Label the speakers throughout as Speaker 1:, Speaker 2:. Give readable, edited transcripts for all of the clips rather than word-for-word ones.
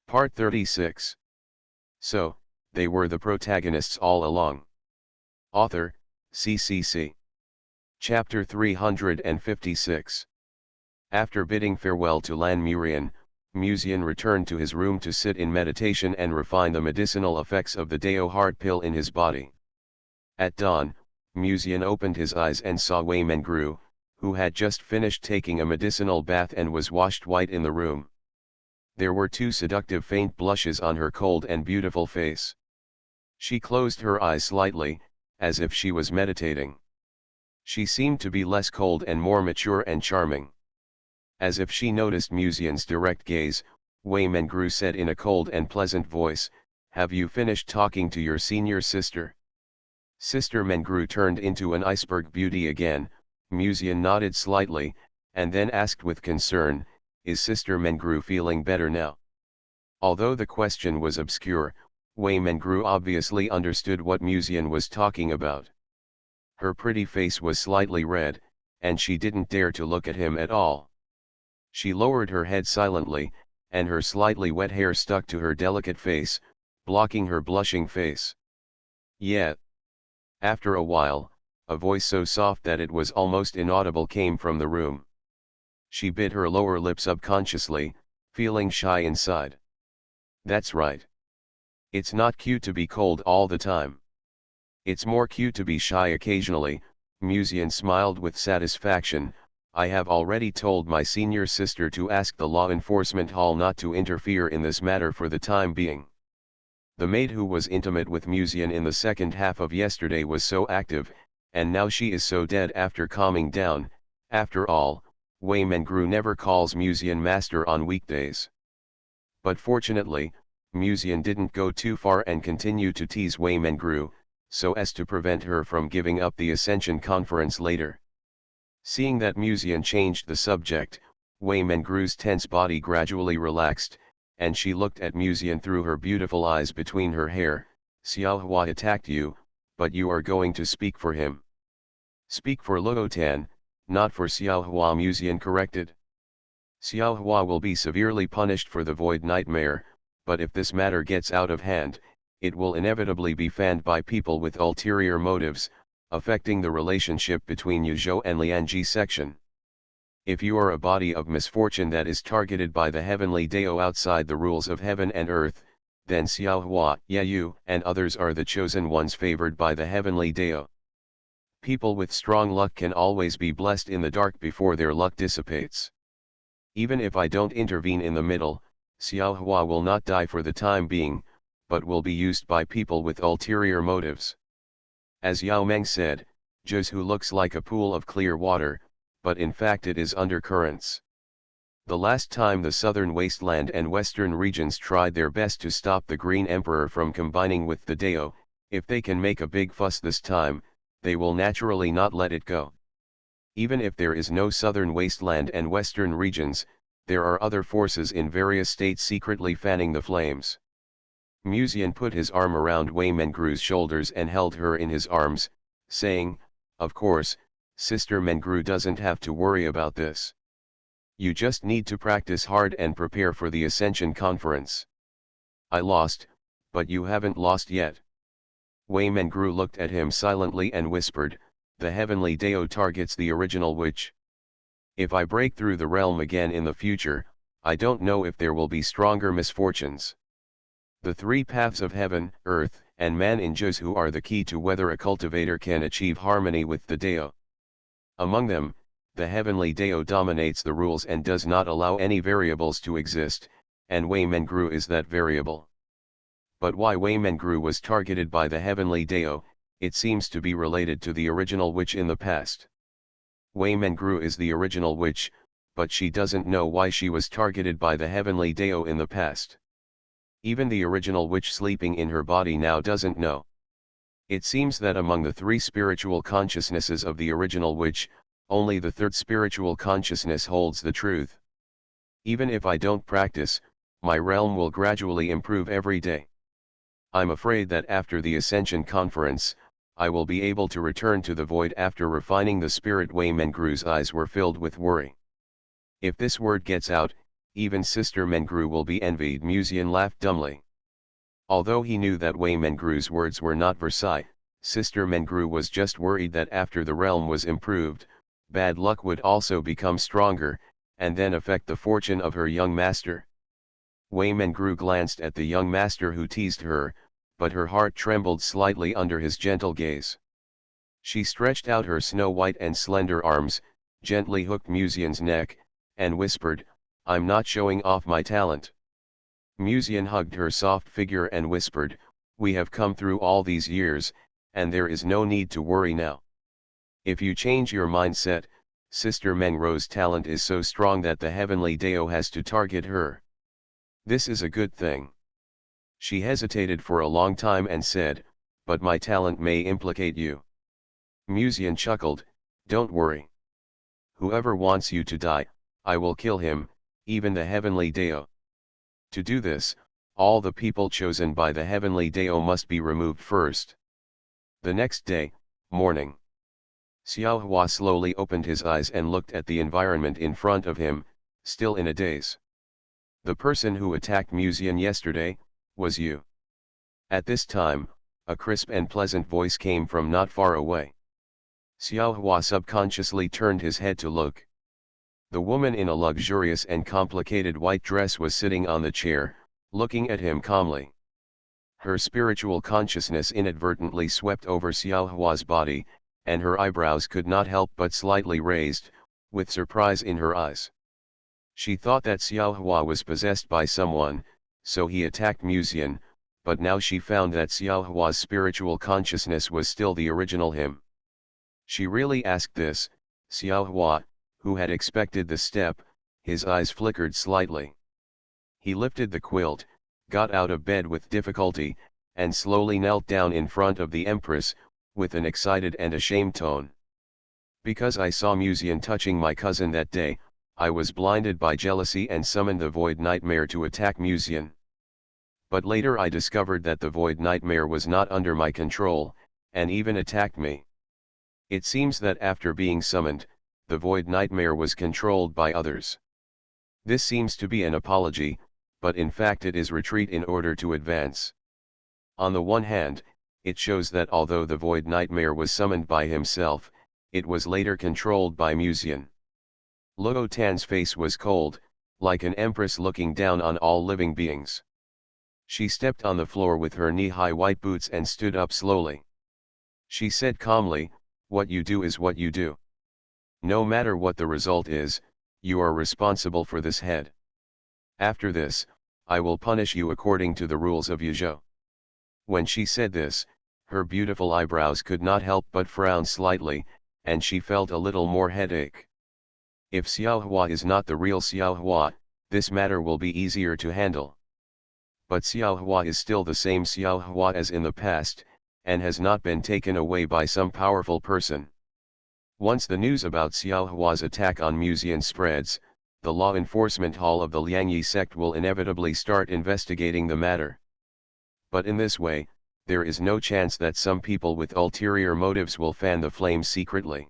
Speaker 1: Part 36. So, they were the protagonists all along. Author, CCC. Chapter 356. After bidding farewell to Lan Murian, Musian returned to his room to sit in meditation and refine the medicinal effects of the Deo heart pill in his body. At dawn, Musian opened his eyes and saw Wei Mengru, who had just finished taking a medicinal bath and was washed white in the room. There were two seductive faint blushes on her cold and beautiful face. She closed her eyes slightly, as if she was meditating. She seemed to be less cold and more mature and charming. As if she noticed Musian's direct gaze, Wei Mengru said in a cold and pleasant voice, "Have you finished talking to your senior sister?" Sister Mengru turned into an iceberg beauty again. Musian nodded slightly, and then asked with concern, "Is Sister Mengru feeling better now?" Although the question was obscure, Wei Mengru obviously understood what Musian was talking about. Her pretty face was slightly red, and she didn't dare to look at him at all. She lowered her head silently, and her slightly wet hair stuck to her delicate face, blocking her blushing face. Yet, after a while, a voice so soft that it was almost inaudible came from the room. She bit her lower lip subconsciously, feeling shy inside. That's right. It's not cute to be cold all the time. It's more cute to be shy occasionally. Musian smiled with satisfaction. I have already told my senior sister to ask the law enforcement hall not to interfere in this matter for the time being. The maid who was intimate with Musian in the second half of yesterday was so active, and now she is so dead after calming down. After all, Wei Mengru never calls Musian master on weekdays. But fortunately, Musian didn't go too far and continued to tease Wei Mengru, so as to prevent her from giving up the Ascension Conference later. Seeing that Musian changed the subject, Wei Mengru's tense body gradually relaxed, and she looked at Musian through her beautiful eyes between her hair. Xiao Hua attacked you, but you are going to speak for him. Speak for Luo Tan, not for Xiao Hua, Musian corrected. Xiao Hua will be severely punished for the void nightmare, but if this matter gets out of hand, it will inevitably be fanned by people with ulterior motives, affecting the relationship between Yuzhou and Lianji section. If you are a body of misfortune that is targeted by the heavenly Dao outside the rules of heaven and earth, then Xiao Hua, Yayu, and others are the chosen ones favored by the heavenly Dao. People with strong luck can always be blessed in the dark before their luck dissipates. Even if I don't intervene in the middle, Xiao Hua will not die for the time being, but will be used by people with ulterior motives. As Yao Meng said, Zhu looks like a pool of clear water, but in fact it is undercurrents. The last time the southern wasteland and western regions tried their best to stop the Green Emperor from combining with the Dao, if they can make a big fuss this time, they will naturally not let it go. Even if there is no southern wasteland and western regions, there are other forces in various states secretly fanning the flames. Musian put his arm around Wei Mengru's shoulders and held her in his arms, saying, "Of course, Sister Mengru doesn't have to worry about this. You just need to practice hard and prepare for the Ascension Conference. I lost, but you haven't lost yet." Wei Mengru looked at him silently and whispered, "The heavenly Dao targets the original witch. If I break through the realm again in the future, I don't know if there will be stronger misfortunes. The three paths of heaven, earth, and man in Zhu are the key to whether a cultivator can achieve harmony with the Dao. Among them, the heavenly Dao dominates the rules and does not allow any variables to exist, and Wei Mengru is that variable. But why Wei Mengru was targeted by the heavenly Dao, it seems to be related to the original witch in the past. Wei Mengru is the original witch, but she doesn't know why she was targeted by the heavenly Dao in the past. Even the original witch sleeping in her body now doesn't know. It seems that among the three spiritual consciousnesses of the original witch, only the third spiritual consciousness holds the truth. Even if I don't practice, my realm will gradually improve every day. I'm afraid that after the Ascension Conference, I will be able to return to the void after refining the spirit. Wei Mengru's eyes were filled with worry. If this word gets out, even Sister Mengru will be envied. Musian laughed dumbly. Although he knew that Wei Mengru's words were not Versailles, Sister Mengru was just worried that after the realm was improved, bad luck would also become stronger, and then affect the fortune of her young master. Wei Mengru glanced at the young master who teased her, but her heart trembled slightly under his gentle gaze. She stretched out her snow-white and slender arms, gently hooked Musian's neck, and whispered, "I'm not showing off my talent." Musian hugged her soft figure and whispered, "We have come through all these years, and there is no need to worry now. If you change your mindset, Sister Mengro's talent is so strong that the heavenly Dao has to target her. This is a good thing." She hesitated for a long time and said, "But my talent may implicate you." Musian chuckled, "Don't worry. Whoever wants you to die, I will kill him, even the heavenly Dao. To do this, all the people chosen by the heavenly Dao must be removed first." The next day, morning. Xiao Hua slowly opened his eyes and looked at the environment in front of him, still in a daze. "The person who attacked Musian yesterday, was you." At this time, a crisp and pleasant voice came from not far away. Xiao Hua subconsciously turned his head to look. The woman in a luxurious and complicated white dress was sitting on the chair, looking at him calmly. Her spiritual consciousness inadvertently swept over Xiao Hua's body, and her eyebrows could not help but slightly raised, with surprise in her eyes. She thought that Xiao Hua was possessed by someone, so he attacked Musian, but now she found that Xiao Hua's spiritual consciousness was still the original him. She really asked this. Xiao Hua, who had expected the step, his eyes flickered slightly. He lifted the quilt, got out of bed with difficulty, and slowly knelt down in front of the Empress, with an excited and ashamed tone. "Because I saw Musian touching my cousin that day, I was blinded by jealousy and summoned the Void Nightmare to attack Musian. But later I discovered that the Void Nightmare was not under my control, and even attacked me. It seems that after being summoned, the Void Nightmare was controlled by others. This seems to be an apology, but in fact it is retreat in order to advance. On the one hand, it shows that although the Void Nightmare was summoned by himself, it was later controlled by Musian." Luo Tan's face was cold, like an empress looking down on all living beings. She stepped on the floor with her knee-high white boots and stood up slowly. She said calmly, "What you do is what you do. No matter what the result is, you are responsible for this head. After this, I will punish you according to the rules of Yuzhou." When she said this, her beautiful eyebrows could not help but frown slightly, and she felt a little more headache. If Xiao Hua is not the real Xiao Hua, this matter will be easier to handle. But Xiao Hua is still the same Xiao Hua as in the past, and has not been taken away by some powerful person. Once the news about Xiao Hua's attack on Musian spreads, the law enforcement hall of the Liangyi sect will inevitably start investigating the matter. But in this way, there is no chance that some people with ulterior motives will fan the flame secretly.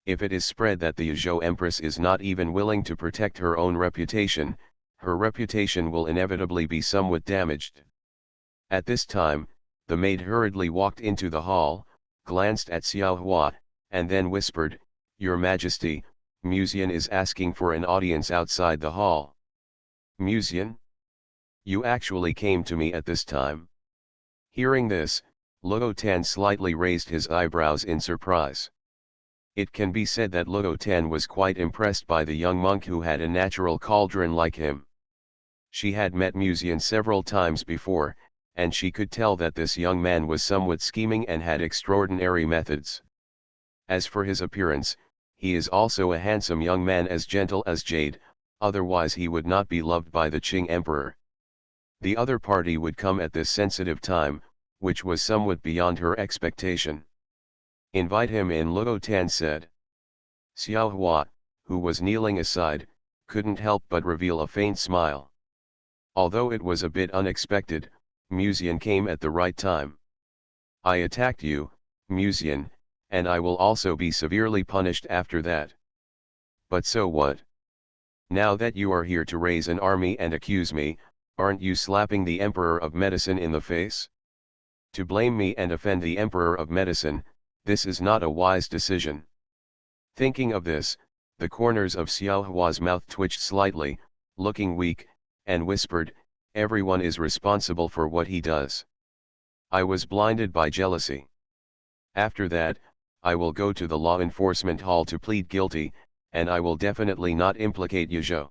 Speaker 1: If it is spread that the Yuzhou Empress is not even willing to protect her own reputation, her reputation will inevitably be somewhat damaged. At this time, the maid hurriedly walked into the hall, glanced at Xiao Hua, and then whispered, "Your Majesty, Musian is asking for an audience outside the hall." "Musian? You actually came to me at this time?" Hearing this, Luo Tan slightly raised his eyebrows in surprise. It can be said that Luo Tan was quite impressed by the young monk who had a natural cauldron like him. She had met Musian several times before, and she could tell that this young man was somewhat scheming and had extraordinary methods. As for his appearance, he is also a handsome young man, as gentle as jade, otherwise he would not be loved by the Qing Emperor. The other party would come at this sensitive time, which was somewhat beyond her expectation. "Invite him in," Luo Tan said. Xiao Hua, who was kneeling aside, couldn't help but reveal a faint smile. Although it was a bit unexpected, Musian came at the right time. "I attacked you, Musian, and I will also be severely punished after that." "But so what? Now that you are here to raise an army and accuse me, aren't you slapping the Emperor of Medicine in the face? To blame me and offend the Emperor of Medicine, this is not a wise decision. Thinking of this, the corners of Xiao Hua's mouth twitched slightly, looking weak, and whispered, "Everyone is responsible for what he does. I was blinded by jealousy. After that, I will go to the law enforcement hall to plead guilty, and I will definitely not implicate Yuzhou.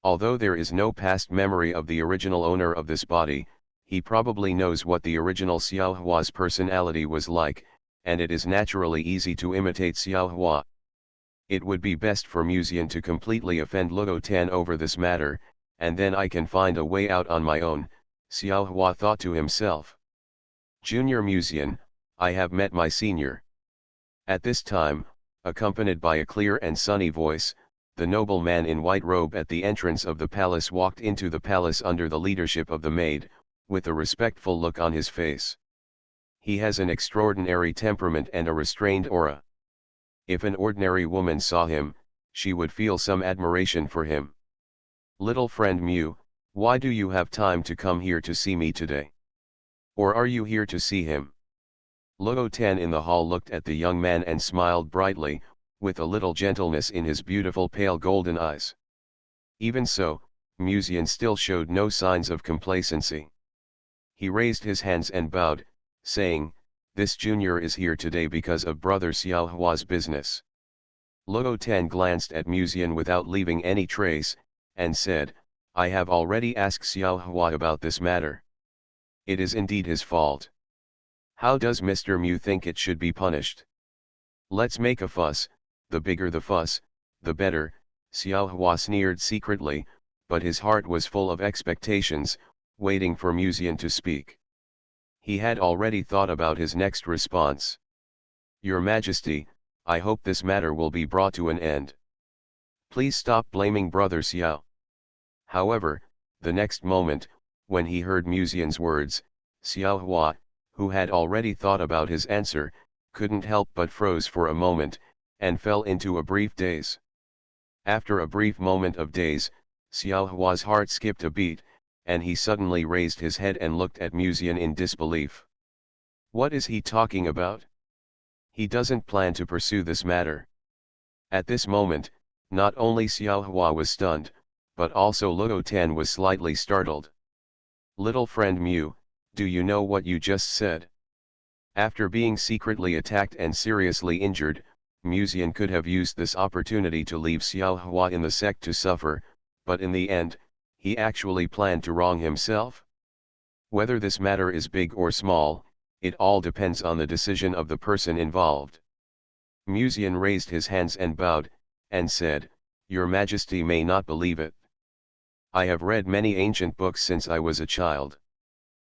Speaker 1: Although there is no past memory of the original owner of this body, he probably knows what the original Xiao Hua's personality was like, and it is naturally easy to imitate Xiao Hua. It would be best for Muzian to completely offend Luo Tan over this matter, and then I can find a way out on my own," Xiao Hua thought to himself. "Junior Muzian, I have met my senior." At this time, accompanied by a clear and sunny voice, the noble man in white robe at the entrance of the palace walked into the palace under the leadership of the maid, with a respectful look on his face. He has an extraordinary temperament and a restrained aura. If an ordinary woman saw him, she would feel some admiration for him. "Little friend Mu, why do you have time to come here to see me today? Or are you here to see him?" Luo Tan in the hall looked at the young man and smiled brightly, with a little gentleness in his beautiful pale golden eyes. Even so, Muzian still showed no signs of complacency. He raised his hands and bowed, saying, "This junior is here today because of brother Xiao Hua's business." Luo Tan glanced at Muzian without leaving any trace, and said, "I have already asked Xiao Hua about this matter. It is indeed his fault. How does Mr. Mu think it should be punished? Let's make a fuss, the bigger the fuss, the better," Xiao Hua sneered secretly, but his heart was full of expectations, waiting for Muzian to speak. He had already thought about his next response. "Your Majesty, I hope this matter will be brought to an end. Please stop blaming Brother Xiao." However, the next moment, when he heard Muzian's words, Xiao Hua, who had already thought about his answer, couldn't help but froze for a moment, and fell into a brief daze. After a brief moment of daze, Xiao Hua's heart skipped a beat, and he suddenly raised his head and looked at Muzian in disbelief. What is he talking about? He doesn't plan to pursue this matter. At this moment, not only Xiao Hua was stunned, but also Luo Tan was slightly startled. "Little friend Mu, do you know what you just said?" After being secretly attacked and seriously injured, Muzian could have used this opportunity to leave Xiao Hua in the sect to suffer, but in the end, he actually planned to wrong himself. Whether this matter is big or small, it all depends on the decision of the person involved. Muzian raised his hands and bowed, and said, "Your Majesty may not believe it. I have read many ancient books since I was a child.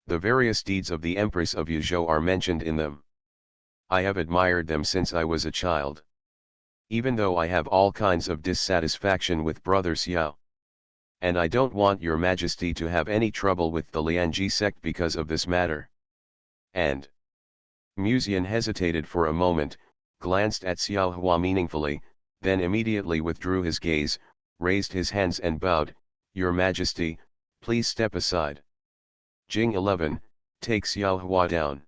Speaker 1: The various deeds of the Empress of Yuzhou are mentioned in them. I have admired them since I was a child. Even though I have all kinds of dissatisfaction with Brother Xiao. And I don't want your Majesty to have any trouble with the Lianji sect because of this matter. And..." Muzian hesitated for a moment, glanced at Xiao Hua meaningfully, then immediately withdrew his gaze, raised his hands and bowed, "Your Majesty, please step aside. Jing 11, take Xiao Hua down."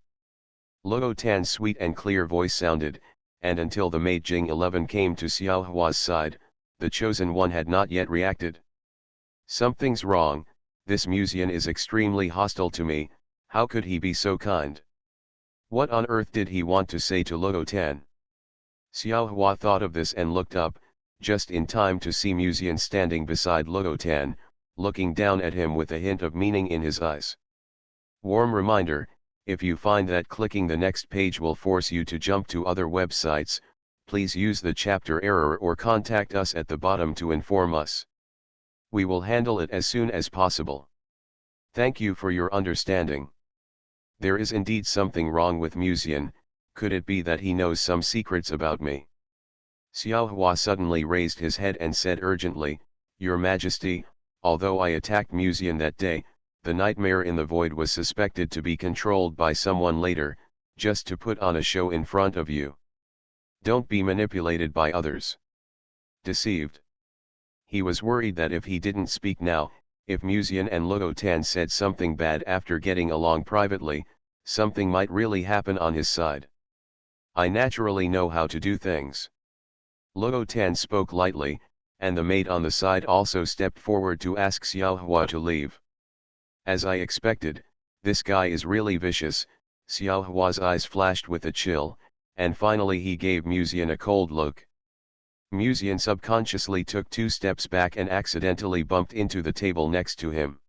Speaker 1: Luo Tan's sweet and clear voice sounded, and until the maid Jing 11 came to Xiao Hua's side, the chosen one had not yet reacted. "Something's wrong, this Muzian is extremely hostile to me, how could he be so kind? What on earth did he want to say to Luo Tan?" Xiao Hua thought of this and looked up, just in time to see Muzian standing beside Luo Tan, looking down at him with a hint of meaning in his eyes. Warm reminder, if you find that clicking the next page will force you to jump to other websites, please use the chapter error or contact us at the bottom to inform us. We will handle it as soon as possible. Thank you for your understanding. There is indeed something wrong with Muzian, could it be that he knows some secrets about me? Xiao Hua suddenly raised his head and said urgently, "Your Majesty, although I attacked Muzian that day, the nightmare in the void was suspected to be controlled by someone later, just to put on a show in front of you. Don't be manipulated by others. Deceived. He was worried that if he didn't speak now, if Musian and Luotan said something bad after getting along privately, something might really happen on his side. I naturally know how to do things. Luotan spoke lightly, and the maid on the side also stepped forward to ask Xiaohua to leave. As I expected, this guy is really vicious. Xiaohua's eyes flashed with a chill, and finally he gave Musian a cold look. Musian subconsciously took 2 steps back and accidentally bumped into the table next to him.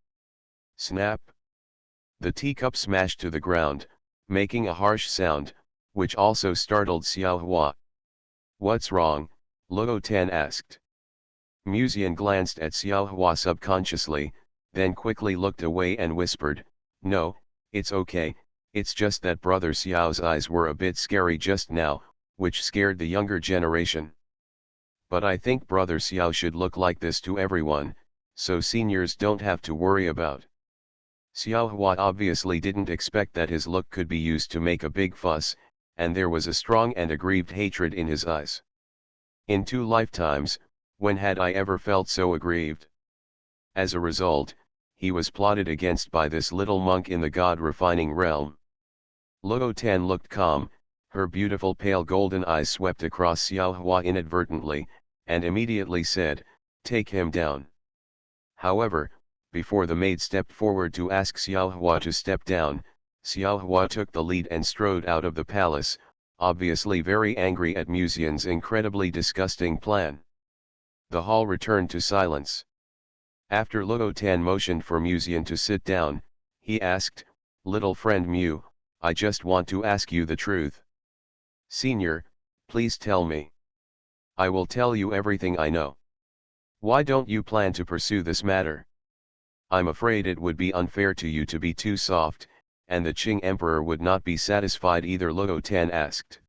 Speaker 1: Snap! The teacup smashed to the ground, making a harsh sound, which also startled Xiaohua. "What's wrong?" Luotan asked. Musian glanced at Xiaohua subconsciously, then quickly looked away and whispered, "No, it's okay, it's just that Brother Xiao's eyes were a bit scary just now, which scared the younger generation. But I think Brother Xiao should look like this to everyone, so seniors don't have to worry about." Xiaohua obviously didn't expect that his look could be used to make a big fuss, and there was a strong and aggrieved hatred in his eyes. In 2 lifetimes, when had I ever felt so aggrieved? As a result, he was plotted against by this little monk in the god-refining realm. Luotan looked calm, her beautiful pale golden eyes swept across Xiaohua inadvertently, and immediately said, "Take him down." However, before the maid stepped forward to ask Xiaohua to step down, Xiaohua took the lead and strode out of the palace, obviously very angry at Musian's incredibly disgusting plan. The hall returned to silence. After Luotan motioned for Musian to sit down, he asked, "Little friend Mu, I just want to ask you the truth." "Senior, please tell me. I will tell you everything I know. Why don't you plan to pursue this matter? I'm afraid it would be unfair to you to be too soft, and the Qing Emperor would not be satisfied either," Luotan asked.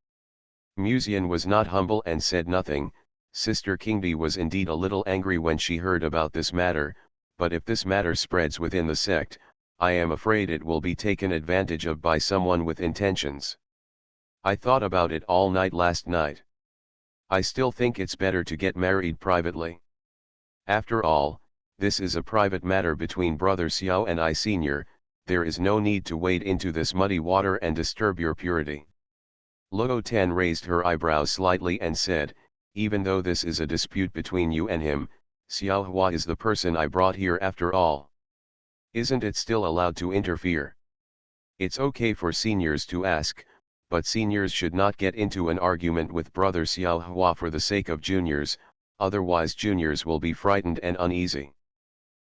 Speaker 1: Musian was not humble and said nothing. Sister Qingdi was indeed a little angry when she heard about this matter, but if this matter spreads within the sect, I am afraid it will be taken advantage of by someone with intentions. I thought about it all night last night. I still think it's better to get married privately. After all, this is a private matter between Brother Xiao and I Senior, there is no need to wade into this muddy water and disturb your purity. Luotan raised her eyebrows slightly and said, "Even though this is a dispute between you and him, Xiaohua is the person I brought here after all. Isn't it still allowed to interfere? It's okay for seniors to ask, but seniors should not get into an argument with Brother Xiaohua for the sake of juniors, otherwise juniors will be frightened and uneasy."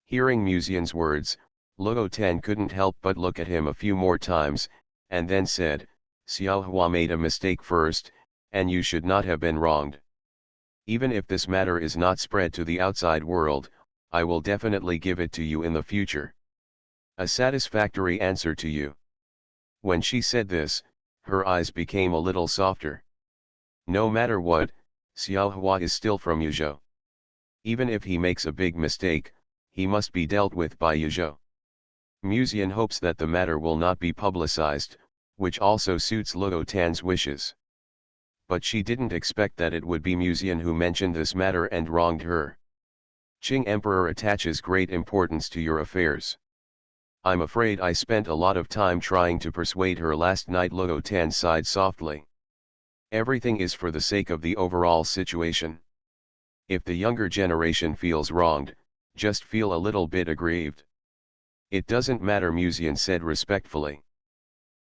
Speaker 1: Hearing Musian's words, Luotan couldn't help but look at him a few more times, and then said, "Xiaohua made a mistake first, and you should not have been wronged. Even if this matter is not spread to the outside world, I will definitely give it to you in the future. A satisfactory answer to you." When she said this, her eyes became a little softer. No matter what, Xiaohua is still from Yuzhou. Even if he makes a big mistake, he must be dealt with by Yuzhou. Musian hopes that the matter will not be publicized, which also suits Luotan's wishes. But she didn't expect that it would be Musian who mentioned this matter and wronged her. "Qing Emperor attaches great importance to your affairs. I'm afraid I spent a lot of time trying to persuade her last night," Luotan sighed softly. "Everything is for the sake of the overall situation. If the younger generation feels wronged, just feel a little bit aggrieved." "It doesn't matter," Musian said respectfully.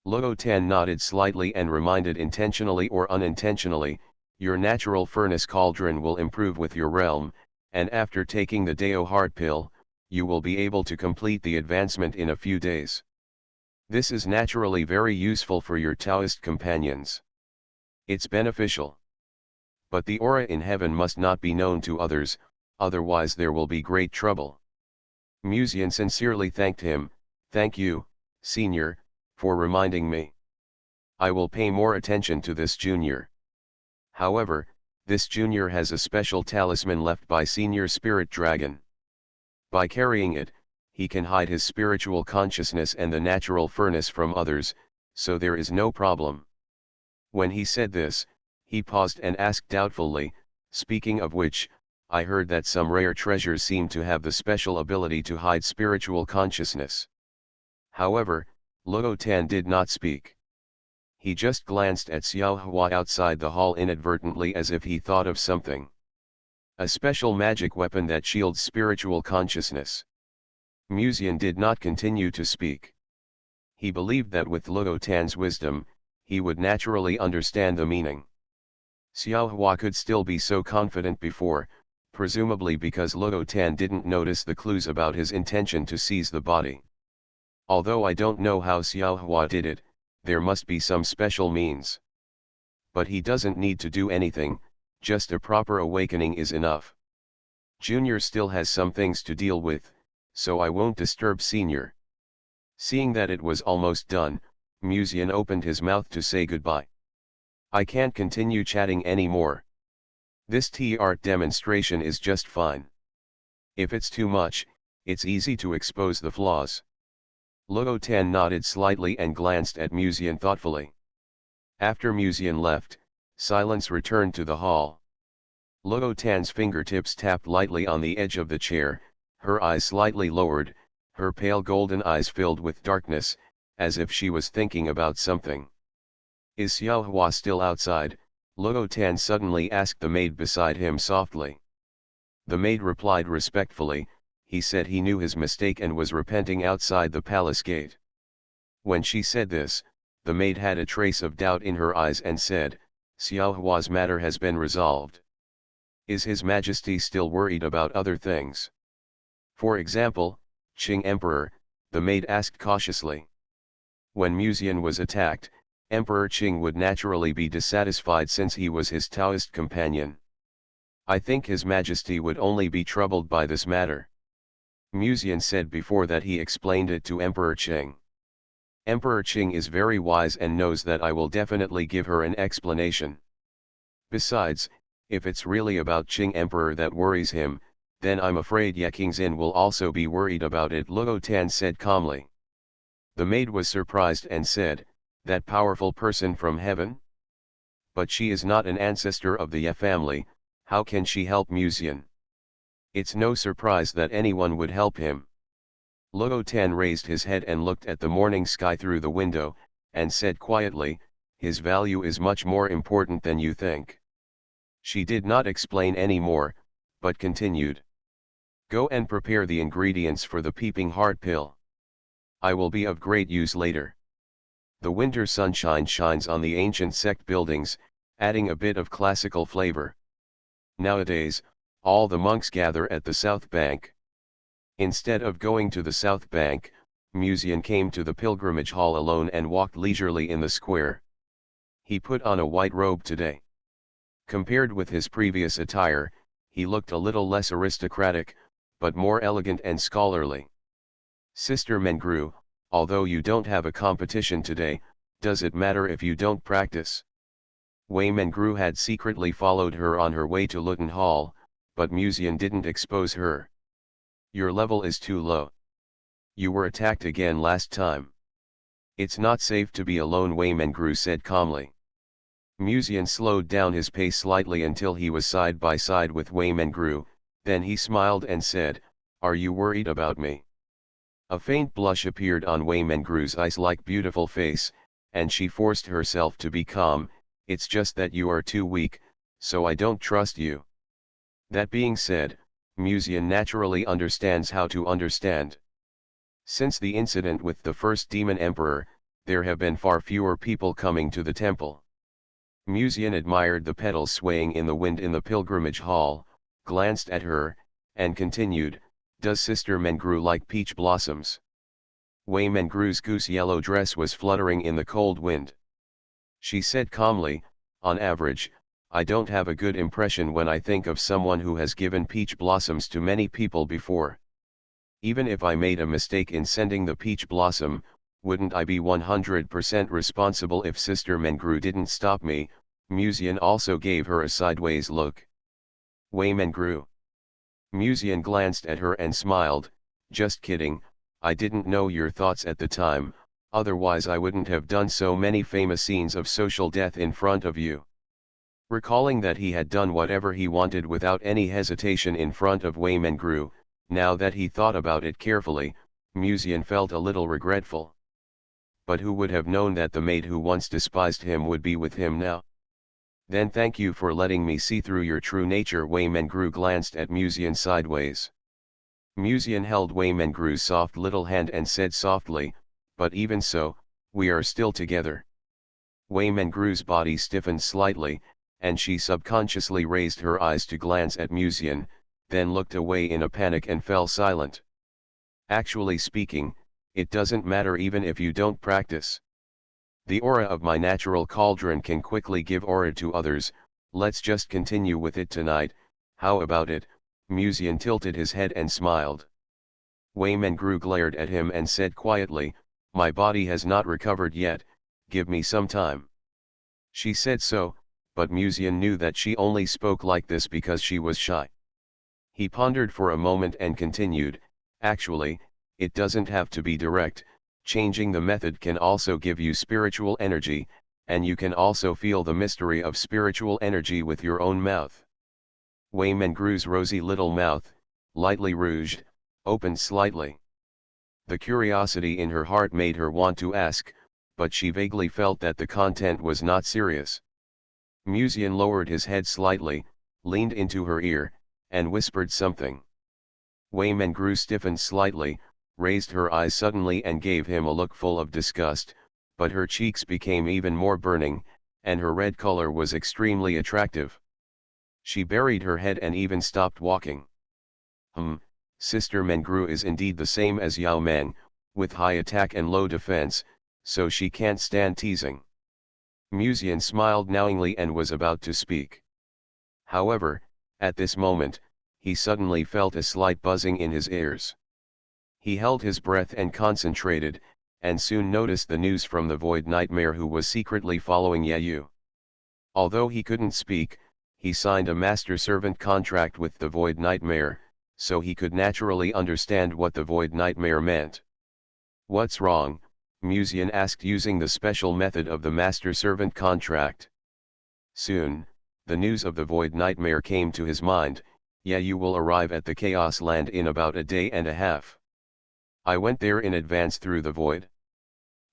Speaker 1: Luotan nodded slightly and reminded, intentionally or unintentionally, "Your natural furnace cauldron will improve with your realm, and after taking the Dao heart pill, you will be able to complete the advancement in a few days. This is naturally very useful for your Taoist companions. It's beneficial. But the aura in heaven must not be known to others, otherwise there will be great trouble." Musian sincerely thanked him. "Thank you, Senior, for reminding me. I will pay more attention to this junior. However, this junior has a special talisman left by Senior Spirit Dragon. By carrying it, he can hide his spiritual consciousness and the natural furnace from others, so there is no problem." When he said this, he paused and asked doubtfully, "Speaking of which, I heard that some rare treasures seem to have the special ability to hide spiritual consciousness. However, Luo Tan did not speak. He just glanced at Xiao Hua outside the hall inadvertently as if he thought of something. A special magic weapon that shields spiritual consciousness. Muzian did not continue to speak. He believed that with Luo Tan's wisdom, he would naturally understand the meaning. Xiao Hua could still be so confident before, presumably because Luo Tan didn't notice the clues about his intention to seize the body. Although I don't know how Xiao Hua did it, there must be some special means. But he doesn't need to do anything, just a proper awakening is enough. Junior still has some things to deal with, so I won't disturb Senior. Seeing that it was almost done, Muzian opened his mouth to say goodbye. I can't continue chatting anymore. This tea art demonstration is just fine. If it's too much, it's easy to expose the flaws. Luo Tan nodded slightly and glanced at Muzian thoughtfully. After Muzian left, silence returned to the hall. Luo Tan's fingertips tapped lightly on the edge of the chair, her eyes slightly lowered, her pale golden eyes filled with darkness, as if she was thinking about something. Is Xiao Hua still outside? Luo Tan suddenly asked the maid beside him softly. The maid replied respectfully. He said he knew his mistake and was repenting outside the palace gate. When she said this, the maid had a trace of doubt in her eyes and said, Xiao Hua's matter has been resolved. Is His Majesty still worried about other things? For example, Qing Emperor, the maid asked cautiously. When Muzian was attacked, Emperor Qing would naturally be dissatisfied since he was his Taoist companion. I think His Majesty would only be troubled by this matter. Muzian said before that he explained it to Emperor Qing. Emperor Qing is very wise and knows that I will definitely give her an explanation. Besides, if it's really about Qing Emperor that worries him, then I'm afraid Ye Qingxin will also be worried about it, Luo Tan said calmly. The maid was surprised and said, that powerful person from heaven? But she is not an ancestor of the Ye family, how can she help Muzian? It's no surprise that anyone would help him. Luo Tan raised his head and looked at the morning sky through the window, and said quietly, his value is much more important than you think. She did not explain any more, but continued. Go and prepare the ingredients for the peeping heart pill. I will be of great use later. The winter sunshine shines on the ancient sect buildings, adding a bit of classical flavor. Nowadays, all the monks gather at the south bank. Instead of going to the south bank, Muzian came to the pilgrimage hall alone and walked leisurely in the square. He put on a white robe today. Compared with his previous attire, he looked a little less aristocratic, but more elegant and scholarly. Sister Mengru, although you don't have a competition today, does it matter if you don't practice? Wei Mengru had secretly followed her on her way to Luton Hall, but Muzian didn't expose her. Your level is too low. You were attacked again last time. It's not safe to be alone, Wei Mengru said calmly. Muzian slowed down his pace slightly until he was side by side with Wei Mengru, then he smiled and said, Are you worried about me? A faint blush appeared on Wei Mengru's ice-like beautiful face, and she forced herself to be calm. It's just that you are too weak, so I don't trust you. That being said, Muzian naturally understands how to understand. Since the incident with the first demon emperor, there have been far fewer people coming to the temple. Muzian admired the petals swaying in the wind in the pilgrimage hall, glanced at her, and continued, Does Sister Mengru like peach blossoms? Wei Mengru's goose-yellow dress was fluttering in the cold wind. She said calmly, On average, I don't have a good impression when I think of someone who has given peach blossoms to many people before. Even if I made a mistake in sending the peach blossom, wouldn't I be 100% responsible if Sister Mengru didn't stop me? Muzian also gave her a sideways look. Wei Mengru. Muzian glanced at her and smiled, Just kidding, I didn't know your thoughts at the time, otherwise I wouldn't have done so many famous scenes of social death in front of you. Recalling that he had done whatever he wanted without any hesitation in front of Wei Mengru, now that he thought about it carefully, Musian felt a little regretful. But who would have known that the maid who once despised him would be with him now? Then thank you for letting me see through your true nature. Wei Mengru glanced at Musian sideways. Musian held Wei Mengru's soft little hand and said softly, but even so, we are still together. Wei Mengru's body stiffened slightly, and she subconsciously raised her eyes to glance at Musian, then looked away in a panic and fell silent. Actually speaking, it doesn't matter even if you don't practice. The aura of my natural cauldron can quickly give aura to others. Let's just continue with it tonight. How about it? Musian tilted his head and smiled. Wei Mengru glared at him and said quietly, my body has not recovered yet, give me some time. She said so, but Musian knew that she only spoke like this because she was shy. He pondered for a moment and continued, actually, it doesn't have to be direct. Changing the method can also give you spiritual energy, and you can also feel the mystery of spiritual energy with your own mouth. Wei Mengru's rosy little mouth, lightly rouged, opened slightly. The curiosity in her heart made her want to ask, but she vaguely felt that the content was not serious. Musian lowered his head slightly, leaned into her ear, and whispered something. Wei Mengru stiffened slightly, raised her eyes suddenly and gave him a look full of disgust, but her cheeks became even more burning, and her red color was extremely attractive. She buried her head and even stopped walking. Sister Mengru is indeed the same as Yao Meng, with high attack and low defense, so she can't stand teasing. Musian smiled knowingly and was about to speak. However, at this moment, he suddenly felt a slight buzzing in his ears. He held his breath and concentrated, and soon noticed the news from the Void Nightmare who was secretly following Yayu. Although he couldn't speak, he signed a master-servant contract with the Void Nightmare, so he could naturally understand what the Void Nightmare meant. What's wrong? Musian asked using the special method of the master-servant contract. Soon, the news of the Void Nightmare came to his mind. Yayu will arrive at the Chaos Land in about a day and a half. I went there in advance through the void.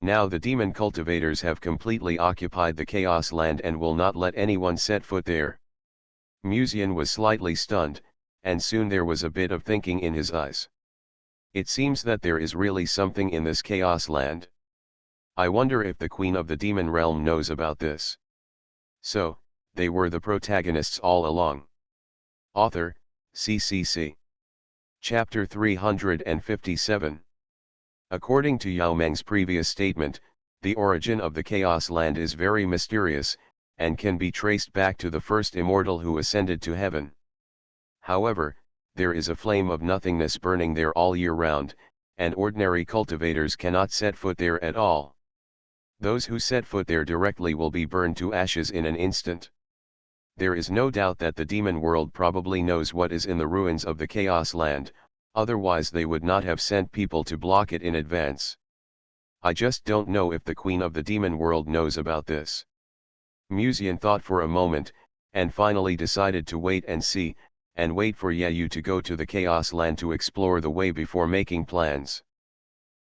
Speaker 1: Now the demon cultivators have completely occupied the Chaos Land and will not let anyone set foot there. Musian was slightly stunned, and soon there was a bit of thinking in his eyes. It seems that there is really something in this Chaos Land. I wonder if the Queen of the Demon Realm knows about this. So, they were the protagonists all along. Author, CCC. Chapter 357. According to Yao Meng's previous statement, the origin of the Chaos Land is very mysterious, and can be traced back to the first immortal who ascended to heaven. However, there is a flame of nothingness burning there all year round, and ordinary cultivators cannot set foot there at all. Those who set foot there directly will be burned to ashes in an instant. There is no doubt that the demon world probably knows what is in the ruins of the Chaos Land, otherwise they would not have sent people to block it in advance. I just don't know if the Queen of the Demon World knows about this. Musian thought for a moment, and finally decided to wait and see, and wait for Yayu to go to the Chaos Land to explore the way before making plans.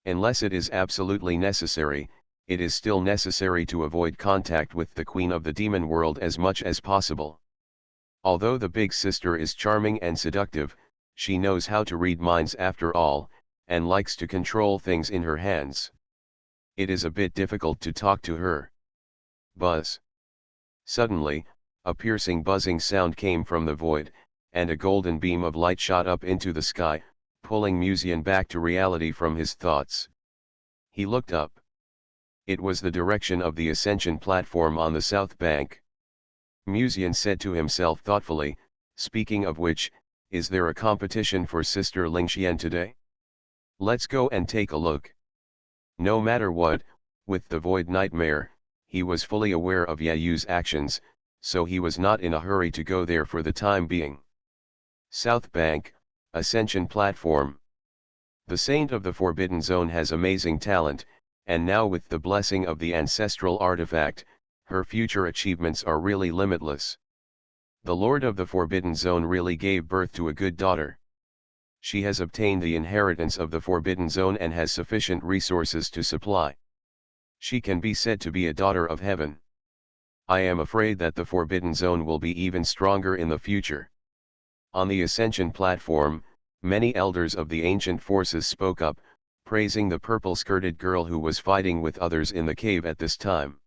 Speaker 1: Unless it is absolutely necessary, it is still necessary to avoid contact with the Queen of the Demon World as much as possible. Although the big sister is charming and seductive, she knows how to read minds after all, and likes to control things in her hands. It is a bit difficult to talk to her. Buzz. Suddenly, a piercing buzzing sound came from the void, and a golden beam of light shot up into the sky, pulling Musian back to reality from his thoughts. He looked up. It was the direction of the ascension platform on the south bank. Musian said to himself thoughtfully, speaking of which, is there a competition for Sister Lingxian today? Let's go and take a look. No matter what, with the Void Nightmare, he was fully aware of Yayu's actions, so he was not in a hurry to go there for the time being. South Bank, Ascension Platform. The Saint of the Forbidden Zone has amazing talent, and now with the blessing of the ancestral artifact, her future achievements are really limitless. The Lord of the Forbidden Zone really gave birth to a good daughter. She has obtained the inheritance of the Forbidden Zone and has sufficient resources to supply. She can be said to be a daughter of heaven. I am afraid that the Forbidden Zone will be even stronger in the future. On the Ascension platform, many elders of the ancient forces spoke up, praising the purple-skirted girl who was fighting with others in the cave at this time.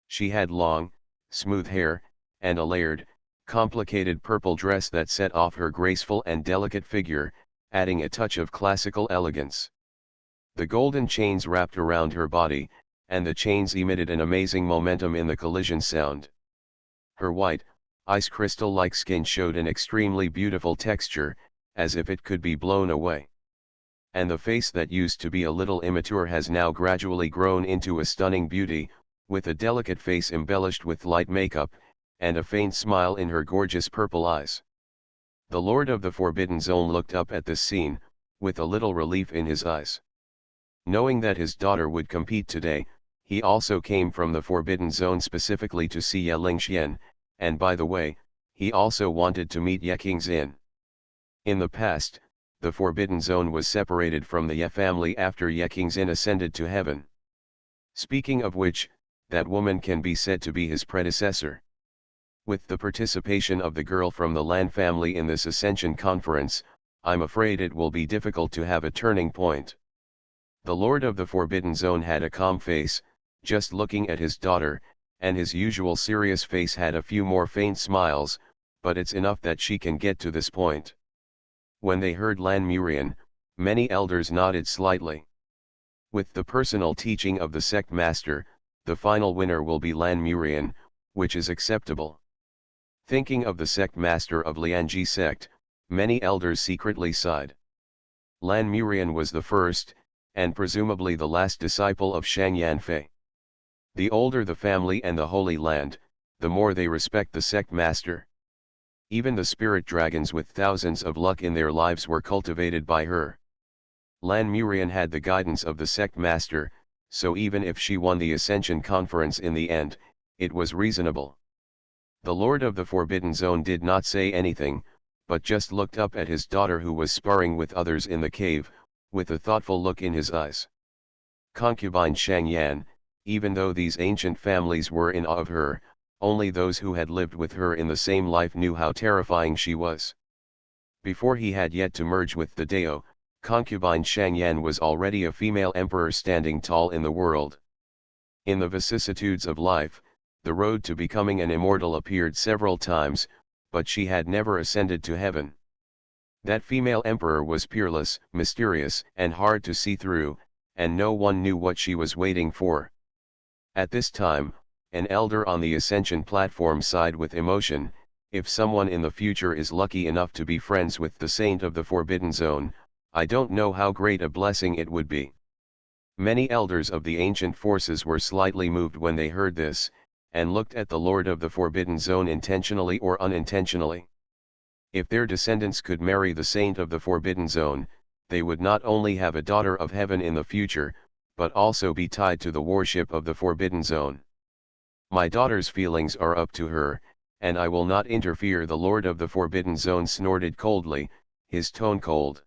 Speaker 1: She had long, smooth hair, and a layered, complicated purple dress that set off her graceful and delicate figure, adding a touch of classical elegance. The golden chains wrapped around her body, and the chains emitted an amazing momentum in the collision sound. Her white, ice crystal-like skin showed an extremely beautiful texture, as if it could be blown away. And the face that used to be a little immature has now gradually grown into a stunning beauty, with a delicate face embellished with light makeup, and a faint smile in her gorgeous purple eyes. The Lord of the Forbidden Zone looked up at this scene, with a little relief in his eyes. Knowing that his daughter would compete today, he also came from the Forbidden Zone specifically to see Ye Lingxian, and by the way, he also wanted to meet Ye Qingxin. In the past, the Forbidden Zone was separated from the Ye family after Ye Qingxin ascended to heaven. Speaking of which, that woman can be said to be his predecessor. With the participation of the girl from the Lan family in this Ascension conference, I'm afraid it will be difficult to have a turning point. The Lord of the Forbidden Zone had a calm face, just looking at his daughter, and his usual serious face had a few more faint smiles, but it's enough that she can get to this point. When they heard Lan Murian, many elders nodded slightly. With the personal teaching of the sect master, the final winner will be Lan Murian, which is acceptable. Thinking of the sect master of Lianji sect, many elders secretly sighed. Lan Murian was the first, and presumably the last disciple of Shang Yanfei. The older the family and the Holy Land, the more they respect the sect master. Even the spirit dragons with thousands of luck in their lives were cultivated by her. Lan Murian had the guidance of the sect master, so even if she won the Ascension Conference in the end, it was reasonable. The Lord of the Forbidden Zone did not say anything, but just looked up at his daughter who was sparring with others in the cave, with a thoughtful look in his eyes. Concubine Shang Yan, even though these ancient families were in awe of her, only those who had lived with her in the same life knew how terrifying she was. Before he had yet to merge with the Dao, concubine Shang Yan was already a female emperor standing tall in the world. In the vicissitudes of life, the road to becoming an immortal appeared several times, but she had never ascended to heaven. That female emperor was peerless, mysterious, and hard to see through, and no one knew what she was waiting for. At this time, an elder on the Ascension platform sighed with emotion. If someone in the future is lucky enough to be friends with the Saint of the Forbidden Zone, I don't know how great a blessing it would be. Many elders of the ancient forces were slightly moved when they heard this, and looked at the Lord of the Forbidden Zone intentionally or unintentionally. If their descendants could marry the Saint of the Forbidden Zone, they would not only have a daughter of heaven in the future, but also be tied to the worship of the Forbidden Zone. My daughter's feelings are up to her, and I will not interfere. The Lord of the Forbidden Zone snorted coldly, his tone cold.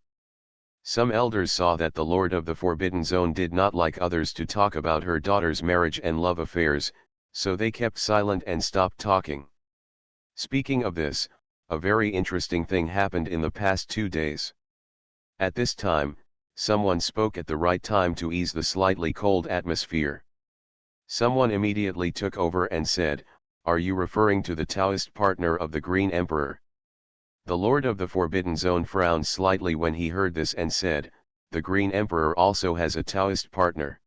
Speaker 1: Some elders saw that the Lord of the Forbidden Zone did not like others to talk about her daughter's marriage and love affairs, so they kept silent and stopped talking. Speaking of this, a very interesting thing happened in the past 2 days. At this time, someone spoke at the right time to ease the slightly cold atmosphere. Someone immediately took over and said, "Are you referring to the Taoist partner of the Green Emperor?" The Lord of the Forbidden Zone frowned slightly when he heard this and said, "The Green Emperor also has a Taoist partner.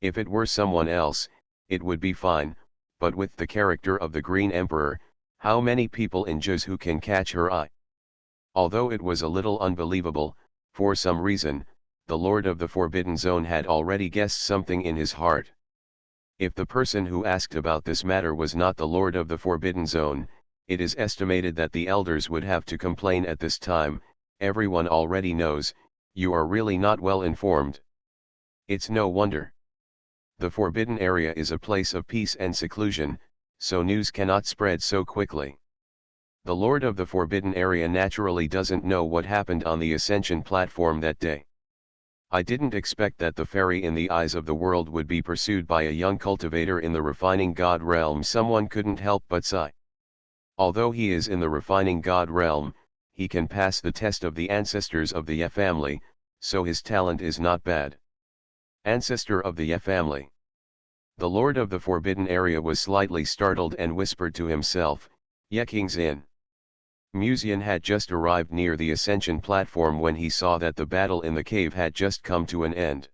Speaker 1: If it were someone else, it would be fine, but with the character of the Green Emperor, how many people in Zhuzhou can catch her eye?" Although it was a little unbelievable, for some reason, the Lord of the Forbidden Zone had already guessed something in his heart. If the person who asked about this matter was not the Lord of the Forbidden Zone, it is estimated that the elders would have to complain at this time. Everyone already knows, you are really not well informed. It's no wonder. The forbidden area is a place of peace and seclusion, so news cannot spread so quickly. The Lord of the forbidden area naturally doesn't know what happened on the ascension platform that day. I didn't expect that the fairy in the eyes of the world would be pursued by a young cultivator in the refining god realm. Someone couldn't help but sigh. Although he is in the refining god realm, he can pass the test of the ancestors of the Ye family, so his talent is not bad. Ancestor of the Ye family. The Lord of the forbidden area was slightly startled and whispered to himself, "Ye King's Inn." Musian had just arrived near the ascension platform when he saw that the battle in the cave had just come to an end.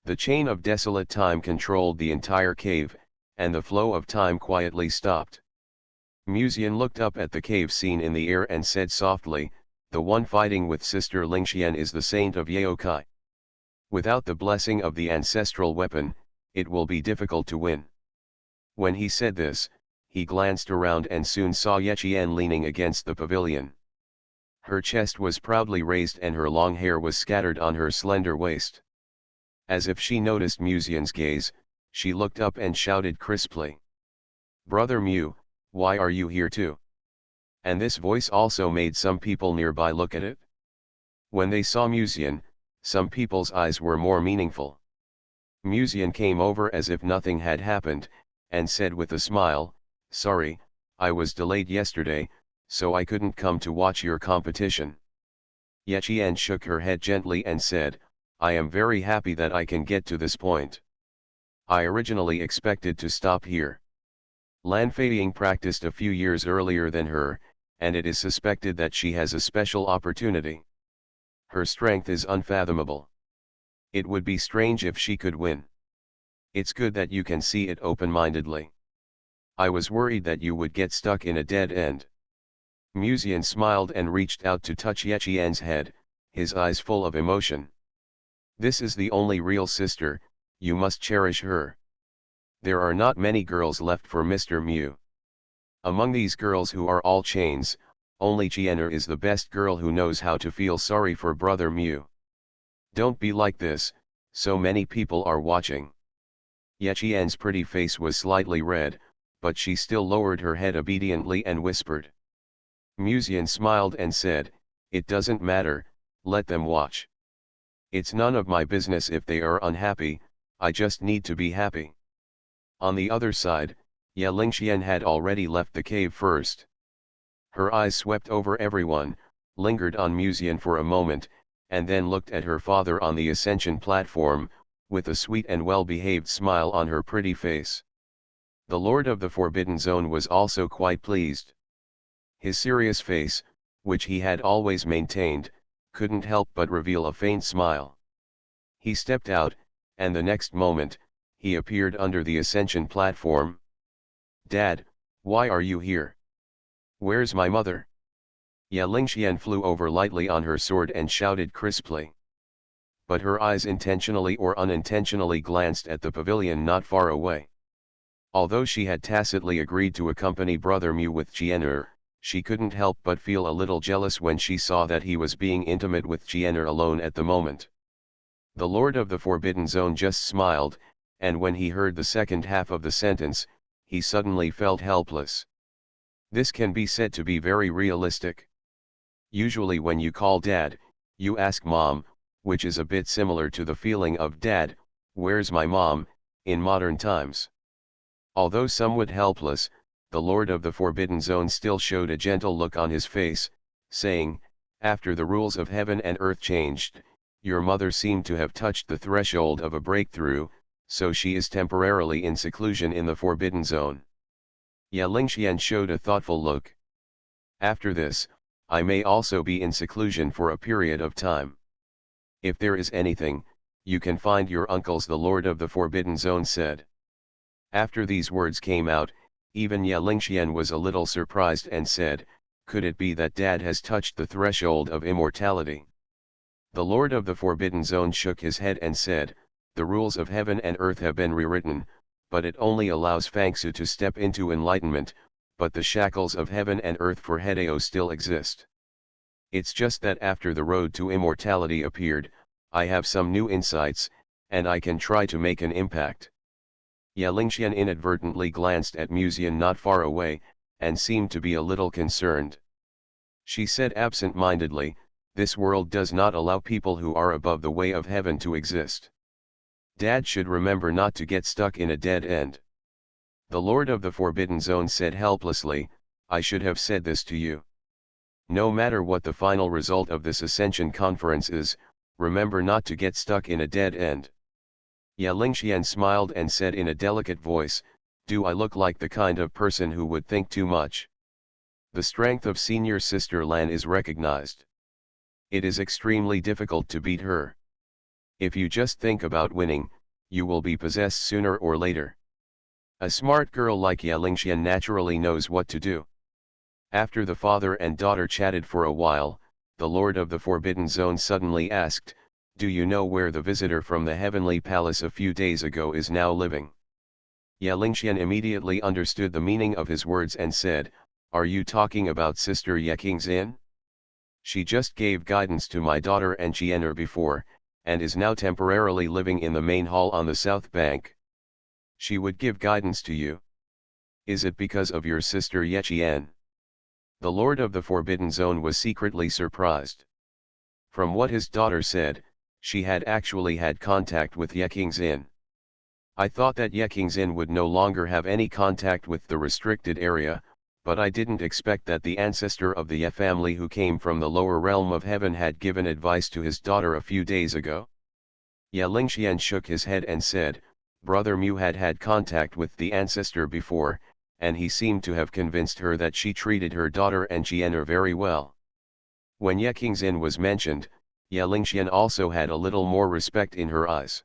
Speaker 1: The chain of desolate time controlled the entire cave, and the flow of time quietly stopped. Musian looked up at the cave scene in the air and said softly, "The one fighting with Sister Lingxian is the saint of Yaokai. Without the blessing of the ancestral weapon, it will be difficult to win." When he said this, he glanced around and soon saw Yeqian leaning against the pavilion. Her chest was proudly raised and her long hair was scattered on her slender waist. As if she noticed Musian's gaze, she looked up and shouted crisply, "Brother Mu, why are you here too?" And this voice also made some people nearby look at it. When they saw Musian, some people's eyes were more meaningful. Musian came over as if nothing had happened, and said with a smile, "Sorry, I was delayed yesterday, so I couldn't come to watch your competition." Yeqian shook her head gently and said, "I am very happy that I can get to this point. I originally expected to stop here. Lan Feiying practiced a few years earlier than her, and it is suspected that she has a special opportunity. Her strength is unfathomable. It would be strange if she could win. It's good that you can see it open-mindedly. I was worried that you would get stuck in a dead end." Musian smiled and reached out to touch Yeqian's head, his eyes full of emotion. "This is the only real sister, you must cherish her. There are not many girls left for Mr. Mu. Among these girls who are all chains, only Jianer is the best girl who knows how to feel sorry for Brother Mu. Don't be like this, so many people are watching." Yeqian's pretty face was slightly red, but she still lowered her head obediently and whispered. Musian smiled and said, "It doesn't matter, let them watch. It's none of my business if they are unhappy, I just need to be happy." On the other side, Ye Lingxian had already left the cave first. Her eyes swept over everyone, lingered on Musian for a moment, and then looked at her father on the ascension platform, with a sweet and well-behaved smile on her pretty face. The Lord of the Forbidden Zone was also quite pleased. His serious face, which he had always maintained, couldn't help but reveal a faint smile. He stepped out, and the next moment, he appeared under the ascension platform. "Dad, why are you here? Where's my mother?" Ye Lingxian flew over lightly on her sword and shouted crisply. But her eyes intentionally or unintentionally glanced at the pavilion not far away. Although she had tacitly agreed to accompany Brother Mu with Jianer, she couldn't help but feel a little jealous when she saw that he was being intimate with Jianer alone at the moment. The Lord of the Forbidden Zone just smiled, and when he heard the second half of the sentence, he suddenly felt helpless. This can be said to be very realistic. Usually when you call Dad, you ask Mom, which is a bit similar to the feeling of "Dad, where's my mom?" in modern times. Although somewhat helpless, the Lord of the Forbidden Zone still showed a gentle look on his face, saying, "After the rules of heaven and earth changed, your mother seemed to have touched the threshold of a breakthrough, so she is temporarily in seclusion in the Forbidden Zone." Ye Lingxian showed a thoughtful look. "After this, I may also be in seclusion for a period of time. If there is anything, you can find your uncles," the Lord of the Forbidden Zone said. After these words came out, even Ye Lingxian was a little surprised and said, "Could it be that Dad has touched the threshold of immortality?" The Lord of the Forbidden Zone shook his head and said, "The rules of heaven and earth have been rewritten, but it only allows Fangsu to step into enlightenment, but the shackles of heaven and earth for Hedeo still exist. It's just that after the road to immortality appeared, I have some new insights, and I can try to make an impact. Yalingxian inadvertently glanced at Musian not far away, and seemed to be a little concerned. She said absent-mindedly, "This world does not allow people who are above the way of heaven to exist. Dad should remember not to get stuck in a dead end." The Lord of the Forbidden Zone said helplessly, "I should have said this to you. No matter what the final result of this Ascension Conference is, remember not to get stuck in a dead end." Yalingxian smiled and said in a delicate voice, "Do I look like the kind of person who would think too much?" The strength of senior sister Lan is recognized. It is extremely difficult to beat her. If you just think about winning, you will be possessed sooner or later. A smart girl like Yalingxian naturally knows what to do. After the father and daughter chatted for a while, the Lord of the Forbidden Zone suddenly asked, "Do you know where the visitor from the Heavenly Palace a few days ago is now living?" Yalingxian immediately understood the meaning of his words and said, "Are you talking about Sister Yekingxin? She just gave guidance to my daughter and Chiener before, and is now temporarily living in the main hall on the south bank. She would give guidance to you. Is it because of your sister Yechian?" The Lord of the Forbidden Zone was secretly surprised. From what his daughter said, she had actually had contact with Yekingxin. "I thought that Yekingxin would no longer have any contact with the restricted area, but I didn't expect that the ancestor of the Ye family who came from the lower realm of heaven had given advice to his daughter a few days ago." Yalingxian shook his head and said, "Brother Mu had had contact with the ancestor before, and he seemed to have convinced her that she treated her daughter and Chiener very well." When Yekingxin was mentioned, Yalingxian also had a little more respect in her eyes.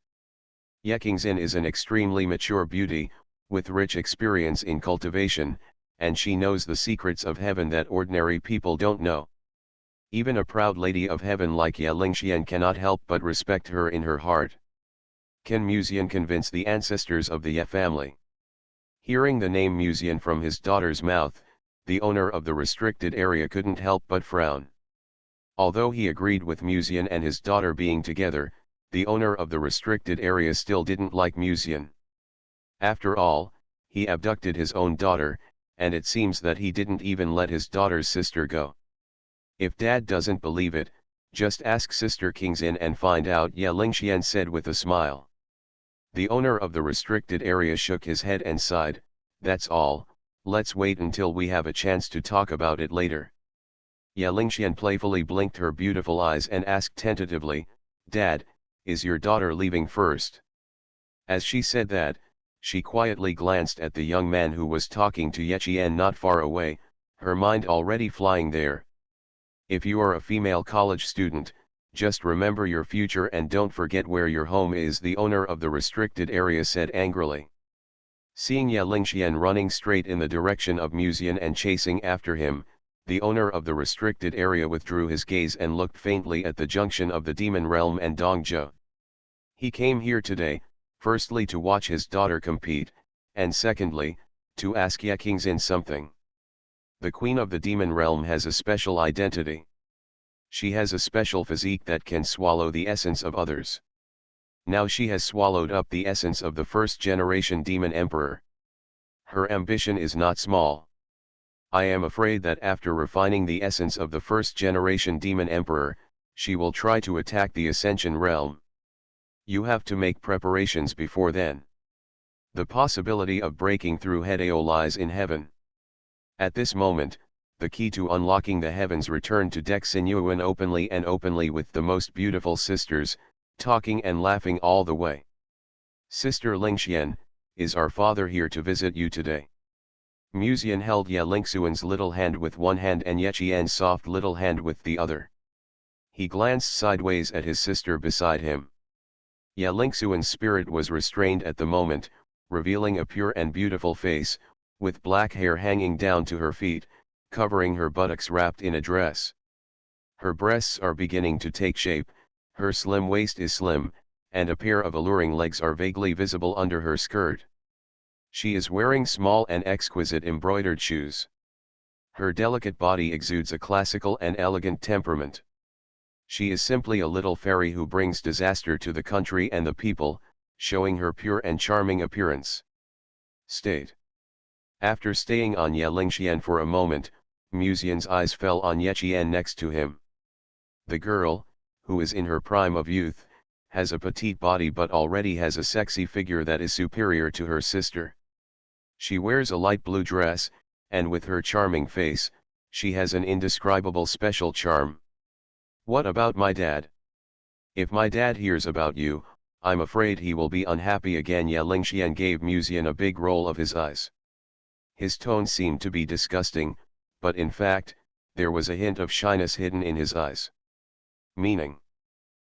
Speaker 1: Yekingxin is an extremely mature beauty, with rich experience in cultivation, and she knows the secrets of heaven that ordinary people don't know. Even a proud lady of heaven like Yalingxian cannot help but respect her in her heart. Can Musian convince the ancestors of the Ye family? Hearing the name Musian from his daughter's mouth, the owner of the restricted area couldn't help but frown. Although he agreed with Musian and his daughter being together, the owner of the restricted area still didn't like Musian. After all, he abducted his own daughter, and it seems that he didn't even let his daughter's sister go. "If Dad doesn't believe it, just ask Sister Kingxin and find out," Yalingxian said with a smile. The owner of the restricted area shook his head and sighed, "That's all, let's wait until we have a chance to talk about it later." Yalingxian playfully blinked her beautiful eyes and asked tentatively, "Dad, is your daughter leaving first?" As she said that, she quietly glanced at the young man who was talking to Yechian not far away, her mind already flying there. "If you are a female college student, just remember your future and don't forget where your home is," the owner of the restricted area said angrily. Seeing Yalingxian running straight in the direction of Musian and chasing after him, the owner of the restricted area withdrew his gaze and looked faintly at the junction of the demon realm and Dongzhou. He came here today, firstly to watch his daughter compete, and secondly, to ask Yekingxin something. The queen of the demon realm has a special identity. She has a special physique that can swallow the essence of others. Now she has swallowed up the essence of the first-generation demon emperor. Her ambition is not small. I am afraid that after refining the essence of the first-generation demon emperor, she will try to attack the Ascension realm. You have to make preparations before then. The possibility of breaking through Hedeo lies in heaven. At this moment, the key to unlocking the heavens returned to Dexingyuan openly with the most beautiful sisters, talking and laughing all the way. "Sister Lingxian, is our father here to visit you today?" Musian held Yalingxuan's little hand with one hand and Yechian's soft little hand with the other. He glanced sideways at his sister beside him. Yalingxuan's spirit was restrained at the moment, revealing a pure and beautiful face, with black hair hanging down to her feet, covering her buttocks wrapped in a dress. Her breasts are beginning to take shape, her slim waist is slim, and a pair of alluring legs are vaguely visible under her skirt. She is wearing small and exquisite embroidered shoes. Her delicate body exudes a classical and elegant temperament. She is simply a little fairy who brings disaster to the country and the people, showing her pure and charming appearance. State. After staying on Ye Lingxian for a moment, Muzian's eyes fell on Ye Qian next to him. The girl, who is in her prime of youth, has a petite body but already has a sexy figure that is superior to her sister. She wears a light blue dress, and with her charming face, she has an indescribable special charm. What about my dad? If my dad hears about you, I'm afraid he will be unhappy again. Ye Lingxian gave Muzian a big roll of his eyes. His tone seemed to be disgusting, but in fact, there was a hint of shyness hidden in his eyes. Meaning,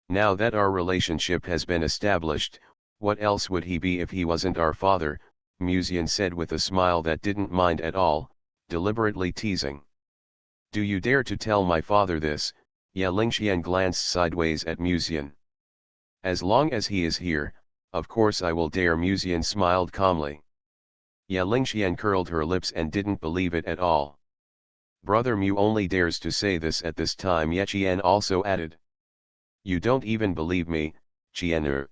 Speaker 1: now that our relationship has been established, what else would he be if he wasn't our father? Muzian said with a smile that didn't mind at all, deliberately teasing. Do you dare to tell my father this? Ye Lingxian glanced sideways at Muzian. As long as he is here, of course I will dare. Muzian smiled calmly. Ye Lingxian curled her lips and didn't believe it at all. Brother Mu only dares to say this at this time, Ye Qian also added. You don't even believe me, Qianer.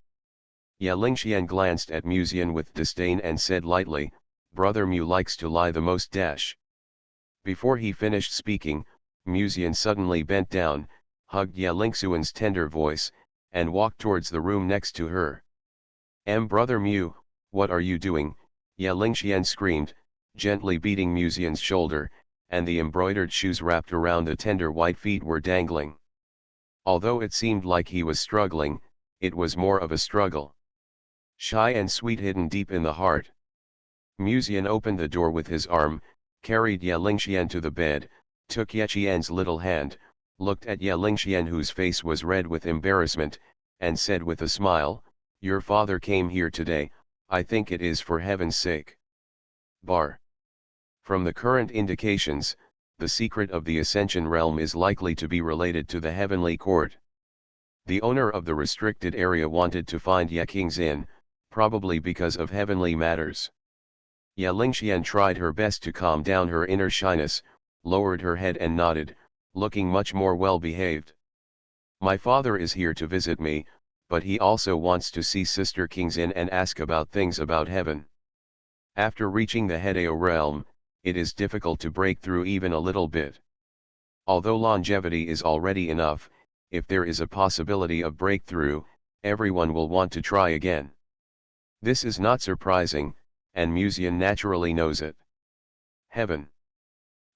Speaker 1: Ye Lingxian glanced at Muzian with disdain and said lightly, Brother Mu likes to lie the most dash. Before he finished speaking, Muzian suddenly bent down, hugged Ye Lingxuan's tender voice, and walked towards the room next to her. Brother Mu, what are you doing? Ye Lingxian screamed, gently beating Muzian's shoulder, and the embroidered shoes wrapped around the tender white feet were dangling. Although it seemed like he was struggling, it was more of a struggle. Shy and sweet hidden deep in the heart. Muzian opened the door with his arm, carried Ye Lingxian to the bed, took Ye Qian's little hand, looked at Ye Lingxian whose face was red with embarrassment, and said with a smile, Your father came here today, I think it is for heaven's sake. Bar. From the current indications, the secret of the Ascension realm is likely to be related to the heavenly court. The owner of the restricted area wanted to find Ye Qingxin, probably because of heavenly matters. Ye Lingxian tried her best to calm down her inner shyness, lowered her head and nodded, looking much more well-behaved. My father is here to visit me, but he also wants to see Sister Qingxin and ask about things about heaven. After reaching the Hedeo realm, it is difficult to break through even a little bit. Although longevity is already enough, if there is a possibility of breakthrough, everyone will want to try again. This is not surprising, and Muzian naturally knows it. Heaven.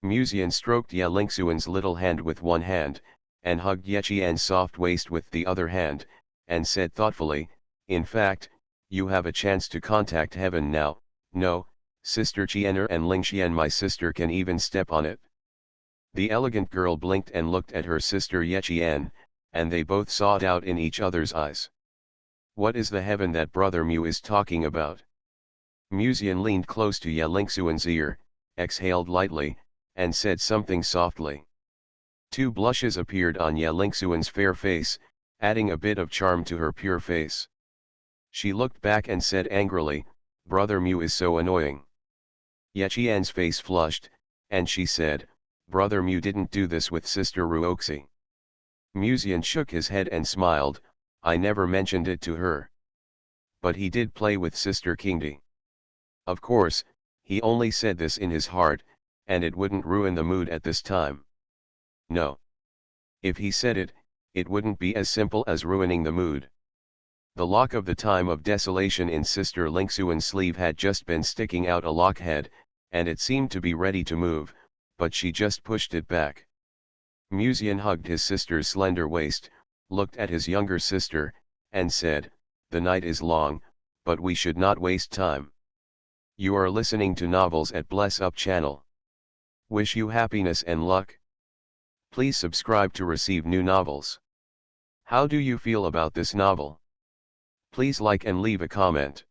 Speaker 1: Muzian stroked Ye Lingxuan's little hand with one hand, and hugged Ye Qian's soft waist with the other hand, and said thoughtfully, in fact, you have a chance to contact heaven now. No, Sister Qianer and Lingxian, my sister can even step on it. The elegant girl blinked and looked at her sister Ye Qian, and they both saw doubt in each other's eyes. What is the heaven that Brother Mu is talking about? Muzian leaned close to Ye Lingxuan's ear, exhaled lightly, and said something softly. Two blushes appeared on Ye Lingxuan's fair face, adding a bit of charm to her pure face. She looked back and said angrily, Brother Mu is so annoying. Ye Qian's face flushed, and she said, Brother Mu didn't do this with Sister Ruoxi. Muzian shook his head and smiled, I never mentioned it to her. But he did play with Sister Qingdi. Of course, he only said this in his heart, and it wouldn't ruin the mood at this time. No. If he said it, it wouldn't be as simple as ruining the mood. The lock of the time of desolation in Sister Lingxuan's sleeve had just been sticking out a lockhead, and it seemed to be ready to move, but she just pushed it back. Muzian hugged his sister's slender waist, looked at his younger sister, and said, the night is long, but we should not waste time. You are listening to novels at Bless Up channel. Wish you happiness and luck. Please subscribe to receive new novels. How do you feel about this novel? Please like and leave a comment.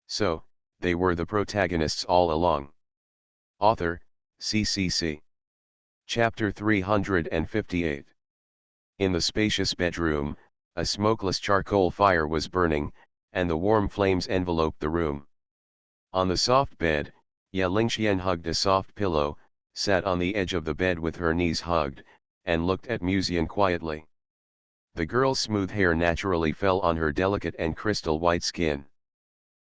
Speaker 1: So, they were the protagonists all along. Author, CCC. Chapter 358. In the spacious bedroom, a smokeless charcoal fire was burning, and the warm flames enveloped the room. On the soft bed, Ye Lingxian hugged a soft pillow, sat on the edge of the bed with her knees hugged, and looked at Muzian quietly. The girl's smooth hair naturally fell on her delicate and crystal white skin.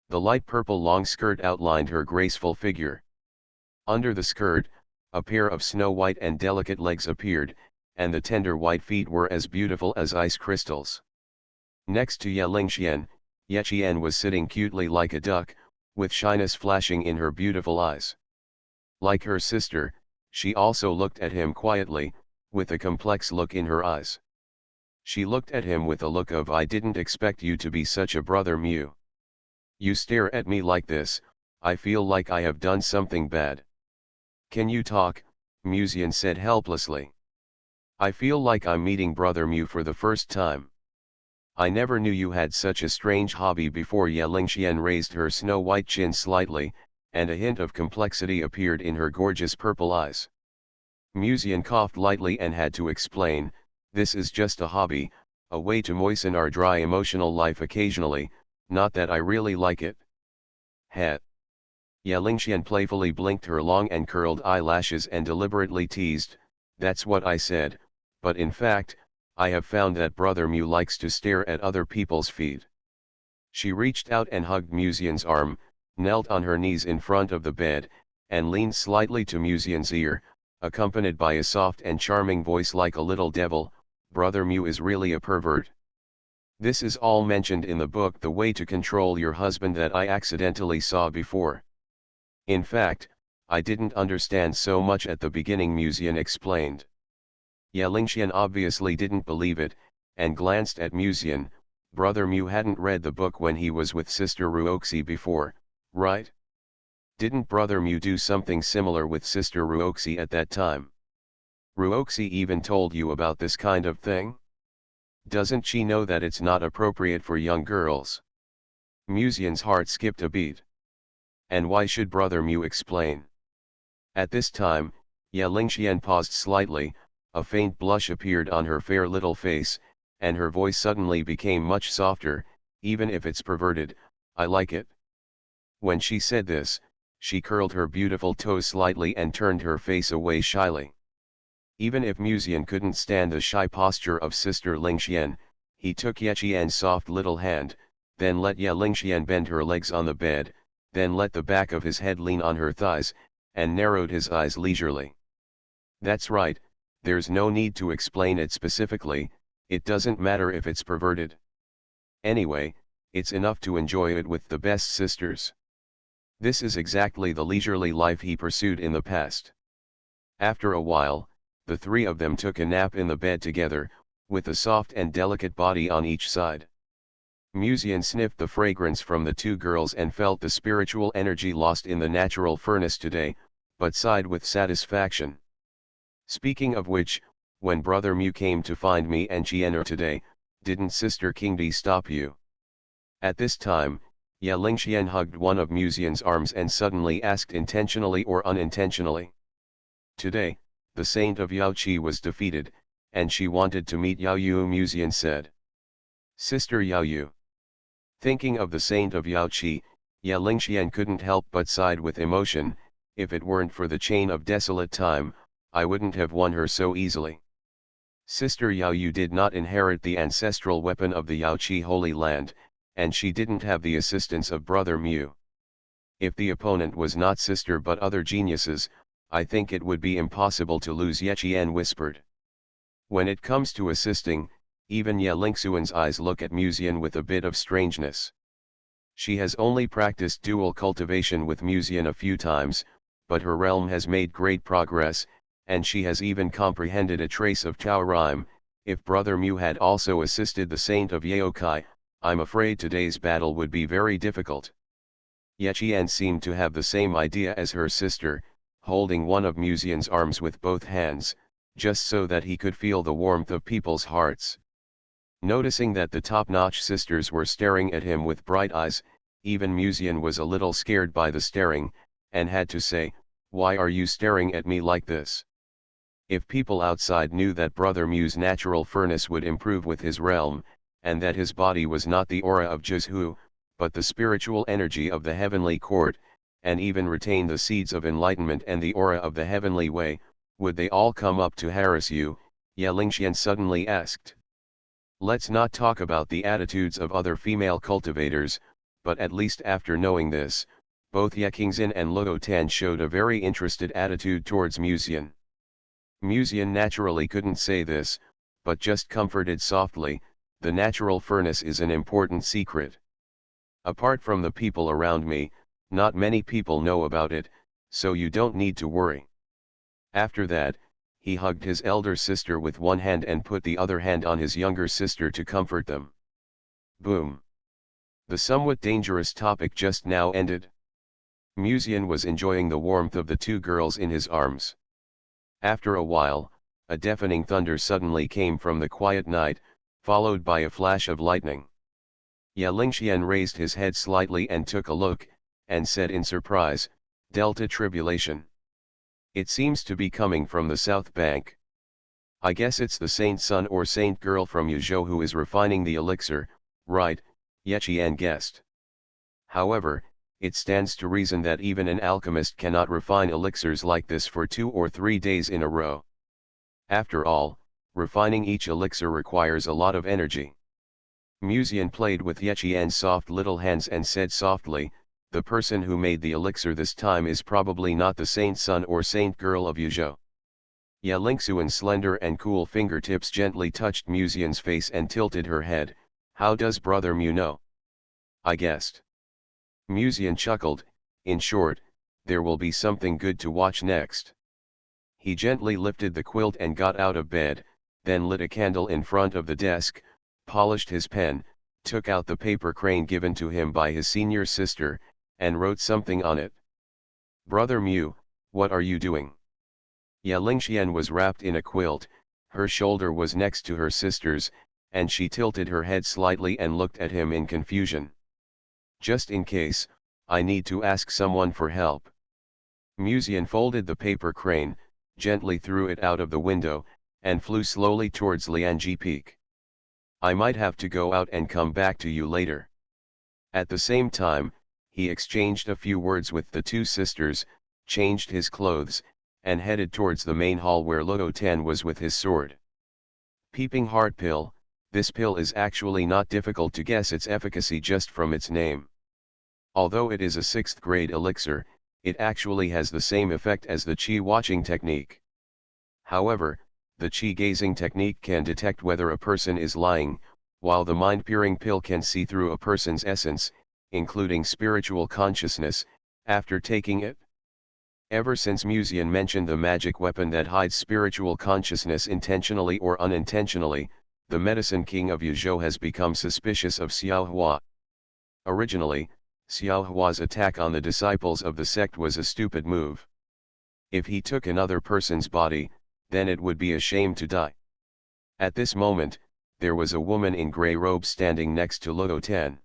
Speaker 1: The light purple long skirt outlined her graceful figure. Under the skirt, a pair of snow-white and delicate legs appeared, and the tender white feet were as beautiful as ice crystals. Next to Ye Lingxian, Ye Qian was sitting cutely like a duck, with shyness flashing in her beautiful eyes. Like her sister, she also looked at him quietly, with a complex look in her eyes. She looked at him with a look of "I didn't expect you to be such a brother Mu. You stare at me like this, I feel like I have done something bad." "Can you talk?" Musian said helplessly. "I feel like I'm meeting brother Mu for the first time. I never knew you had such a strange hobby before." Ye Lingxian raised her snow-white chin slightly, and a hint of complexity appeared in her gorgeous purple eyes. Musian coughed lightly and had to explain, "This is just a hobby, a way to moisten our dry emotional life occasionally, not that I really like it." "Heh." Ye Lingxian playfully blinked her long and curled eyelashes and deliberately teased, "That's what I said, but in fact, I have found that brother Mu likes to stare at other people's feet." She reached out and hugged Musian's arm, knelt on her knees in front of the bed, and leaned slightly to Musian's ear, accompanied by a soft and charming voice like a little devil, "Brother Mu is really a pervert. This is all mentioned in the book The Way to Control Your Husband that I accidentally saw before. In fact, I didn't understand so much at the beginning," Musian explained. Ye Lingxian obviously didn't believe it, and glanced at Musian. "Brother Mu hadn't read the book when he was with Sister Ruoxi before, right? Didn't brother Mu do something similar with Sister Ruoxi at that time? Ruoxi even told you about this kind of thing? Doesn't she know that it's not appropriate for young girls?" Musian's heart skipped a beat. "And why should brother Mu explain?" At this time, Ye Lingxian paused slightly, a faint blush appeared on her fair little face, and her voice suddenly became much softer, "Even if it's perverted, I like it." When she said this, she curled her beautiful toes slightly and turned her face away shyly. Even if Musian couldn't stand the shy posture of Sister Lingxian, he took Ye Qian's soft little hand, then let Ye Lingxian bend her legs on the bed, then let the back of his head lean on her thighs, and narrowed his eyes leisurely. "That's right, there's no need to explain it specifically, it doesn't matter if it's perverted. Anyway, it's enough to enjoy it with the best sisters." This is exactly the leisurely life he pursued in the past. After a while, the three of them took a nap in the bed together, with a soft and delicate body on each side. Musian sniffed the fragrance from the two girls and felt the spiritual energy lost in the natural furnace today, but sighed with satisfaction. "Speaking of which, when brother Mu came to find me and Qian'er today, didn't Sister Qingdi stop you?" At this time, Ye Lingxian hugged one of Musian's arms and suddenly asked, intentionally or unintentionally, "Today, the saint of Yaoqi was defeated, and she wanted to meet Yao Yu," Musian said. "Sister Yao Yu." Thinking of the saint of Yaoqi, Ye Lingxian couldn't help but sighed with emotion. "If it weren't for the chain of desolate time, I wouldn't have won her so easily." Sister Yao Yu did not inherit the ancestral weapon of the Yaoqi Holy Land, and she didn't have the assistance of brother Mu. If the opponent was not sister but other geniuses, I think it would be impossible to lose, Ye Qian whispered. "When it comes to assisting, even Ye Lingxian's eyes look at Musian with a bit of strangeness. She has only practiced dual cultivation with Musian a few times, but her realm has made great progress, and she has even comprehended a trace of Tao rhyme. If brother Mu had also assisted the saint of Yaokai, I'm afraid today's battle would be very difficult." Ye Qian seemed to have the same idea as her sister, holding one of Musian's arms with both hands, just so that he could feel the warmth of people's hearts. Noticing that the top-notch sisters were staring at him with bright eyes, even Musian was a little scared by the staring, and had to say, "Why are you staring at me like this?" If people outside knew that brother Mu's natural furnace would improve with his realm, and that his body was not the aura of Jizhu, but the spiritual energy of the heavenly court, and even retain the seeds of enlightenment and the aura of the heavenly way, would they all come up to harass you? Ye Lingxian suddenly asked. Let's not talk about the attitudes of other female cultivators, but at least after knowing this, both Yekingzin and Luo Tan showed a very interested attitude towards Musian. Musian naturally couldn't say this, but just comforted softly, the natural furnace is an important secret. Apart from the people around me, not many people know about it, so you don't need to worry. After that, he hugged his elder sister with one hand and put the other hand on his younger sister to comfort them. Boom. The somewhat dangerous topic just now ended. Musian was enjoying the warmth of the two girls in his arms. After a while, a deafening thunder suddenly came from the quiet night, followed by a flash of lightning. Ya Lingxian raised his head slightly and took a look, and said in surprise, "Delta Tribulation. It seems to be coming from the south bank. I guess it's the saint son or saint girl from Yuzhou who is refining the elixir, right?" Yeqian guessed. However, it stands to reason that even an alchemist cannot refine elixirs like this for 2 or 3 days in a row. After all, refining each elixir requires a lot of energy. Musian played with Yeqian's soft little hands and said softly, "The person who made the elixir this time is probably not the saint son or saint girl of Yuzhou." Ya Lingxuan's slender and cool fingertips gently touched Musian's face and tilted her head. "How does brother Mu know?" "I guessed." Musian chuckled, "In short, there will be something good to watch next." He gently lifted the quilt and got out of bed, then lit a candle in front of the desk, polished his pen, took out the paper crane given to him by his senior sister, and wrote something on it. "Brother Mu, what are you doing?" Ya Lingxian was wrapped in a quilt, her shoulder was next to her sister's, and she tilted her head slightly and looked at him in confusion. "Just in case, I need to ask someone for help." Musian folded the paper crane, gently threw it out of the window, and flew slowly towards Lianji Peak. "I might have to go out and come back to you later." At the same time, he exchanged a few words with the two sisters, changed his clothes, and headed towards the main hall where Luo Tan was with his sword. Peeping Heart Pill. This pill is actually not difficult to guess its efficacy just from its name. Although it is a 6th grade elixir, it actually has the same effect as the Qi watching technique. However, the Qi gazing technique can detect whether a person is lying, while the mind-peering pill can see through a person's essence, including spiritual consciousness, after taking it. Ever since Musian mentioned the magic weapon that hides spiritual consciousness intentionally or unintentionally, the medicine king of Yuzhou has become suspicious of Xiao Hua. Originally, Xiao Hua's attack on the disciples of the sect was a stupid move. If he took another person's body, then it would be a shame to die. At this moment, there was a woman in grey robes standing next to Luo Tan.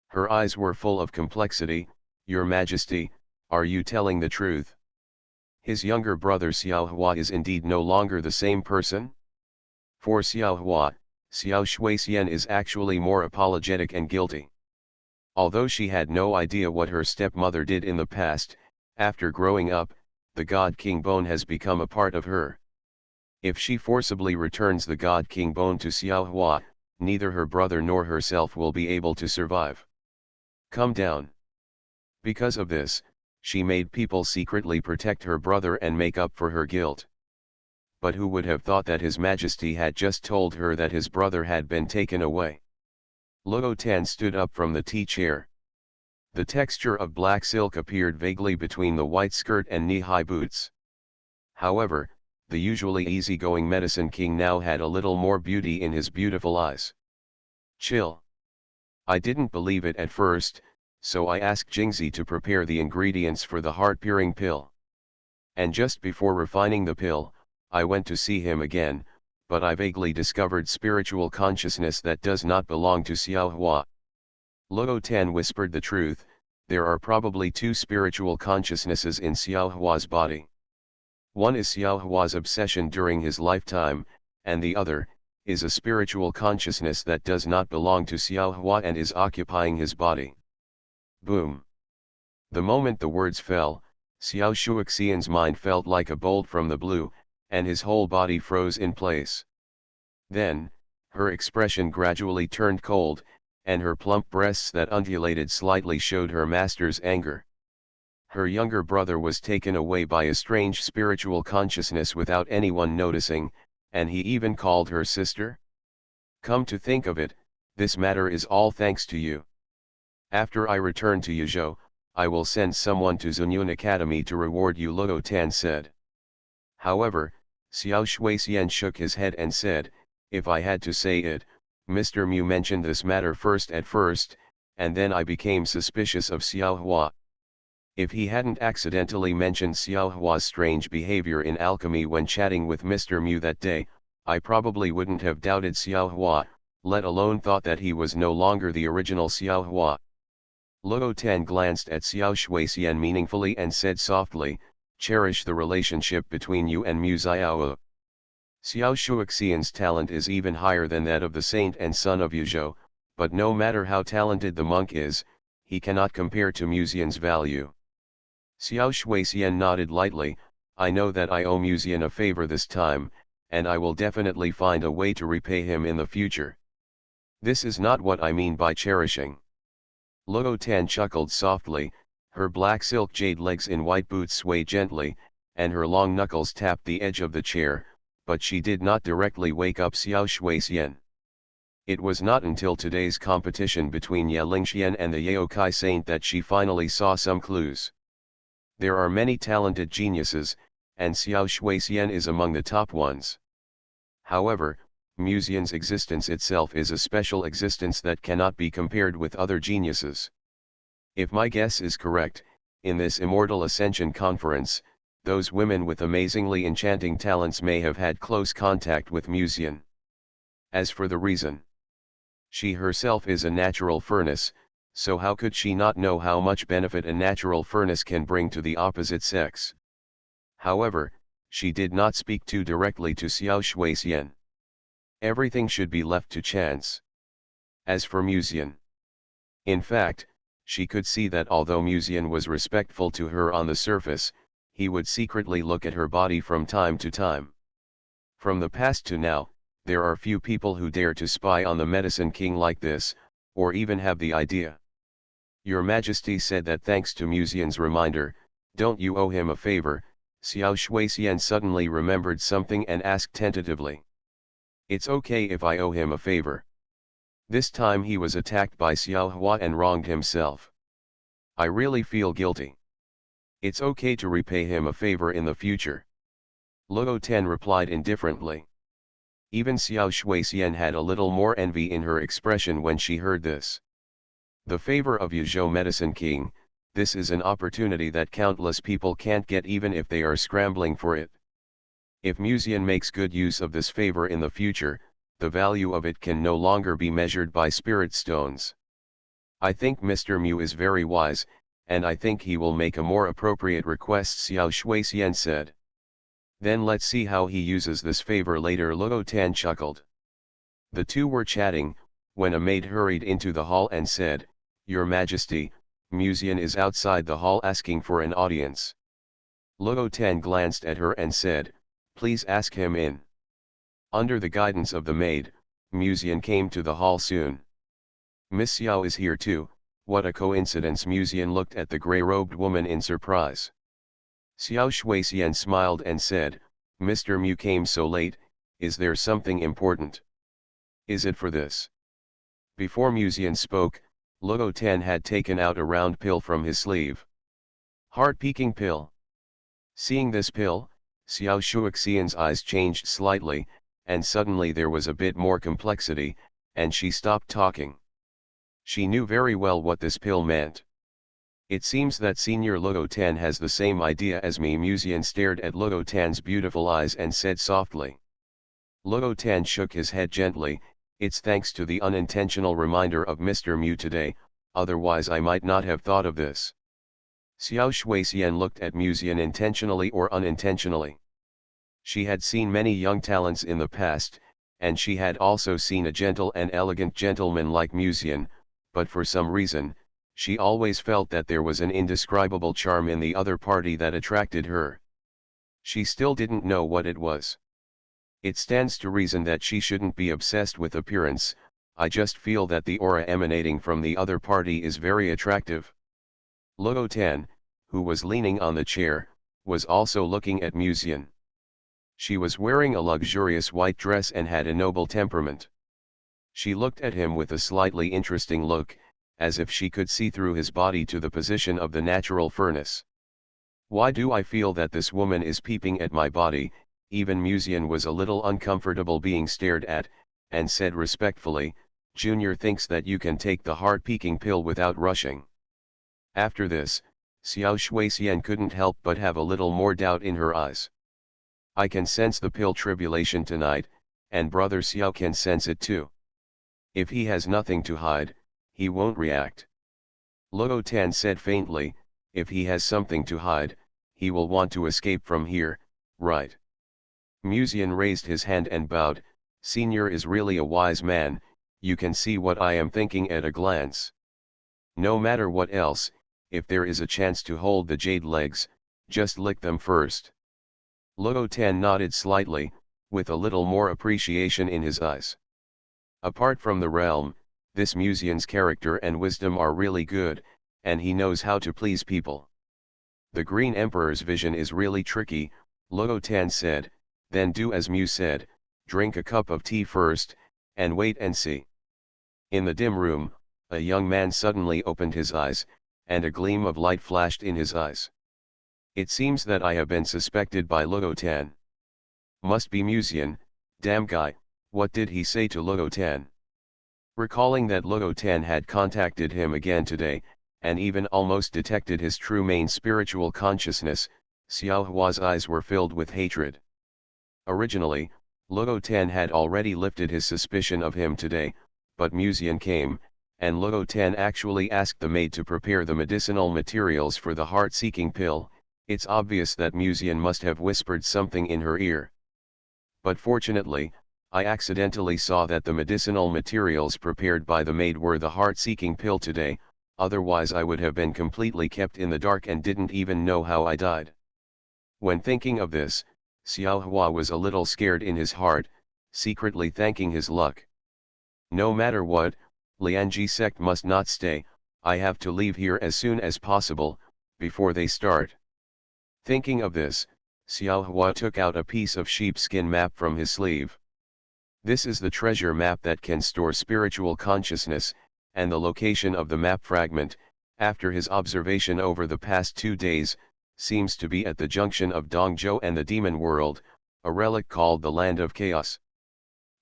Speaker 1: Her eyes were full of complexity. "Your Majesty, are you telling the truth? His younger brother Xiao Hua is indeed no longer the same person?" For Xiao Hua, Xiao Shuixian is actually more apologetic and guilty. Although she had no idea what her stepmother did in the past, after growing up, the God King bone has become a part of her. If she forcibly returns the God King bone to Xiao Hua, neither her brother nor herself will be able to survive. Come down. Because of this, she made people secretly protect her brother and make up for her guilt. But who would have thought that His Majesty had just told her that his brother had been taken away? Luo Tan stood up from the tea chair. The texture of black silk appeared vaguely between the white skirt and knee-high boots. However, the usually easygoing medicine king now had a little more beauty in his beautiful eyes. "Chill. I didn't believe it at first, so I asked Jingzi to prepare the ingredients for the heart-peering pill. And just before refining the pill, I went to see him again, but I vaguely discovered spiritual consciousness that does not belong to Xiao Hua." Luo Tan whispered the truth. There are probably two spiritual consciousnesses in Xiao Hua's body. One is Xiao Hua's obsession during his lifetime, and the other is a spiritual consciousness that does not belong to Xiao Hua and is occupying his body. Boom. The moment the words fell, Xiao Shuixian's mind felt like a bolt from the blue, and his whole body froze in place. Then, Her expression gradually turned cold, and her plump breasts that undulated slightly showed her master's anger. Her younger brother was taken away by a strange spiritual consciousness without anyone noticing, and he even called her sister? Come to think of it, this matter is all thanks to you. After I return to Yuzhou, I will send someone to Zunyun Academy to reward you, Luo Tan said. However, Xiao Shuixian shook his head and said, if I had to say it, Mr. Mu mentioned this matter first at first, and then I became suspicious of Xiao Hua. If he hadn't accidentally mentioned Xiao Hua's strange behavior in alchemy when chatting with Mr. Mu that day, I probably wouldn't have doubted Xiao Hua, let alone thought that he was no longer the original Xiao Hua. Luo Tan glanced at Xiao Shuixian meaningfully and said softly, cherish the relationship between you and Mu Xiao. Xiao Shuixian's talent is even higher than that of the saint and son of Yuzhou, but no matter how talented the monk is, he cannot compare to Muzian's value. Xiao Shuixian nodded lightly, I know that I owe Muzian a favor this time, and I will definitely find a way to repay him in the future. This is not what I mean by cherishing. Luo Tan chuckled softly, her black silk jade legs in white boots swayed gently, and her long knuckles tapped the edge of the chair, but she did not directly wake up Xiao Shuixian. It was not until today's competition between Ye Lingxian and the Yaokai Saint that she finally saw some clues. There are many talented geniuses, and Xiao Shuixian is among the top ones. However, Muzian's existence itself is a special existence that cannot be compared with other geniuses. If my guess is correct, in this Immortal Ascension Conference, those women with amazingly enchanting talents may have had close contact with Muzian. As for the reason, she herself is a natural furnace, so how could she not know how much benefit a natural furnace can bring to the opposite sex? However, she did not speak too directly to Xiao Shuixian. Everything should be left to chance. As for Muzian, in fact, she could see that although Muzian was respectful to her on the surface, he would secretly look at her body from time to time. From the past to now, there are few people who dare to spy on the Medicine King like this, or even have the idea. Your Majesty said that thanks to Muzian's reminder, don't you owe him a favor? Xiao Shuixian suddenly remembered something and asked tentatively. It's okay if I owe him a favor. This time he was attacked by Xiao Hua and wronged himself. I really feel guilty. It's okay to repay him a favor in the future. Luo Tan replied indifferently. Even Xiao Shuixian had a little more envy in her expression when she heard this. The favor of Yuzhou Medicine King, this is an opportunity that countless people can't get even if they are scrambling for it. If Muzian makes good use of this favor in the future, the value of it can no longer be measured by spirit stones. I think Mr. Mu is very wise, and I think he will make a more appropriate request, Xiao Shuixian said. Then let's see how he uses this favor later, Luo Tan chuckled. The two were chatting, when a maid hurried into the hall and said, Your Majesty, Muzian is outside the hall asking for an audience. Luo Tan glanced at her and said, Please ask him in. Under the guidance of the maid, Muzian came to the hall soon. Miss Xiao is here too, what a coincidence. Muzian looked at the grey-robed woman in surprise. Xiao Shuixian smiled and said, Mr. Mu came so late, is there something important? Is it for this? Before Muzian spoke, Luo Tan had taken out a round pill from his sleeve. Heart-peaking pill. Seeing this pill, Xiao Shuixian's eyes changed slightly, and suddenly there was a bit more complexity, and she stopped talking. She knew very well what this pill meant. It seems that Senior Luo Tan has the same idea as me. Muzian stared at Luo Tan's beautiful eyes and said softly. Luo Tan shook his head gently, it's thanks to the unintentional reminder of Mr. Mu today, otherwise I might not have thought of this. Xiao Shuixian looked at Muzian intentionally or unintentionally. She had seen many young talents in the past, and she had also seen a gentle and elegant gentleman like Muzian, but for some reason, she always felt that there was an indescribable charm in the other party that attracted her. She still didn't know what it was. It stands to reason that she shouldn't be obsessed with appearance. I just feel that the aura emanating from the other party is very attractive. Luo Tan, who was leaning on the chair, was also looking at Musian. She was wearing a luxurious white dress and had a noble temperament. She looked at him with a slightly interesting look, as if she could see through his body to the position of the natural furnace. Why do I feel that this woman is peeping at my body? Even Musian was a little uncomfortable being stared at, and said respectfully, Junior thinks that you can take the heart-peaking pill without rushing. After this, Xiao Shuixian couldn't help but have a little more doubt in her eyes. I can sense the pill tribulation tonight, and brother Xiao can sense it too. If he has nothing to hide, he won't react. Luo Tan said faintly, if he has something to hide, he will want to escape from here, right? Musian raised his hand and bowed, Senior is really a wise man, you can see what I am thinking at a glance. No matter what else, if there is a chance to hold the jade legs, just lick them first. Luo Tan nodded slightly, with a little more appreciation in his eyes. Apart from the realm, this Musian's character and wisdom are really good, and he knows how to please people. The Green Emperor's vision is really tricky, Luo Tan said, then do as Mu said, drink a cup of tea first, and wait and see. In the dim room, a young man suddenly opened his eyes, and a gleam of light flashed in his eyes. It seems that I have been suspected by Luo Tan. Must be Musian, damn guy, what did he say to Luo Tan? Recalling that Luo Tan had contacted him again today, and even almost detected his true main spiritual consciousness, Xiao Hua's eyes were filled with hatred. Originally, Luo Tan had already lifted his suspicion of him today, but Musian came, and Luo Tan actually asked the maid to prepare the medicinal materials for the heart-seeking pill. It's obvious that Musian must have whispered something in her ear. But fortunately, I accidentally saw that the medicinal materials prepared by the maid were the heart-seeking pill today, otherwise I would have been completely kept in the dark and didn't even know how I died. When thinking of this, Xiao Hua was a little scared in his heart, secretly thanking his luck. No matter what, Lianji sect must not stay, I have to leave here as soon as possible, before they start. Thinking of this, Xiao Hua took out a piece of sheepskin map from his sleeve. This is the treasure map that can store spiritual consciousness, and the location of the map fragment, after his observation over the past 2 days, seems to be at the junction of Dongzhou and the demon world, a relic called the Land of Chaos.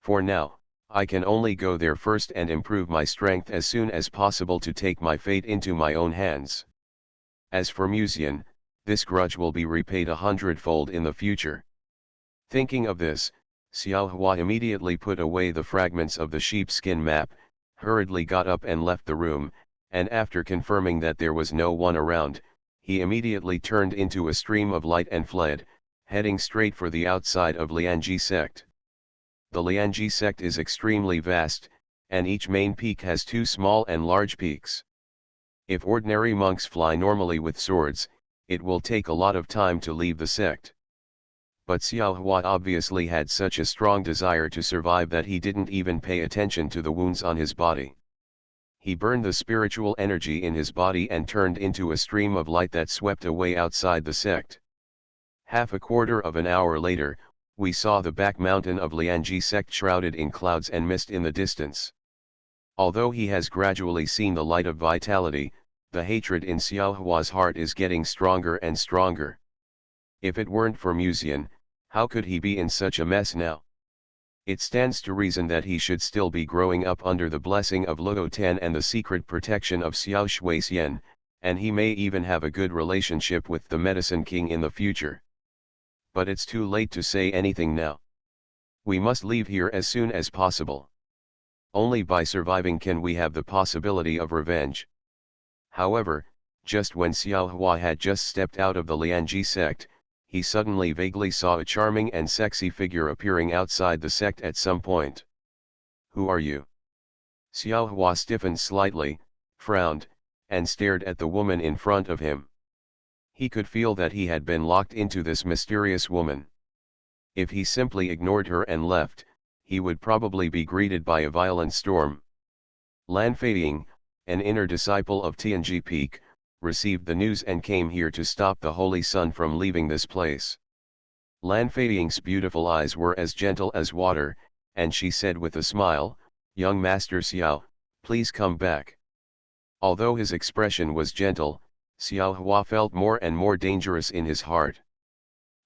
Speaker 1: For now, I can only go there first and improve my strength as soon as possible to take my fate into my own hands. As for Musian, this grudge will be repaid 100-fold in the future. Thinking of this, Xiao Hua immediately put away the fragments of the sheepskin map, hurriedly got up and left the room, and after confirming that there was no one around, he immediately turned into a stream of light and fled, heading straight for the outside of Lianji sect. The Lianji sect is extremely vast, and each main peak has 2 small and large peaks. If ordinary monks fly normally with swords, it will take a lot of time to leave the sect. But Xiao Hua obviously had such a strong desire to survive that he didn't even pay attention to the wounds on his body. He burned the spiritual energy in his body and turned into a stream of light that swept away outside the sect. Half a quarter of an hour later, we saw the back mountain of Lianji sect shrouded in clouds and mist in the distance. Although he has gradually seen the light of vitality, the hatred in Xiao Hua's heart is getting stronger and stronger. If it weren't for Musian, how could he be in such a mess now? It stands to reason that he should still be growing up under the blessing of Luo Tan and the secret protection of Xiao Shuixian, and he may even have a good relationship with the Medicine King in the future. But it's too late to say anything now. We must leave here as soon as possible. Only by surviving can we have the possibility of revenge. However, just when Xiao Hua had just stepped out of the Lianji sect, he suddenly vaguely saw a charming and sexy figure appearing outside the sect at some point. Who are you? Xiao Hua stiffened slightly, frowned, and stared at the woman in front of him. He could feel that he had been locked into this mysterious woman. If he simply ignored her and left, he would probably be greeted by a violent storm. Lan Feiying, an inner disciple of Tianji Peak, received the news and came here to stop the Holy Sun from leaving this place. Lan Feiying's beautiful eyes were as gentle as water, and she said with a smile, "Young Master Xiao, please come back." Although his expression was gentle, Xiao Hua felt more and more dangerous in his heart.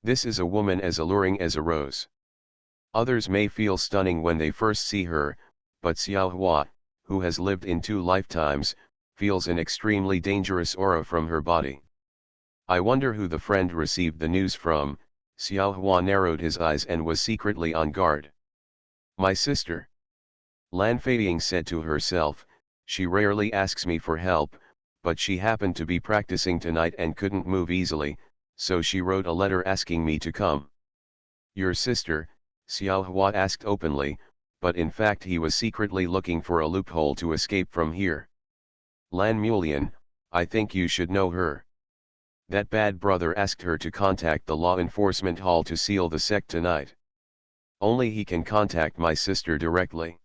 Speaker 1: This is a woman as alluring as a rose. Others may feel stunning when they first see her, but Xiao Hua, who has lived in 2 lifetimes, feels an extremely dangerous aura from her body. I wonder who the friend received the news from. Xiao Hua narrowed his eyes and was secretly on guard. My sister. Lan Feiying said to herself, she rarely asks me for help, but she happened to be practicing tonight and couldn't move easily, so she wrote a letter asking me to come. Your sister, Xiao Hua asked openly, but in fact he was secretly looking for a loophole to escape from here. Lan Mulian, I think you should know her. That bad brother asked her to contact the law enforcement hall to seal the sect tonight. Only he can contact my sister directly.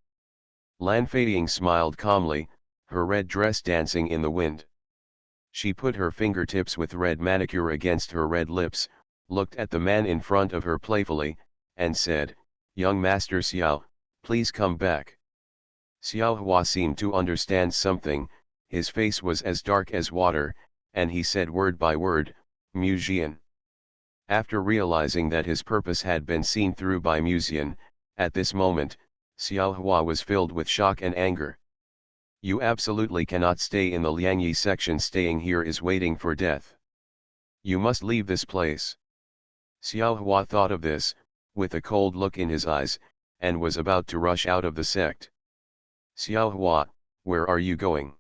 Speaker 1: Lan Feiying smiled calmly, her red dress dancing in the wind. She put her fingertips with red manicure against her red lips, looked at the man in front of her playfully, and said, Young Master Xiao, please come back. Xiao Hua seemed to understand something, his face was as dark as water, and he said word by word, Muzian. After realizing that his purpose had been seen through by Muzian, at this moment, Xiao Hua was filled with shock and anger. You absolutely cannot stay in the Liangyi section. Staying here is waiting for death. You must leave this place. Xiao Hua thought of this, with a cold look in his eyes, and was about to rush out of the sect. Xiao Hua, where are you going?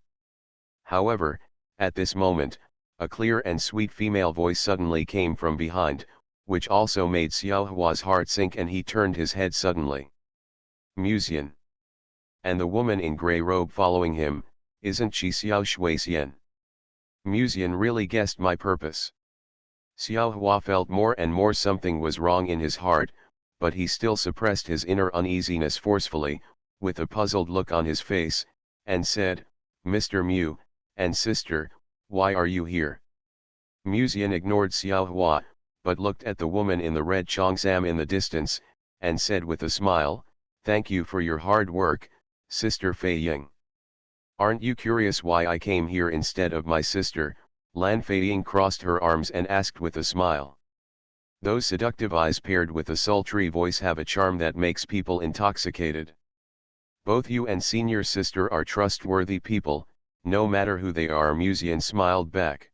Speaker 1: However, at this moment, a clear and sweet female voice suddenly came from behind, which also made Xiao Hua's heart sink and he turned his head suddenly. Muzian. And the woman in grey robe following him, isn't she Xiao Shuixian? Muzian really guessed my purpose. Xiao Hua felt more and more something was wrong in his heart, but he still suppressed his inner uneasiness forcefully, with a puzzled look on his face, and said, Mr. Mu, and sister, why are you here? Muzian ignored Xiao Hua, but looked at the woman in the red cheongsam in the distance, and said with a smile, Thank you for your hard work, Sister Feiying. Aren't you curious why I came here instead of my sister? Lan Feiying crossed her arms and asked with a smile. Those seductive eyes paired with a sultry voice have a charm that makes people intoxicated. Both you and senior sister are trustworthy people, no matter who they are. Muzian smiled back.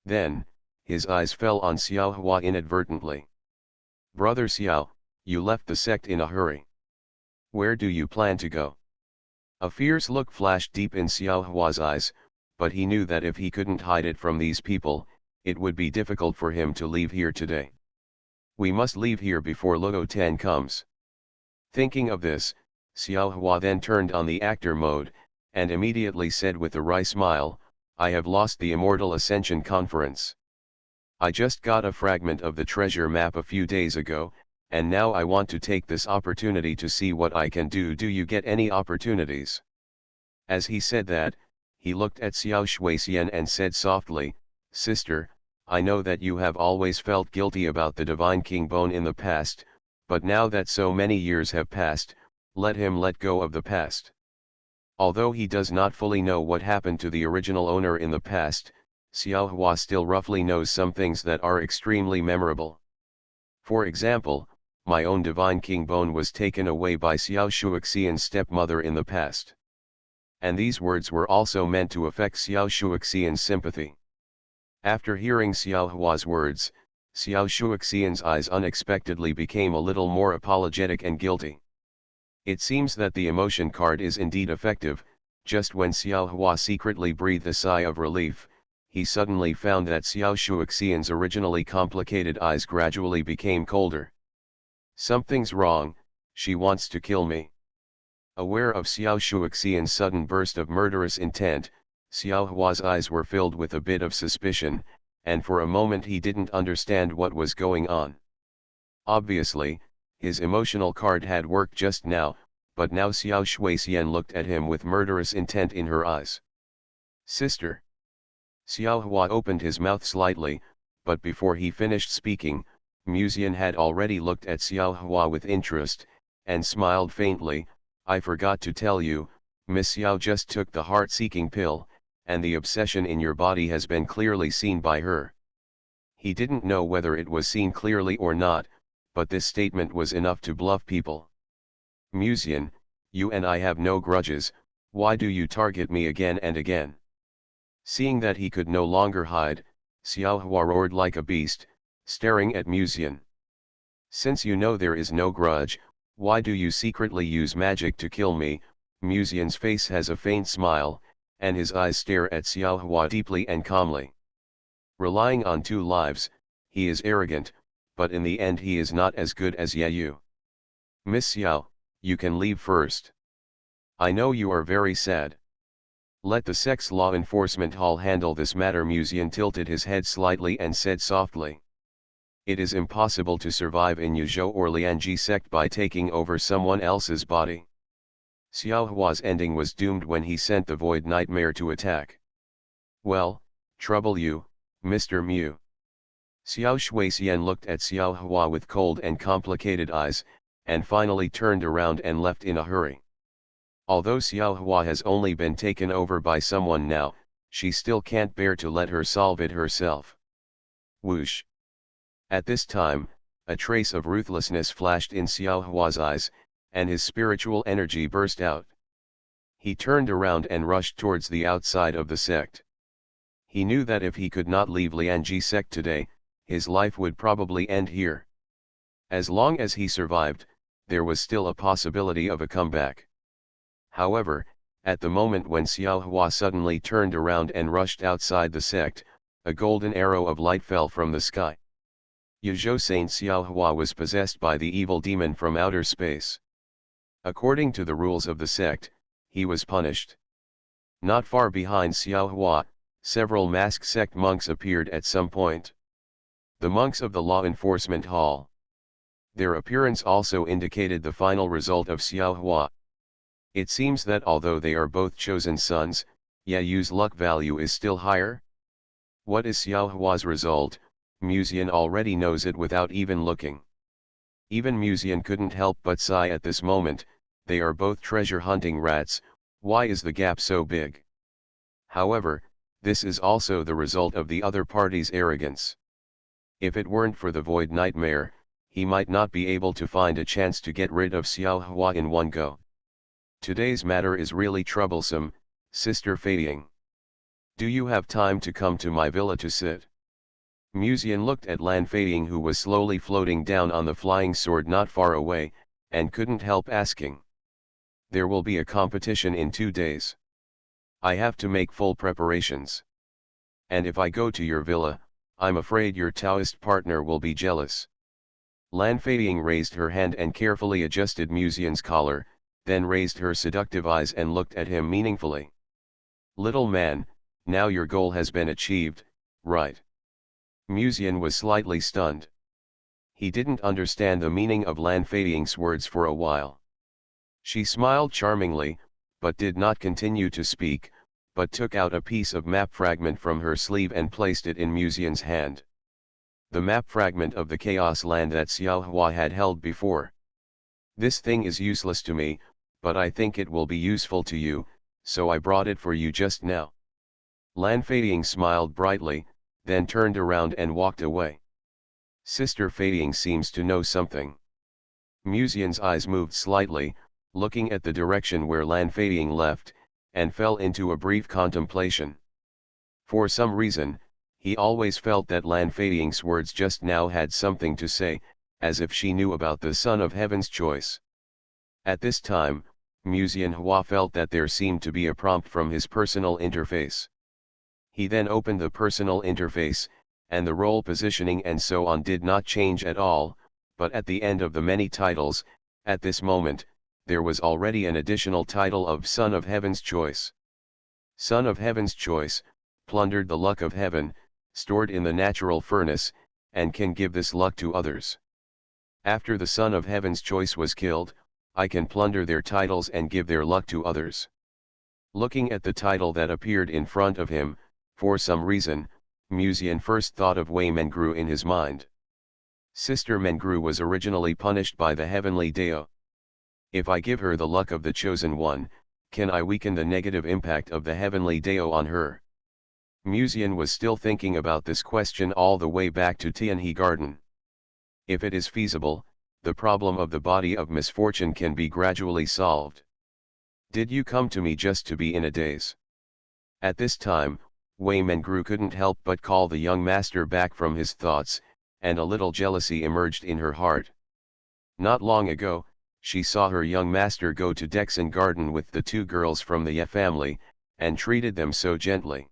Speaker 1: Then, his eyes fell on Xiao Hua inadvertently. Brother Xiao, you left the sect in a hurry. Where do you plan to go? A fierce look flashed deep in Xiao Hua's eyes, but he knew that if he couldn't hide it from these people, it would be difficult for him to leave here today. We must leave here before Luo Tan comes. Thinking of this, Xiao Hua then turned on the actor mode, and immediately said with a wry smile, I have lost the Immortal Ascension Conference. I just got a fragment of the treasure map a few days ago, and now I want to take this opportunity to see what I can do. Do you get any opportunities? As he said that, he looked at Xiao Shuixian and said softly, Sister, I know that you have always felt guilty about the Divine King Bone in the past, but now that so many years have passed, let him let go of the past. Although he does not fully know what happened to the original owner in the past, Xiao Hua still roughly knows some things that are extremely memorable. For example, my own Divine King Bone was taken away by Xiao Shuixian's stepmother in the past. And these words were also meant to affect Xiao Shuixian's sympathy. After hearing Xiao Hua's words, Xiao Shuixian's eyes unexpectedly became a little more apologetic and guilty. It seems that the emotion card is indeed effective. Just when Xiao Hua secretly breathed a sigh of relief, he suddenly found that Xiao Shuixian's originally complicated eyes gradually became colder. Something's wrong, she wants to kill me. Aware of Xiao Shuixian's sudden burst of murderous intent, Xiao Hua's eyes were filled with a bit of suspicion, and for a moment he didn't understand what was going on. Obviously, his emotional card had worked just now, but now Xiao Shuixian looked at him with murderous intent in her eyes. Sister. Xiao Hua opened his mouth slightly, but before he finished speaking, Musian had already looked at Xiao Hua with interest, and smiled faintly. I forgot to tell you, Miss Xiao just took the heart-seeking pill, and the obsession in your body has been clearly seen by her. He didn't know whether it was seen clearly or not, but this statement was enough to bluff people. Musian, you and I have no grudges, why do you target me again and again? Seeing that he could no longer hide, Xiao Hua roared like a beast, staring at Musian. Since you know there is no grudge, why do you secretly use magic to kill me? Musian's face has a faint smile, and his eyes stare at Xiao Hua deeply and calmly. Relying on 2 lives, he is arrogant, but in the end he is not as good as Yu. Miss Xiao, you can leave first. I know you are very sad. Let the Sex Law Enforcement Hall handle this matter. Musian tilted his head slightly and said softly. It is impossible to survive in Yuzhou or Lianji sect by taking over someone else's body. Xiao Hua's ending was doomed when he sent the Void Nightmare to attack. Well, trouble you, Mr. Mu. Xiao Shuixian looked at Xiao Hua with cold and complicated eyes, and finally turned around and left in a hurry. Although Xiao Hua has only been taken over by someone now, she still can't bear to let her solve it herself. Whoosh. At this time, a trace of ruthlessness flashed in Xiao Hua's eyes, and his spiritual energy burst out. He turned around and rushed towards the outside of the sect. He knew that if he could not leave Lianji sect today, his life would probably end here. As long as he survived, there was still a possibility of a comeback. However, at the moment when Xiao Hua suddenly turned around and rushed outside the sect, a golden arrow of light fell from the sky. Yuzhou Saint Xiao Hua was possessed by the evil demon from outer space. According to the rules of the sect, he was punished. Not far behind Xiao Hua, several masked sect monks appeared at some point. The monks of the Law Enforcement Hall. Their appearance also indicated the final result of Xiao Hua. It seems that although they are both chosen sons, Yu's luck value is still higher. What is Xiao Hua's result? Musian already knows it without even looking. Even Musian couldn't help but sigh at this moment. They are both treasure-hunting rats. Why is the gap so big? However, this is also the result of the other party's arrogance. If it weren't for the Void Nightmare, he might not be able to find a chance to get rid of Xiao Hua in one go. Today's matter is really troublesome, Sister Feiying. Do you have time to come to my villa to sit? Musian looked at Lan Feiying, who was slowly floating down on the flying sword not far away, and couldn't help asking. There will be a competition in 2 days. I have to make full preparations. And if I go to your villa, I'm afraid your Taoist partner will be jealous. Lan Feiying raised her hand and carefully adjusted Musian's collar, then raised her seductive eyes and looked at him meaningfully. Little man, now your goal has been achieved, right? Musian was slightly stunned. He didn't understand the meaning of Lan Feiying's words for a while. She smiled charmingly, but did not continue to speak, but took out a piece of map fragment from her sleeve and placed it in Musian's hand. The map fragment of the Chaos Land that Xiao Hua had held before. This thing is useless to me, but I think it will be useful to you, so I brought it for you just now. Lan Feiying smiled brightly, then turned around and walked away. Sister Feiying seems to know something. Musian's eyes moved slightly, looking at the direction where Lan Feiying left, and fell into a brief contemplation. For some reason, he always felt that Lan Feiying's words just now had something to say, as if she knew about the Son of Heaven's choice. At this time, Musian Hua felt that there seemed to be a prompt from his personal interface. He then opened the personal interface, and the role positioning and so on did not change at all, but at the end of the many titles, at this moment, there was already an additional title of Son of Heaven's Choice. Son of Heaven's Choice, plundered the luck of heaven, stored in the natural furnace, and can give this luck to others. After the Son of Heaven's choice was killed, I can plunder their titles and give their luck to others. Looking at the title that appeared in front of him, for some reason, Musian first thought of Wei Mengru in his mind. Sister Mengru was originally punished by the heavenly Dao. If I give her the luck of the chosen one, can I weaken the negative impact of the heavenly Dao on her? Musian was still thinking about this question all the way back to Tianhe Garden. If it is feasible, the problem of the body of misfortune can be gradually solved. Did you come to me just to be in a daze? At this time, Wei Mengru couldn't help but call the young master back from his thoughts, and a little jealousy emerged in her heart. Not long ago, she saw her young master go to Dexon Garden with the two girls from the Ye family, and treated them so gently.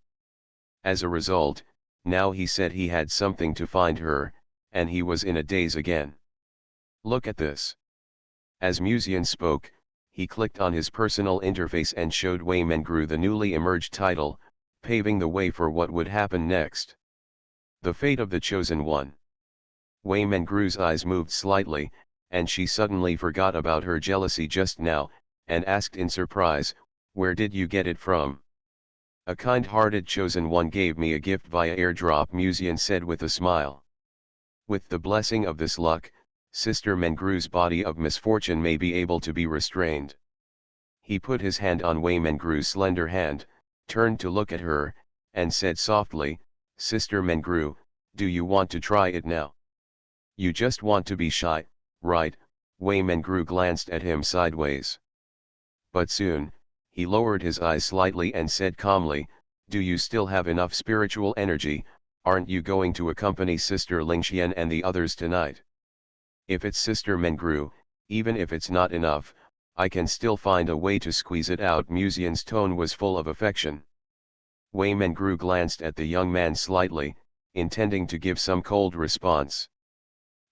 Speaker 1: As a result, now he said he had something to find her, and he was in a daze again. Look at this. As Musian spoke, he clicked on his personal interface and showed Wei Mengru the newly emerged title, paving the way for what would happen next. The fate of the chosen one. Wei Mengru's eyes moved slightly, and she suddenly forgot about her jealousy just now, and asked in surprise, "Where did you get it from?" "A kind-hearted chosen one gave me a gift via airdrop," Musian said with a smile. "With the blessing of this luck, Sister Mengru's body of misfortune may be able to be restrained." He put his hand on Wei Mengru's slender hand, turned to look at her, and said softly, "Sister Mengru, do you want to try it now?" "You just want to be shy, right?" Wei Mengru glanced at him sideways. But soon, he lowered his eyes slightly and said calmly, "Do you still have enough spiritual energy? Aren't you going to accompany Sister Lingxian and the others tonight?" "If it's Sister Mengru, even if it's not enough, I can still find a way to squeeze it out." Musian's tone was full of affection. Wei Mengru glanced at the young man slightly, intending to give some cold response.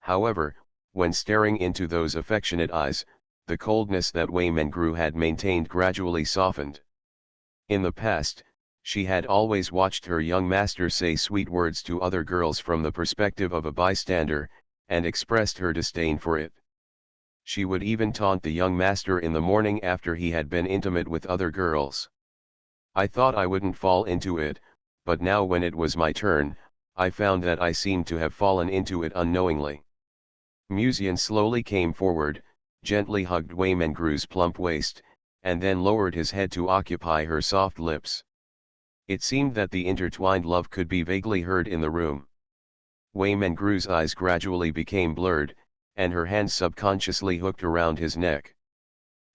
Speaker 1: However, when staring into those affectionate eyes, the coldness that Wei Mengru had maintained gradually softened. In the past, she had always watched her young master say sweet words to other girls from the perspective of a bystander, and expressed her disdain for it. She would even taunt the young master in the morning after he had been intimate with other girls. "I thought I wouldn't fall into it, but now when it was my turn, I found that I seemed to have fallen into it unknowingly." Musian slowly came forward, gently hugged Wei Mengru's plump waist, and then lowered his head to occupy her soft lips. It seemed that the intertwined love could be vaguely heard in the room. Wei Mengru's eyes gradually became blurred, and her hands subconsciously hooked around his neck.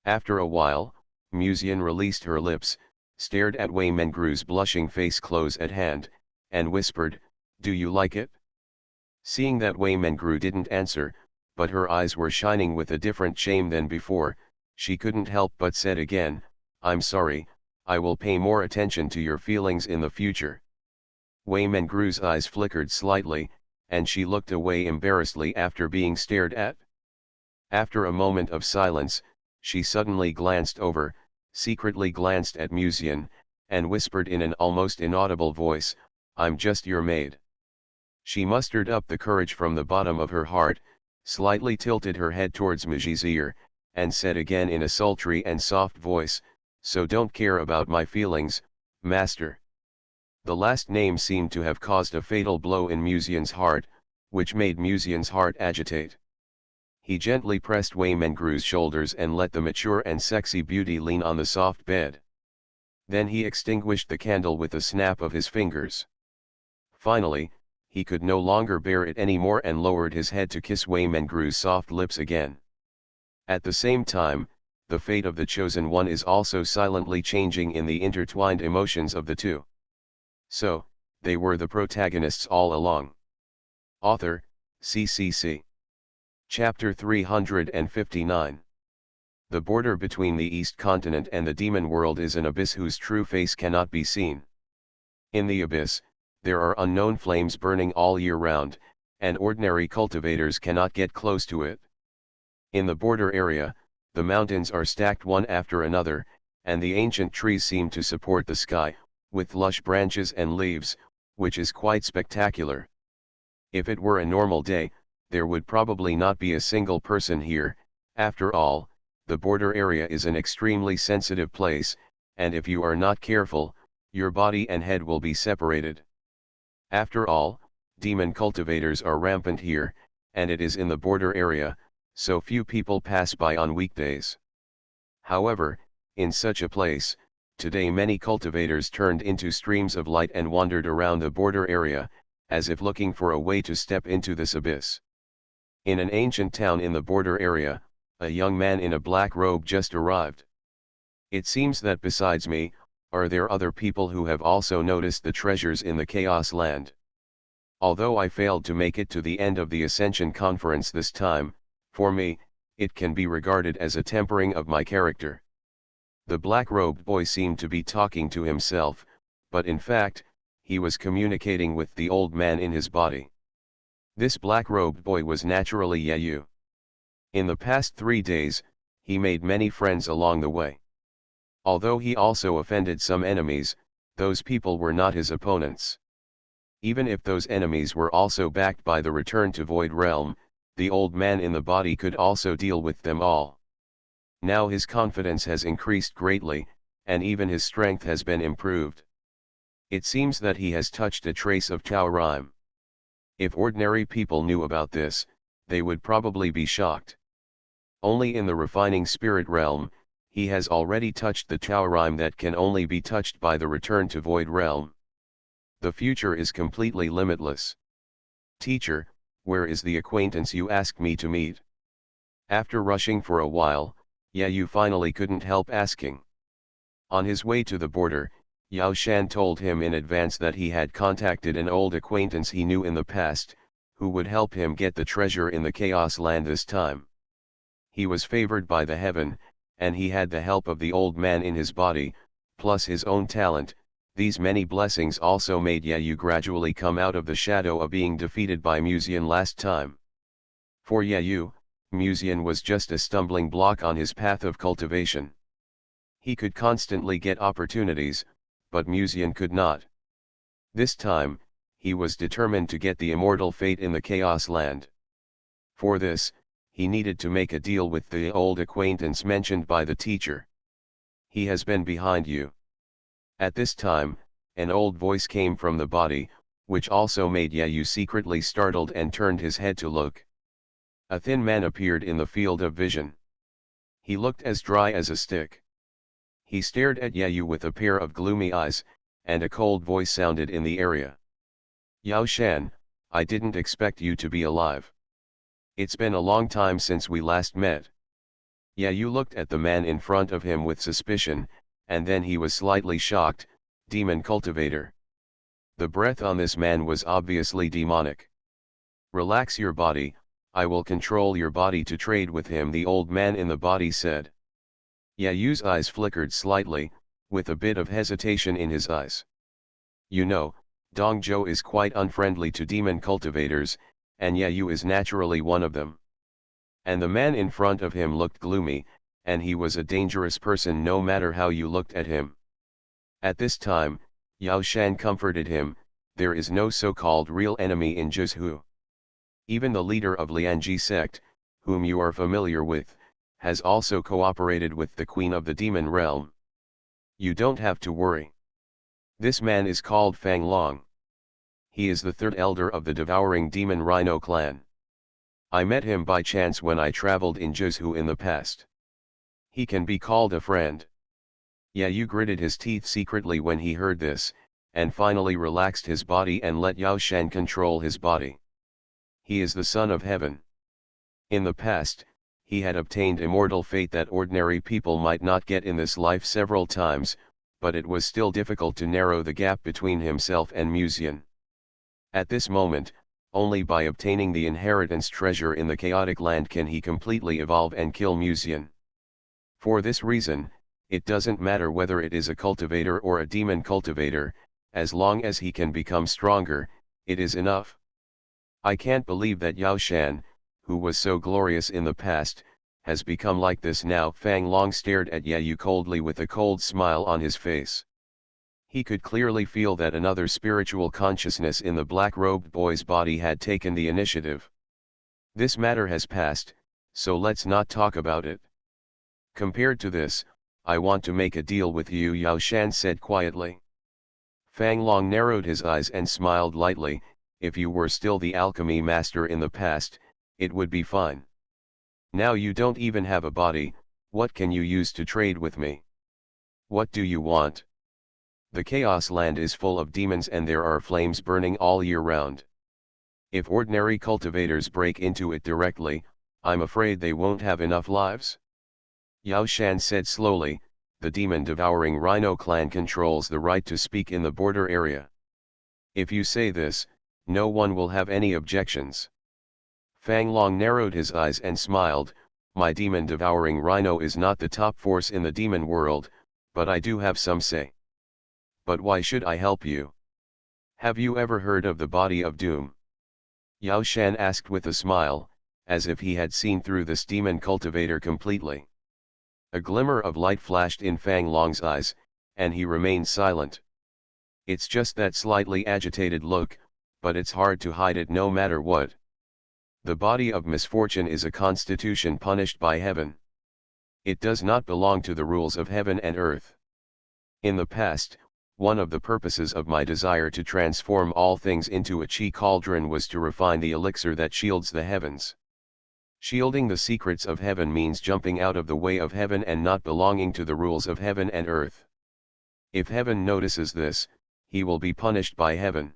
Speaker 1: After a while, Musian released her lips, stared at Wei Mengru's blushing face close at hand, and whispered, "Do you like it?" Seeing that Wei Mengru didn't answer, but her eyes were shining with a different shame than before, she couldn't help but said again, "I'm sorry, I will pay more attention to your feelings in the future." Wei Mengru's eyes flickered slightly, and she looked away embarrassedly after being stared at. After a moment of silence, she suddenly glanced over, secretly glanced at Musian, and whispered in an almost inaudible voice, "I'm just your maid." She mustered up the courage from the bottom of her heart, slightly tilted her head towards Muji's ear, and said again in a sultry and soft voice, "So don't care about my feelings, master." The last name seemed to have caused a fatal blow in Musian's heart, which made Musian's heart agitate. He gently pressed Wei Mengru's shoulders and let the mature and sexy beauty lean on the soft bed. Then he extinguished the candle with a snap of his fingers. Finally, he could no longer bear it anymore and lowered his head to kiss Wei Mengru's soft lips again. At the same time, the fate of the chosen one is also silently changing in the intertwined emotions of the two. So, they were the protagonists all along. Author, CCC. Chapter 359. The border between the East Continent and the demon world is an abyss whose true face cannot be seen. In the abyss, there are unknown flames burning all year round, and ordinary cultivators cannot get close to it. In the border area, the mountains are stacked one after another, and the ancient trees seem to support the sky, with lush branches and leaves, which is quite spectacular. If it were a normal day, there would probably not be a single person here. After all, the border area is an extremely sensitive place, and if you are not careful, your body and head will be separated. After all, demon cultivators are rampant here, and it is in the border area, so few people pass by on weekdays. However, in such a place, today many cultivators turned into streams of light and wandered around the border area, as if looking for a way to step into this abyss. In an ancient town in the border area, a young man in a black robe just arrived. It seems that besides me, are there other people who have also noticed the treasures in the Chaos Land? Although I failed to make it to the end of the Ascension Conference this time, for me, it can be regarded as a tempering of my character. The black-robed boy seemed to be talking to himself, but in fact, he was communicating with the old man in his body. This black-robed boy was naturally Yayu. In the past 3 days, he made many friends along the way. Although he also offended some enemies, those people were not his opponents. Even if those enemies were also backed by the return to Void Realm, the old man in the body could also deal with them all. Now his confidence has increased greatly, and even his strength has been improved. It seems that he has touched a trace of Harem. If ordinary people knew about this, they would probably be shocked. Only in the refining spirit realm, he has already touched the Harem that can only be touched by the return to Void Realm. The future is completely limitless. Teacher, where is the acquaintance you asked me to meet? After rushing for a while, Yayu finally couldn't help asking. On his way to the border, Yao Shan told him in advance that he had contacted an old acquaintance he knew in the past, who would help him get the treasure in the Chaos Land this time. He was favored by the heaven, and he had the help of the old man in his body, plus his own talent. These many blessings also made Yayu gradually come out of the shadow of being defeated by Musian last time. For Yayu, Musian was just a stumbling block on his path of cultivation. He could constantly get opportunities, but Musian could not. This time, he was determined to get the immortal fate in the Chaos Land. For this, he needed to make a deal with the old acquaintance mentioned by the teacher. He has been behind you. At this time, an old voice came from the body, which also made Yayu secretly startled and turned his head to look. A thin man appeared in the field of vision. He looked as dry as a stick. He stared at Yayu with a pair of gloomy eyes, and a cold voice sounded in the area. Yao Shan, I didn't expect you to be alive. It's been a long time since we last met. Yayu looked at the man in front of him with suspicion, and then he was slightly shocked. Demon cultivator. The breath on this man was obviously demonic. Relax your body, I will control your body to trade with him, the old man in the body said. Yayu's eyes flickered slightly, with a bit of hesitation in his eyes. You know, Dongzhou is quite unfriendly to demon cultivators, and Yayu is naturally one of them. And the man in front of him looked gloomy, and he was a dangerous person no matter how you looked at him. At this time, Yao Shan comforted him, there is no so-called real enemy in Jizhu. Even the leader of Lianji sect, whom you are familiar with, has also cooperated with the Queen of the Demon Realm. You don't have to worry. This man is called Fang Long. He is the third elder of the devouring demon Rhino clan. I met him by chance when I traveled in Jizhu in the past. He can be called a friend. Yayu gritted his teeth secretly when he heard this, and finally relaxed his body and let Yao Shan control his body. He is the son of heaven. In the past, he had obtained immortal fate that ordinary people might not get in this life several times, but it was still difficult to narrow the gap between himself and Musian. At this moment, only by obtaining the inheritance treasure in the chaotic land can he completely evolve and kill Musian. For this reason, it doesn't matter whether it is a cultivator or a demon cultivator, as long as he can become stronger, it is enough. I can't believe that Yao Shan, who was so glorious in the past, has become like this now. Fang Long stared at Yayu coldly with a cold smile on his face. He could clearly feel that another spiritual consciousness in the black-robed boy's body had taken the initiative. This matter has passed, so let's not talk about it. Compared to this, I want to make a deal with you, Yao Shan said quietly. Fang Long narrowed his eyes and smiled lightly. If you were still the alchemy master in the past, it would be fine. Now you don't even have a body, what can you use to trade with me? What do you want? The Chaos Land is full of demons and there are flames burning all year round. If ordinary cultivators break into it directly, I'm afraid they won't have enough lives. Yao Shan said slowly, the demon-devouring Rhino clan controls the right to speak in the border area. If you say this, no one will have any objections. Fang Long narrowed his eyes and smiled, my demon-devouring Rhino is not the top force in the demon world, but I do have some say. But why should I help you? Have you ever heard of the body of doom? Yao Shan asked with a smile, as if he had seen through this demon cultivator completely. A glimmer of light flashed in Fang Long's eyes, and he remained silent. It's just that slightly agitated look, but it's hard to hide it no matter what. The body of misfortune is a constitution punished by heaven. It does not belong to the rules of heaven and earth. In the past, one of the purposes of my desire to transform all things into a chi cauldron was to refine the elixir that shields the heavens. Shielding the secrets of heaven means jumping out of the way of heaven and not belonging to the rules of heaven and earth. If heaven notices this, he will be punished by heaven.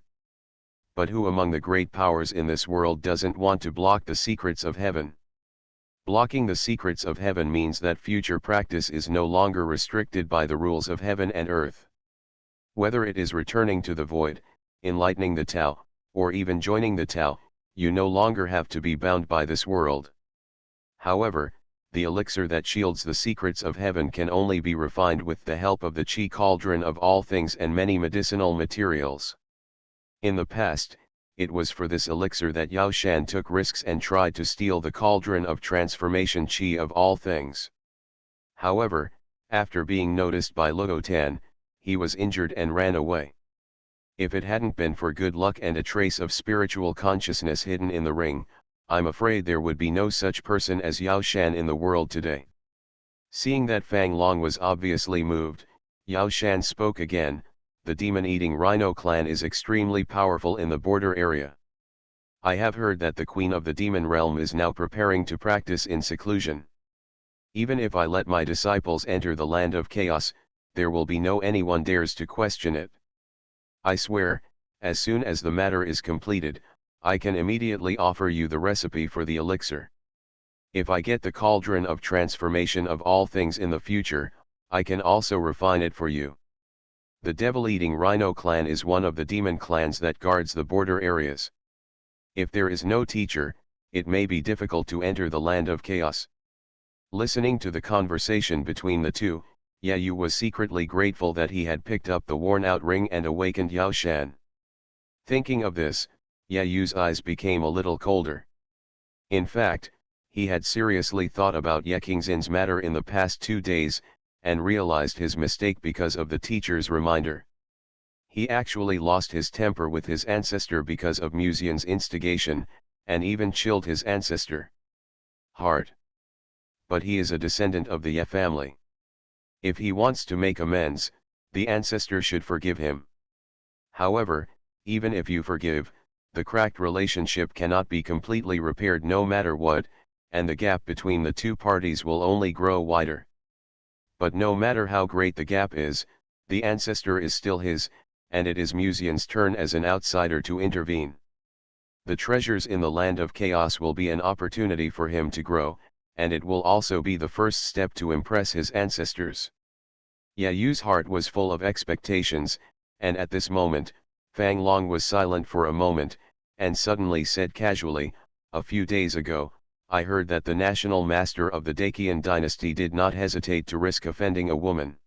Speaker 1: But who among the great powers in this world doesn't want to block the secrets of heaven? Blocking the secrets of heaven means that future practice is no longer restricted by the rules of heaven and earth. Whether it is returning to the void, enlightening the Tao, or even joining the Tao, you no longer have to be bound by this world. However, the elixir that shields the secrets of heaven can only be refined with the help of the chi cauldron of all things and many medicinal materials. In the past, it was for this elixir that Yao Shan took risks and tried to steal the cauldron of transformation chi of all things. However, after being noticed by Luo Tan, he was injured and ran away. If it hadn't been for good luck and a trace of spiritual consciousness hidden in the ring, I'm afraid there would be no such person as Yao Shan in the world today. Seeing that Fang Long was obviously moved, Yao Shan spoke again, the demon-eating Rhino clan is extremely powerful in the border area. I have heard that the queen of the demon realm is now preparing to practice in seclusion. Even if I let my disciples enter the land of chaos, there will be no anyone dares to question it. I swear, as soon as the matter is completed, I can immediately offer you the recipe for the elixir. If I get the cauldron of transformation of all things in the future, I can also refine it for you. The devil-eating Rhino clan is one of the demon clans that guards the border areas. If there is no teacher, it may be difficult to enter the land of chaos. Listening to the conversation between the two, Yu was secretly grateful that he had picked up the worn-out ring and awakened Yao Shan. Thinking of this, Yu's eyes became a little colder. In fact, he had seriously thought about Ye Qingxin's matter in the past 2 days, and realized his mistake because of the teacher's reminder. He actually lost his temper with his ancestor because of Muzian's instigation, and even chilled his ancestor. Hard. But he is a descendant of the Ye family. If he wants to make amends, the ancestor should forgive him. However, even if you forgive, the cracked relationship cannot be completely repaired no matter what, and the gap between the two parties will only grow wider. But no matter how great the gap is, the ancestor is still his, and it is Muzian's turn as an outsider to intervene. The treasures in the land of chaos will be an opportunity for him to grow, and it will also be the first step to impress his ancestors. Yu's heart was full of expectations, and at this moment, Fang Long was silent for a moment, and suddenly said casually, a few days ago, I heard that the national master of the Daqian dynasty did not hesitate to risk offending a woman.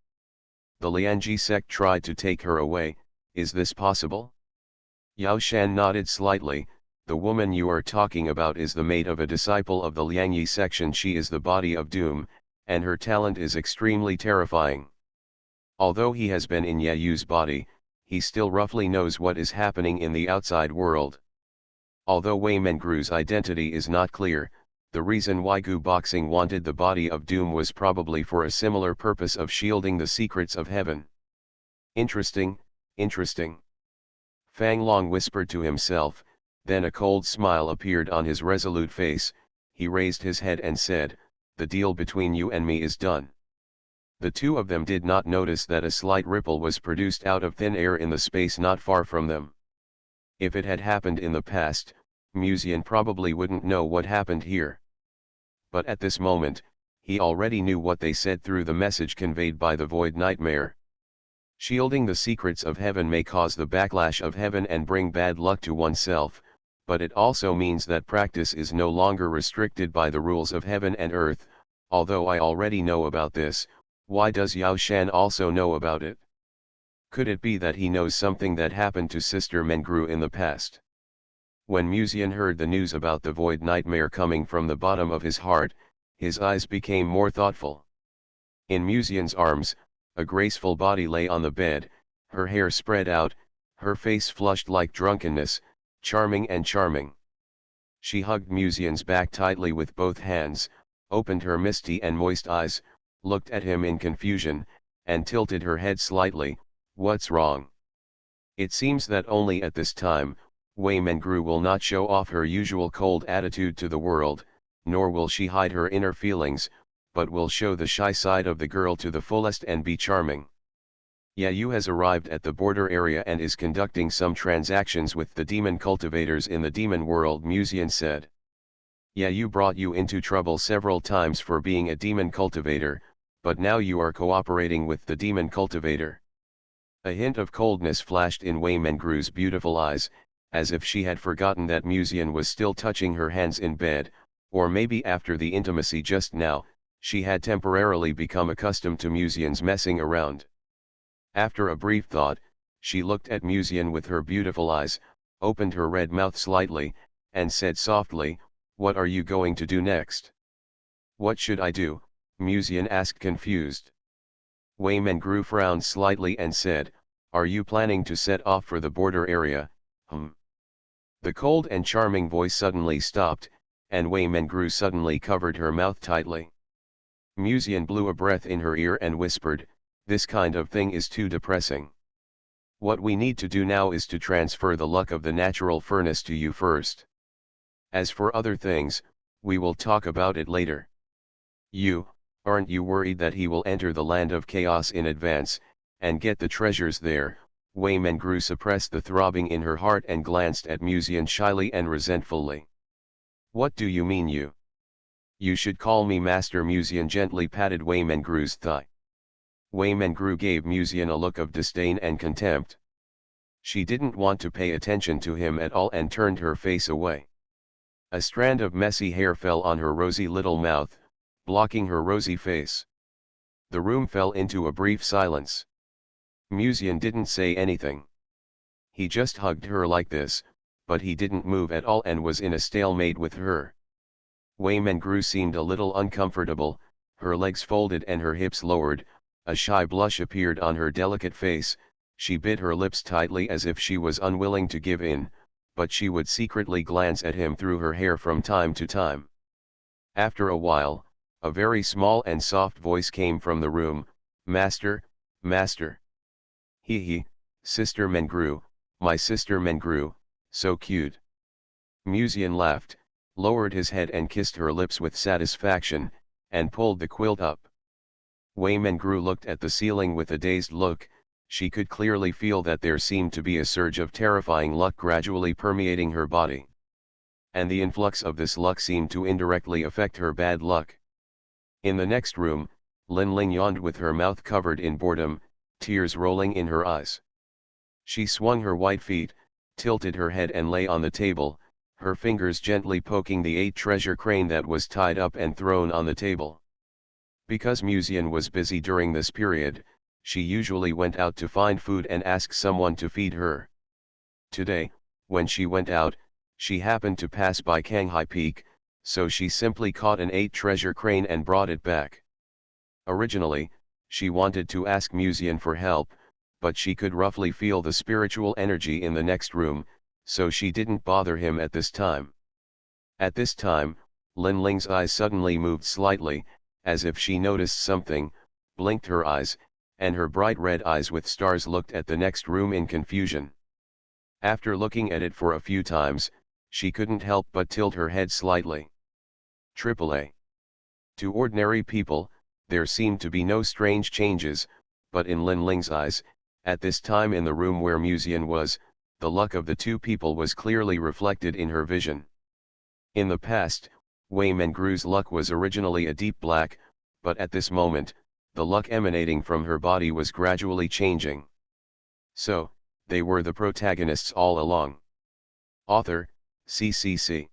Speaker 1: The Liangji sect tried to take her away, is this possible? Yao Shan nodded slightly, the woman you are talking about is the mate of a disciple of the Liangyi section. She is the body of doom, and her talent is extremely terrifying. Although he has been in Yu's body, he still roughly knows what is happening in the outside world. Although Wei Mengru's identity is not clear, the reason why Gu Boxing wanted the body of Doom was probably for a similar purpose of shielding the secrets of heaven. Interesting, interesting. Fang Long whispered to himself, then a cold smile appeared on his resolute face. He raised his head and said, "The deal between you and me is done." The two of them did not notice that a slight ripple was produced out of thin air in the space not far from them. If it had happened in the past, Musian probably wouldn't know what happened here. But at this moment, he already knew what they said through the message conveyed by the Void Nightmare. Shielding the secrets of heaven may cause the backlash of heaven and bring bad luck to oneself, but it also means that practice is no longer restricted by the rules of heaven and earth. Although I already know about this, why does Yao Shan also know about it? Could it be that he knows something that happened to Sister Mengru in the past? When Musian heard the news about the Void Nightmare coming from the bottom of his heart, his eyes became more thoughtful. In Musian's arms, a graceful body lay on the bed, her hair spread out, her face flushed like drunkenness, charming and charming. She hugged Musian's back tightly with both hands, opened her misty and moist eyes, looked at him in confusion, and tilted her head slightly. "What's wrong?" It seems that only at this time, Wei Mengru will not show off her usual cold attitude to the world, nor will she hide her inner feelings, but will show the shy side of the girl to the fullest and be charming. Yu has arrived at the border area and is conducting some transactions with the demon cultivators in the demon world, Musian said. Yu brought you into trouble several times for being a demon cultivator, but now you are cooperating with the demon cultivator. A hint of coldness flashed in Wei Mengru's beautiful eyes, as if she had forgotten that Musian was still touching her hands in bed, or maybe after the intimacy just now, she had temporarily become accustomed to Musian's messing around. After a brief thought, she looked at Musian with her beautiful eyes, opened her red mouth slightly, and said softly, "What are you going to do next?" "What should I do?" Musian asked, confused. Wei Mengru frowned slightly and said, "Are you planning to set off for the border area?" The cold and charming voice suddenly stopped, and Wei Mengru suddenly covered her mouth tightly. Musian blew a breath in her ear and whispered, "This kind of thing is too depressing. What we need to do now is to transfer the luck of the natural furnace to you first. As for other things, we will talk about it later. Aren't you worried that he will enter the land of chaos in advance, and get the treasures there?" Wei Mengru suppressed the throbbing in her heart and glanced at Musian shyly and resentfully. "What do you mean you? You should call me Master." Musian gently patted Wei Mengru's thigh. Wei Mengru gave Musian a look of disdain and contempt. She didn't want to pay attention to him at all and turned her face away. A strand of messy hair fell on her rosy little mouth, blocking her rosy face. The room fell into a brief silence. Musian didn't say anything. He just hugged her like this, but he didn't move at all and was in a stalemate with her. Wei Mengru seemed a little uncomfortable, her legs folded and her hips lowered, a shy blush appeared on her delicate face, she bit her lips tightly as if she was unwilling to give in, but she would secretly glance at him through her hair from time to time. After a while, a very small and soft voice came from the room, "Master, Master." He, Sister Mengru, my Sister Mengru, so cute." Musian laughed, lowered his head and kissed her lips with satisfaction, and pulled the quilt up. Wei Mengru looked at the ceiling with a dazed look. She could clearly feel that there seemed to be a surge of terrifying luck gradually permeating her body. And the influx of this luck seemed to indirectly affect her bad luck. In the next room, Lin Ling yawned with her mouth covered in boredom, tears rolling in her eyes. She swung her white feet, tilted her head and lay on the table, her fingers gently poking the 8 treasure crane that was tied up and thrown on the table. Because Musian was busy during this period, she usually went out to find food and ask someone to feed her. Today, when she went out, she happened to pass by Kanghai Peak, so she simply caught an 8 treasure crane and brought it back. Originally, she wanted to ask Musian for help, but she could roughly feel the spiritual energy in the next room, so she didn't bother him at this time. At this time, Lin Ling's eyes suddenly moved slightly, as if she noticed something, blinked her eyes, and her bright red eyes with stars looked at the next room in confusion. After looking at it for a few times, she couldn't help but tilt her head slightly. AAA. To ordinary people, there seemed to be no strange changes, but in Lin Ling's eyes, at this time in the room where Musian was, the luck of the two people was clearly reflected in her vision. In the past, Wei Mengru's luck was originally a deep black, but at this moment, the luck emanating from her body was gradually changing. So, they were the protagonists all along. Author, CCC.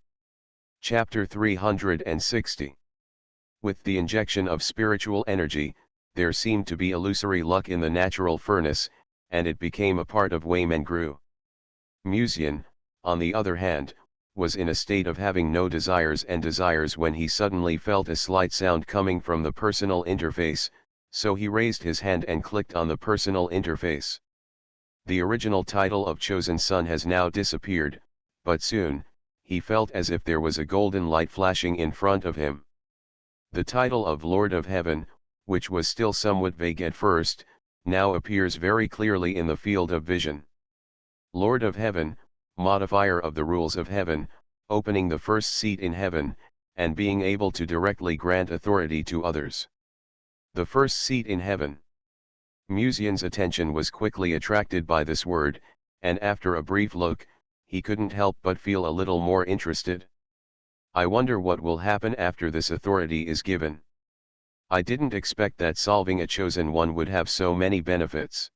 Speaker 1: Chapter 360. With the injection of spiritual energy, there seemed to be illusory luck in the natural furnace, and it became a part of Wei Mengru. Musian, on the other hand, was in a state of having no desires when he suddenly felt a slight sound coming from the personal interface, so he raised his hand and clicked on the personal interface. The original title of Chosen Son has now disappeared, but soon, he felt as if there was a golden light flashing in front of him. The title of Lord of Heaven, which was still somewhat vague at first, now appears very clearly in the field of vision. Lord of Heaven, modifier of the rules of heaven, opening the first seat in heaven, and being able to directly grant authority to others. The first seat in heaven. Musian's attention was quickly attracted by this word, and after a brief look, he couldn't help but feel a little more interested. I wonder what will happen after this authority is given. I didn't expect that solving a chosen one would have so many benefits.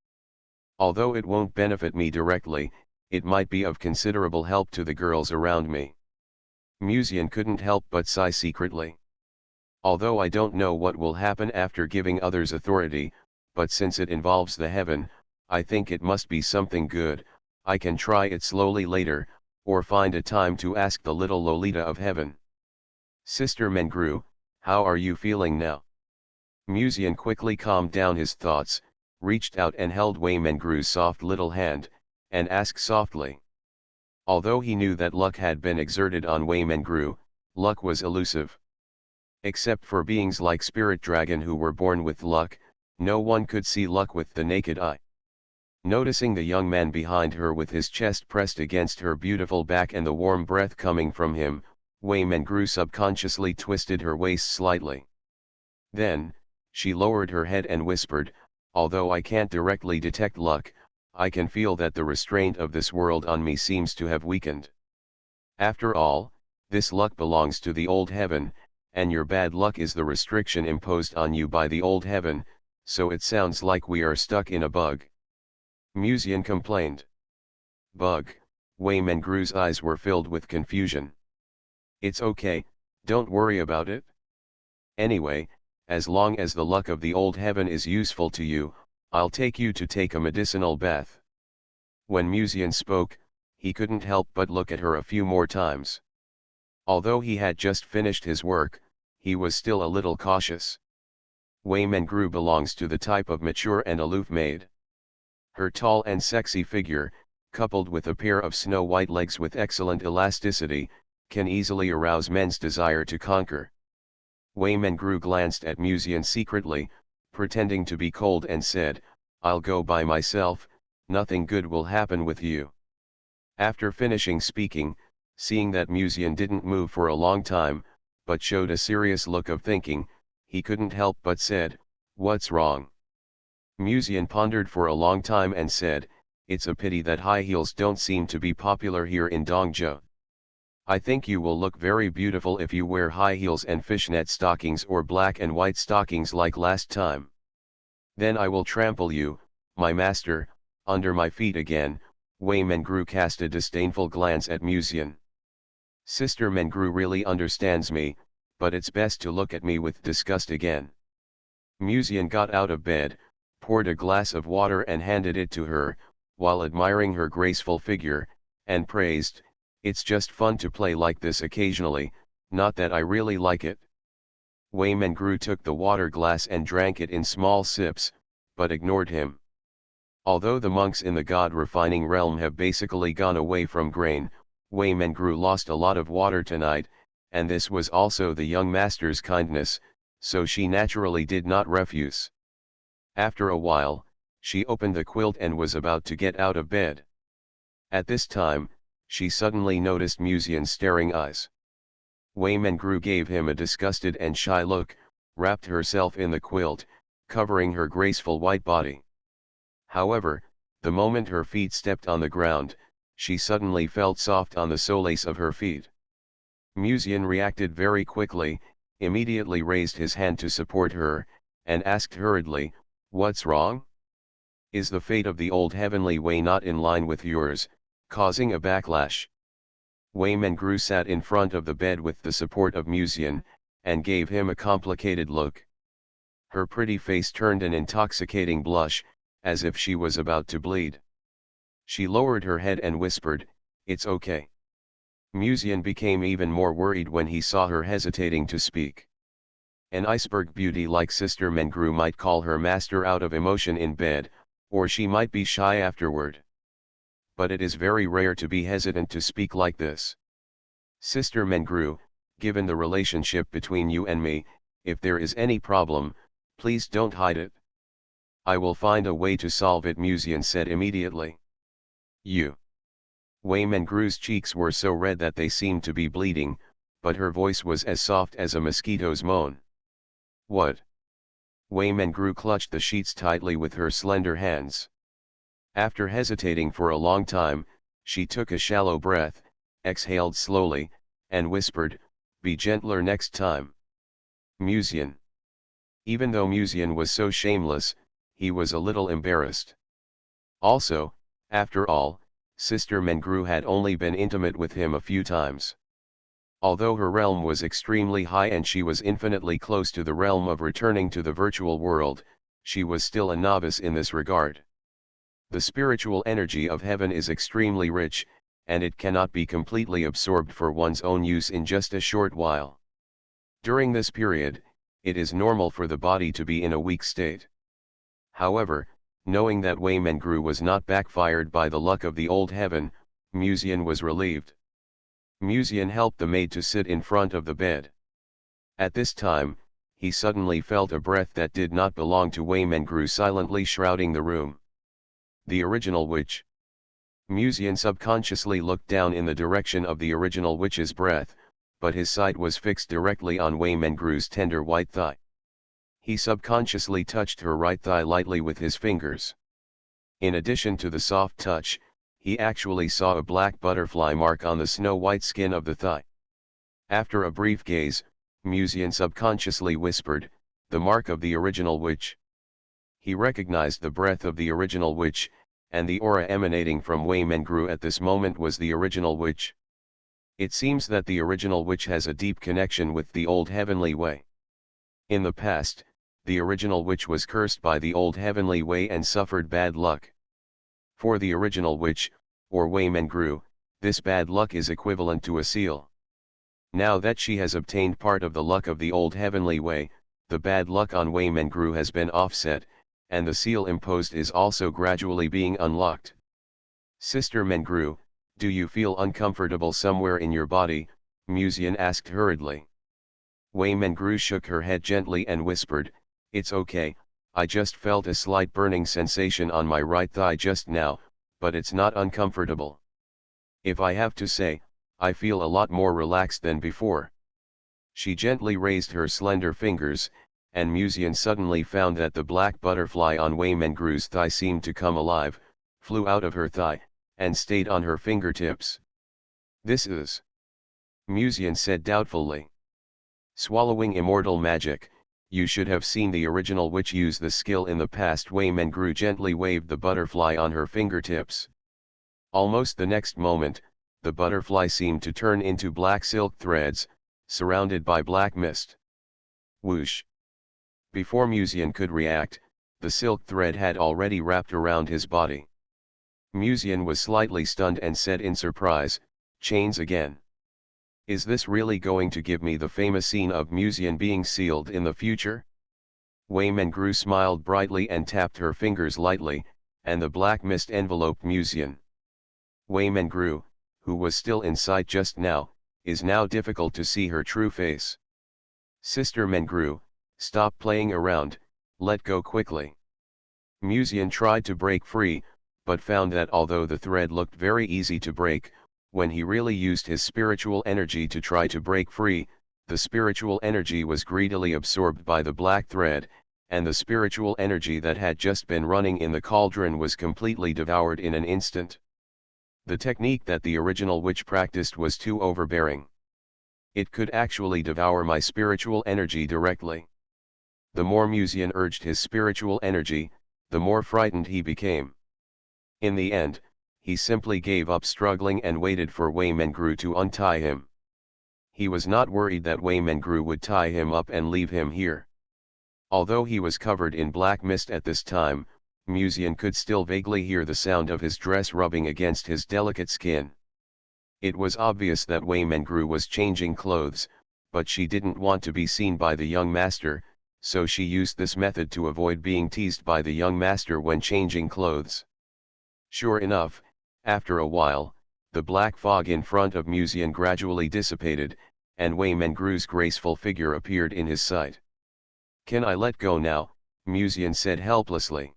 Speaker 1: Although it won't benefit me directly, it might be of considerable help to the girls around me. Musian couldn't help but sigh secretly. Although I don't know what will happen after giving others authority, but since it involves the heaven, I think it must be something good. I can try it slowly later, or find a time to ask the little Lolita of heaven. Sister Mengru, how are you feeling now? Musian quickly calmed down his thoughts, reached out and held Wei Mengru's soft little hand, and asked softly. Although he knew that luck had been exerted on Wei Mengru, luck was elusive. Except for beings like Spirit Dragon who were born with luck, no one could see luck with the naked eye. Noticing the young man behind her with his chest pressed against her beautiful back and the warm breath coming from him, Wei Mengru subconsciously twisted her waist slightly. Then, she lowered her head and whispered, although I can't directly detect luck, I can feel that the restraint of this world on me seems to have weakened. After all, this luck belongs to the old heaven, and your bad luck is the restriction imposed on you by the old heaven, so it sounds like we are stuck in a bug. Musian complained. Bug? Wei Mengru's eyes were filled with confusion. It's okay, don't worry about it. Anyway, as long as the luck of the old heaven is useful to you, I'll take you to take a medicinal bath. When Musian spoke, he couldn't help but look at her a few more times. Although he had just finished his work, he was still a little cautious. Wei Mengru belongs to the type of mature and aloof maid. Her tall and sexy figure, coupled with a pair of snow-white legs with excellent elasticity, can easily arouse men's desire to conquer. Wei Mengru glanced at Musian secretly, pretending to be cold and said, I'll go by myself, nothing good will happen with you. After finishing speaking, seeing that Musian didn't move for a long time, but showed a serious look of thinking, he couldn't help but said, what's wrong? Musian pondered for a long time and said, it's a pity that high heels don't seem to be popular here in Dongzhou. I think you will look very beautiful if you wear high heels and fishnet stockings or black and white stockings like last time. Then I will trample you, my master, under my feet again. Wei Mengru cast a disdainful glance at Musian. Sister Mengru really understands me, but it's best to look at me with disgust again. Musian got out of bed, poured a glass of water and handed it to her, while admiring her graceful figure, and praised, it's just fun to play like this occasionally, not that I really like it. Wei Mengru took the water glass and drank it in small sips, but ignored him. Although the monks in the god-refining realm have basically gone away from grain, Wei Mengru lost a lot of water tonight, and this was also the young master's kindness, so she naturally did not refuse. After a while, she opened the quilt and was about to get out of bed. At this time, she suddenly noticed Musian's staring eyes. Wei Mengru gave him a disgusted and shy look, wrapped herself in the quilt, covering her graceful white body. However, the moment her feet stepped on the ground, she suddenly felt soft on the soles of her feet. Musian reacted very quickly, immediately raised his hand to support her, and asked hurriedly, "What's wrong? Is the fate of the old heavenly way not in line with yours, causing a backlash?" Wei Mengru sat in front of the bed with the support of Musian, and gave him a complicated look. Her pretty face turned an intoxicating blush, as if she was about to bleed. She lowered her head and whispered, "It's okay." Musian became even more worried when he saw her hesitating to speak. An iceberg beauty like Sister Mengru might call her master out of emotion in bed, or she might be shy afterward. But it is very rare to be hesitant to speak like this. "Sister Mengru, given the relationship between you and me, if there is any problem, please don't hide it. I will find a way to solve it," Musian said immediately. "You." Wei Mengru's cheeks were so red that they seemed to be bleeding, but her voice was as soft as a mosquito's moan. "What?" Wei Mengru clutched the sheets tightly with her slender hands. After hesitating for a long time, she took a shallow breath, exhaled slowly, and whispered, "Be gentler next time." Musian. Even though Musian was so shameless, he was a little embarrassed. Also, after all, Sister Mengru had only been intimate with him a few times. Although her realm was extremely high and she was infinitely close to the realm of returning to the virtual world, she was still a novice in this regard. The spiritual energy of heaven is extremely rich, and it cannot be completely absorbed for one's own use in just a short while. During this period, it is normal for the body to be in a weak state. However, knowing that Wei Mengru was not backfired by the luck of the old heaven, Musian was relieved. Musian helped the maid to sit in front of the bed. At this time, he suddenly felt a breath that did not belong to Wei Mengru silently shrouding the room. The original witch. Musian subconsciously looked down in the direction of the original witch's breath, but his sight was fixed directly on Wei Mengru's tender white thigh. He subconsciously touched her right thigh lightly with his fingers. In addition to the soft touch, he actually saw a black butterfly mark on the snow-white skin of the thigh. After a brief gaze, Musian subconsciously whispered, "The mark of the original witch." He recognized the breath of the original witch, and the aura emanating from Wei Mengru at this moment was the original witch. It seems that the original witch has a deep connection with the old heavenly way. In the past, the original witch was cursed by the old heavenly way and suffered bad luck. For the original witch, or Wei Mengru, this bad luck is equivalent to a seal. Now that she has obtained part of the luck of the old heavenly way, the bad luck on Wei Mengru has been offset, and the seal imposed is also gradually being unlocked. "Sister Mengru, do you feel uncomfortable somewhere in your body?" Musian asked hurriedly. Wei Mengru shook her head gently and whispered, "It's okay, I just felt a slight burning sensation on my right thigh just now, but it's not uncomfortable. If I have to say, I feel a lot more relaxed than before." She gently raised her slender fingers, and Musian suddenly found that the black butterfly on Wei Mengru's thigh seemed to come alive, flew out of her thigh, and stayed on her fingertips. "This is..." Musian said doubtfully. "Swallowing immortal magic, you should have seen the original witch use the skill in the past." Wei Mengru gently waved the butterfly on her fingertips. Almost the next moment, the butterfly seemed to turn into black silk threads, surrounded by black mist. Whoosh! Before Musian could react, the silk thread had already wrapped around his body. Musian was slightly stunned and said in surprise, "Chains again? Is this really going to give me the famous scene of Musian being sealed in the future?" Wei Mengru smiled brightly and tapped her fingers lightly, and the black mist enveloped Musian. Wei Mengru, who was still in sight just now, is now difficult to see her true face. Sister Mengru, stop playing around, let go quickly. Musian tried to break free, but found that although the thread looked very easy to break, when he really used his spiritual energy to try to break free, the spiritual energy was greedily absorbed by the black thread, and the spiritual energy that had just been running in the cauldron was completely devoured in an instant. The technique that the original witch practiced was too overbearing. It could actually devour my spiritual energy directly. The more Musian urged his spiritual energy, the more frightened he became. In the end, he simply gave up struggling and waited for Wei Mengru to untie him. He was not worried that Wei Mengru would tie him up and leave him here. Although he was covered in black mist at this time, Musian could still vaguely hear the sound of his dress rubbing against his delicate skin. It was obvious that Wei Mengru was changing clothes, but she didn't want to be seen by the young master, so she used this method to avoid being teased by the young master when changing clothes. Sure enough, after a while, the black fog in front of Musian gradually dissipated, and Wei Mengru's graceful figure appeared in his sight. "Can I let go now?" Musian said helplessly.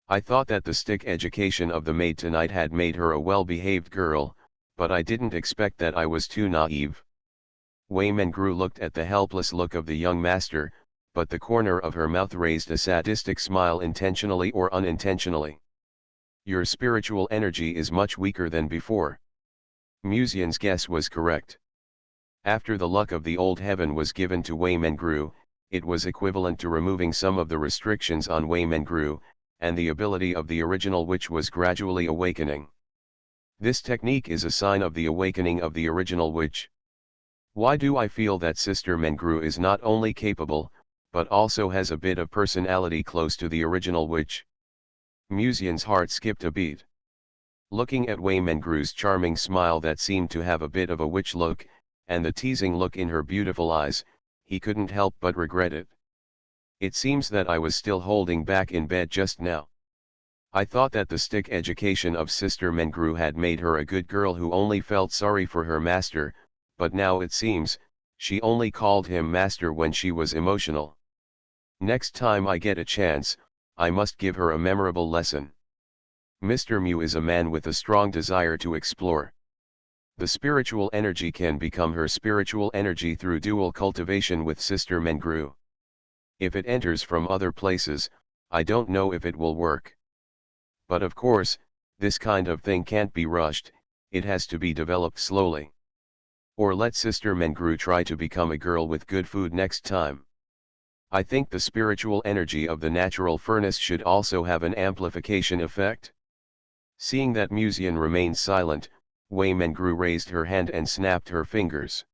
Speaker 1: "I thought that the stick education of the maid tonight had made her a well-behaved girl, but I didn't expect that I was too naive." Wei Mengru looked at the helpless look of the young master, but the corner of her mouth raised a sadistic smile intentionally or unintentionally. "Your spiritual energy is much weaker than before." Musian's guess was correct. After the luck of the old heaven was given to Wei Mengru, it was equivalent to removing some of the restrictions on Wei Mengru, and the ability of the original witch was gradually awakening. This technique is a sign of the awakening of the original witch. Why do I feel that Sister Mengru is not only capable, but also has a bit of personality close to the original witch? Musian's heart skipped a beat. Looking at Wei Mengru's charming smile that seemed to have a bit of a witch look, and the teasing look in her beautiful eyes, he couldn't help but regret it. "It seems that I was still holding back in bed just now. I thought that the stick education of Sister Mengru had made her a good girl who only felt sorry for her master, but now it seems, she only called him master when she was emotional. Next time I get a chance, I must give her a memorable lesson." Mr. Mu is a man with a strong desire to explore. The spiritual energy can become her spiritual energy through dual cultivation with Sister Mengru. If it enters from other places, I don't know if it will work. But of course, this kind of thing can't be rushed, it has to be developed slowly. Or let Sister Mengru try to become a girl with good food next time. I think the spiritual energy of the natural furnace should also have an amplification effect. Seeing that Musian remained silent, Wei Mengru raised her hand and snapped her fingers.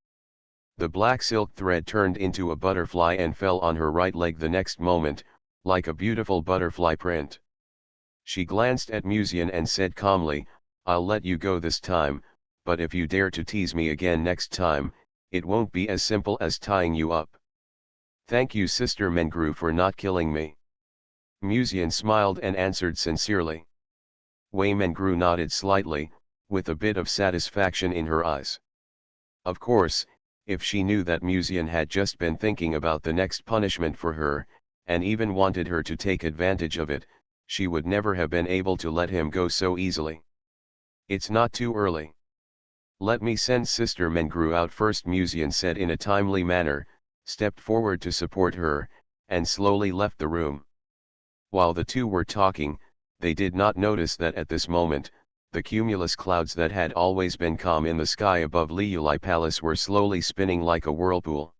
Speaker 1: The black silk thread turned into a butterfly and fell on her right leg the next moment, like a beautiful butterfly print. She glanced at Musian and said calmly, "I'll let you go this time, but if you dare to tease me again next time, it won't be as simple as tying you up." "Thank you, Sister Mengru, for not killing me." Musian smiled and answered sincerely. Wei Mengru nodded slightly, with a bit of satisfaction in her eyes. Of course, if she knew that Musian had just been thinking about the next punishment for her, and even wanted her to take advantage of it, she would never have been able to let him go so easily. "It's not too early. Let me send Sister Mengru out first," Musian said in a timely manner, stepped forward to support her, and slowly left the room. While the two were talking, they did not notice that at this moment, the cumulus clouds that had always been calm in the sky above Liuli Palace were slowly spinning like a whirlpool.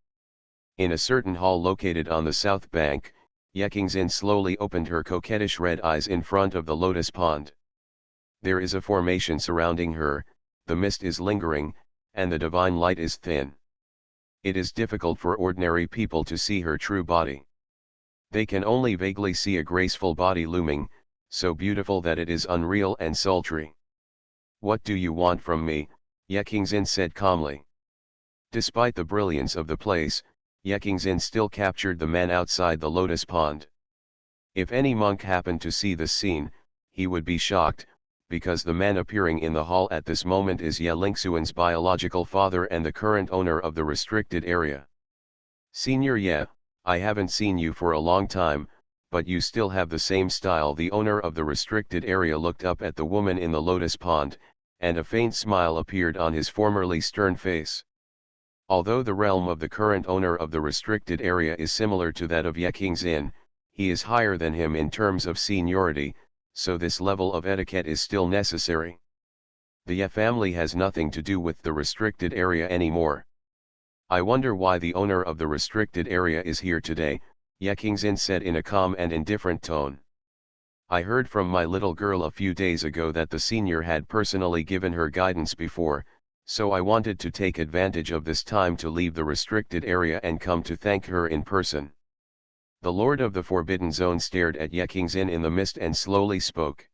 Speaker 1: In a certain hall located on the south bank, Yekingzin slowly opened her coquettish red eyes in front of the lotus pond. There is a formation surrounding her, the mist is lingering, and the divine light is thin. It is difficult for ordinary people to see her true body. They can only vaguely see a graceful body looming, so beautiful that it is unreal and sultry. "What do you want from me?" Yekingzin said calmly. Despite the brilliance of the place, Yekingzin still captured the man outside the lotus pond. If any monk happened to see this scene, he would be shocked, because the man appearing in the hall at this moment is Ye Lingxuan's biological father and the current owner of the restricted area. Senior Ye, I haven't seen you for a long time, but you still have the same style. The owner of the restricted area looked up at the woman in the lotus pond, and a faint smile appeared on his formerly stern face. Although the realm of the current owner of the restricted area is similar to that of Ye Qingxin, he is higher than him in terms of seniority, so this level of etiquette is still necessary. The Ye family has nothing to do with the restricted area anymore. I wonder why the owner of the restricted area is here today, Ye Qingxin said in a calm and indifferent tone. I heard from my little girl a few days ago that the senior had personally given her guidance before, so I wanted to take advantage of this time to leave the restricted area and come to thank her in person. The Lord of the Forbidden Zone stared at Ye Qingxin in the mist and slowly spoke.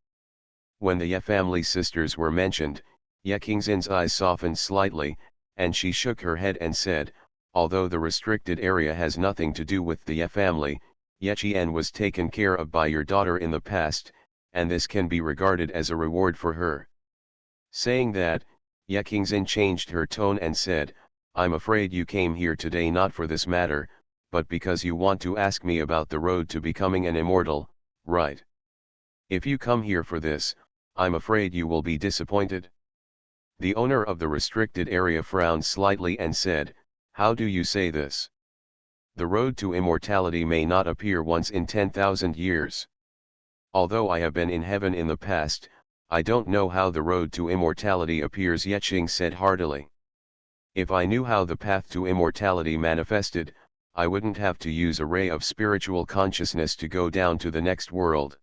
Speaker 1: When the Ye family sisters were mentioned, Ye Qingxin's eyes softened slightly, and she shook her head and said, although the restricted area has nothing to do with the Ye family, Ye Qian was taken care of by your daughter in the past, and this can be regarded as a reward for her. Saying that, Ye Qingxin changed her tone and said, I'm afraid you came here today not for this matter, but because you want to ask me about the road to becoming an immortal, right? If you come here for this, I'm afraid you will be disappointed. The owner of the restricted area frowned slightly and said, how do you say this? The road to immortality may not appear once in 10,000 years. Although I have been in heaven in the past, I don't know how the road to immortality appears, Ye Qing said heartily. If I knew how the path to immortality manifested, I wouldn't have to use a ray of spiritual consciousness to go down to the next world.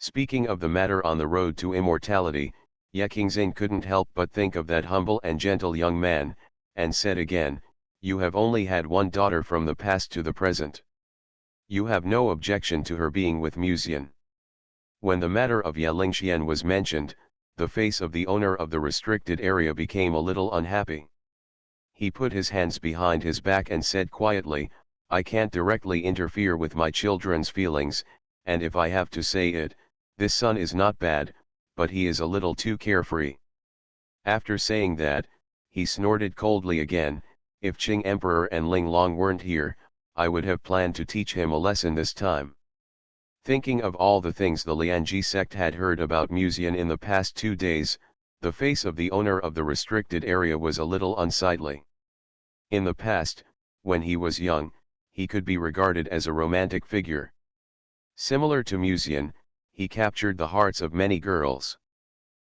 Speaker 1: Speaking of the matter on the road to immortality, Ye Qingxin couldn't help but think of that humble and gentle young man, and said again, you have only had one daughter from the past to the present. You have no objection to her being with Musian. When the matter of Ye Lingxian was mentioned, the face of the owner of the restricted area became a little unhappy. He put his hands behind his back and said quietly, I can't directly interfere with my children's feelings, and if I have to say it, this son is not bad, but he is a little too carefree. After saying that, he snorted coldly again, if Qing Emperor and Ling Long weren't here, I would have planned to teach him a lesson this time. Thinking of all the things the Lianji sect had heard about Musian in the past 2 days, the face of the owner of the restricted area was a little unsightly. In the past, when he was young, he could be regarded as a romantic figure. Similar to Musian, he captured the hearts of many girls.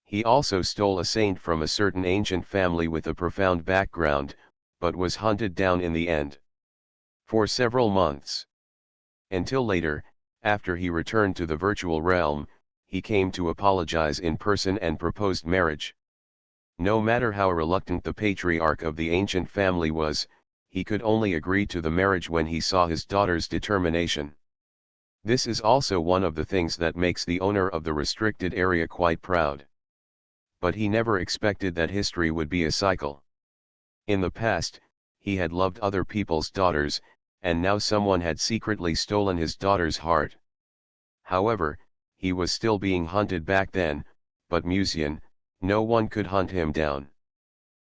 Speaker 1: He also stole a saint from a certain ancient family with a profound background, but was hunted down in the end. For several months. Until later, after he returned to the virtual realm, he came to apologize in person and proposed marriage. No matter how reluctant the patriarch of the ancient family was, he could only agree to the marriage when he saw his daughter's determination. This is also one of the things that makes the owner of the restricted area quite proud. But he never expected that history would be a cycle. In the past, he had loved other people's daughters, and now someone had secretly stolen his daughter's heart. However, he was still being hunted back then, but Musian, no one could hunt him down.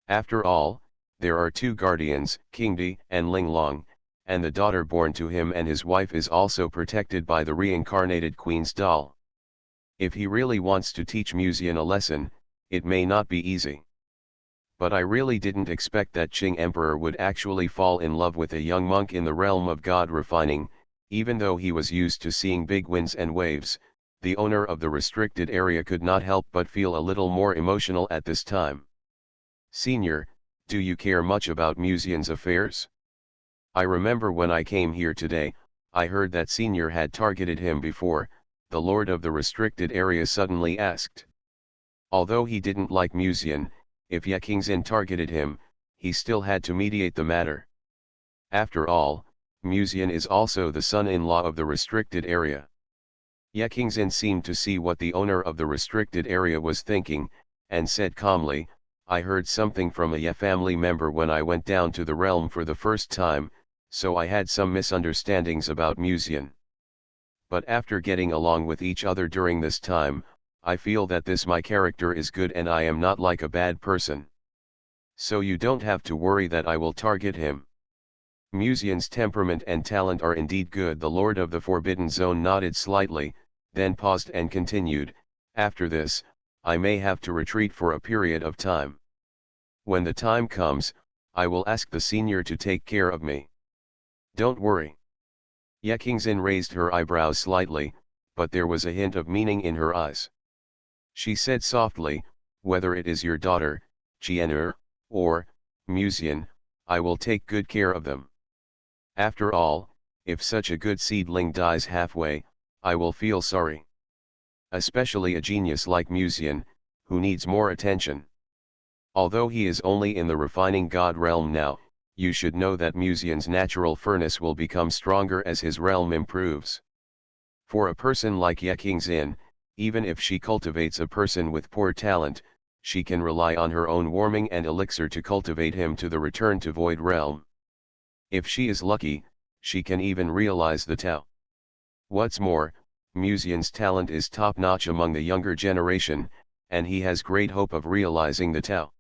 Speaker 1: After all, there are 2 guardians, Qingdi and Linglong, and the daughter born to him and his wife is also protected by the reincarnated Queen's doll. If he really wants to teach Musian a lesson, it may not be easy. But I really didn't expect that Qing Emperor would actually fall in love with a young monk in the realm of God refining, even though he was used to seeing big winds and waves. The owner of the restricted area could not help but feel a little more emotional at this time. Senior, do you care much about Musian's affairs? I remember when I came here today, I heard that Senior had targeted him before, the lord of the restricted area suddenly asked. Although he didn't like Musian, if Ye Qingxin targeted him, he still had to mediate the matter. After all, Musian is also the son-in-law of the restricted area. Ye Qingxin seemed to see what the owner of the restricted area was thinking, and said calmly, I heard something from a Ye family member when I went down to the realm for the first time, so I had some misunderstandings about Musian. But after getting along with each other during this time, I feel that this my character is good and I am not like a bad person. So you don't have to worry that I will target him. Musian's temperament and talent are indeed good. The Lord of the Forbidden Zone nodded slightly, then paused and continued, after this, I may have to retreat for a period of time. When the time comes, I will ask the senior to take care of me. Don't worry. Yekingzin raised her eyebrows slightly, but there was a hint of meaning in her eyes. She said softly, whether it is your daughter, Jian'er, or, Musian, I will take good care of them. After all, if such a good seedling dies halfway, I will feel sorry. Especially a genius like Musian, who needs more attention. Although he is only in the refining god realm now, you should know that Musian's natural furnace will become stronger as his realm improves. For a person like Yekingzin, even if she cultivates a person with poor talent, she can rely on her own warming and elixir to cultivate him to the return to void realm. If she is lucky, she can even realize the Tao. What's more, Musian's talent is top-notch among the younger generation, and he has great hope of realizing the Tao.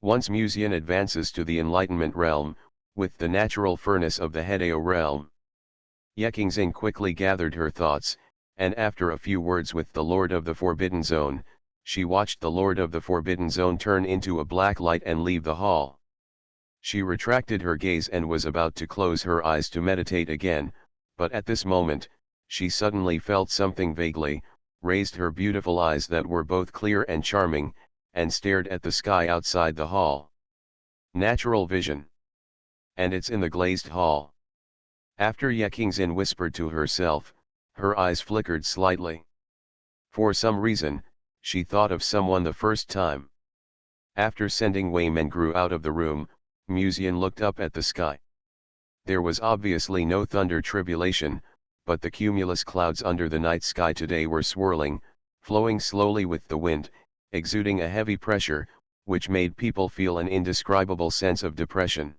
Speaker 1: Once Musian advances to the Enlightenment realm, with the natural furnace of the Hedeo realm. Yekingzin quickly gathered her thoughts, and after a few words with the Lord of the Forbidden Zone, she watched the Lord of the Forbidden Zone turn into a black light and leave the hall. She retracted her gaze and was about to close her eyes to meditate again, but at this moment, she suddenly felt something vaguely, raised her beautiful eyes that were both clear and charming, and stared at the sky outside the hall. Natural vision. And it's in the glazed hall. After Yekingzin whispered to herself, her eyes flickered slightly. For some reason, she thought of someone the first time. After sending Wei Mengru out of the room, Musian looked up at the sky. There was obviously no thunder tribulation, but the cumulus clouds under the night sky today were swirling, flowing slowly with the wind, exuding a heavy pressure, which made people feel an indescribable sense of depression.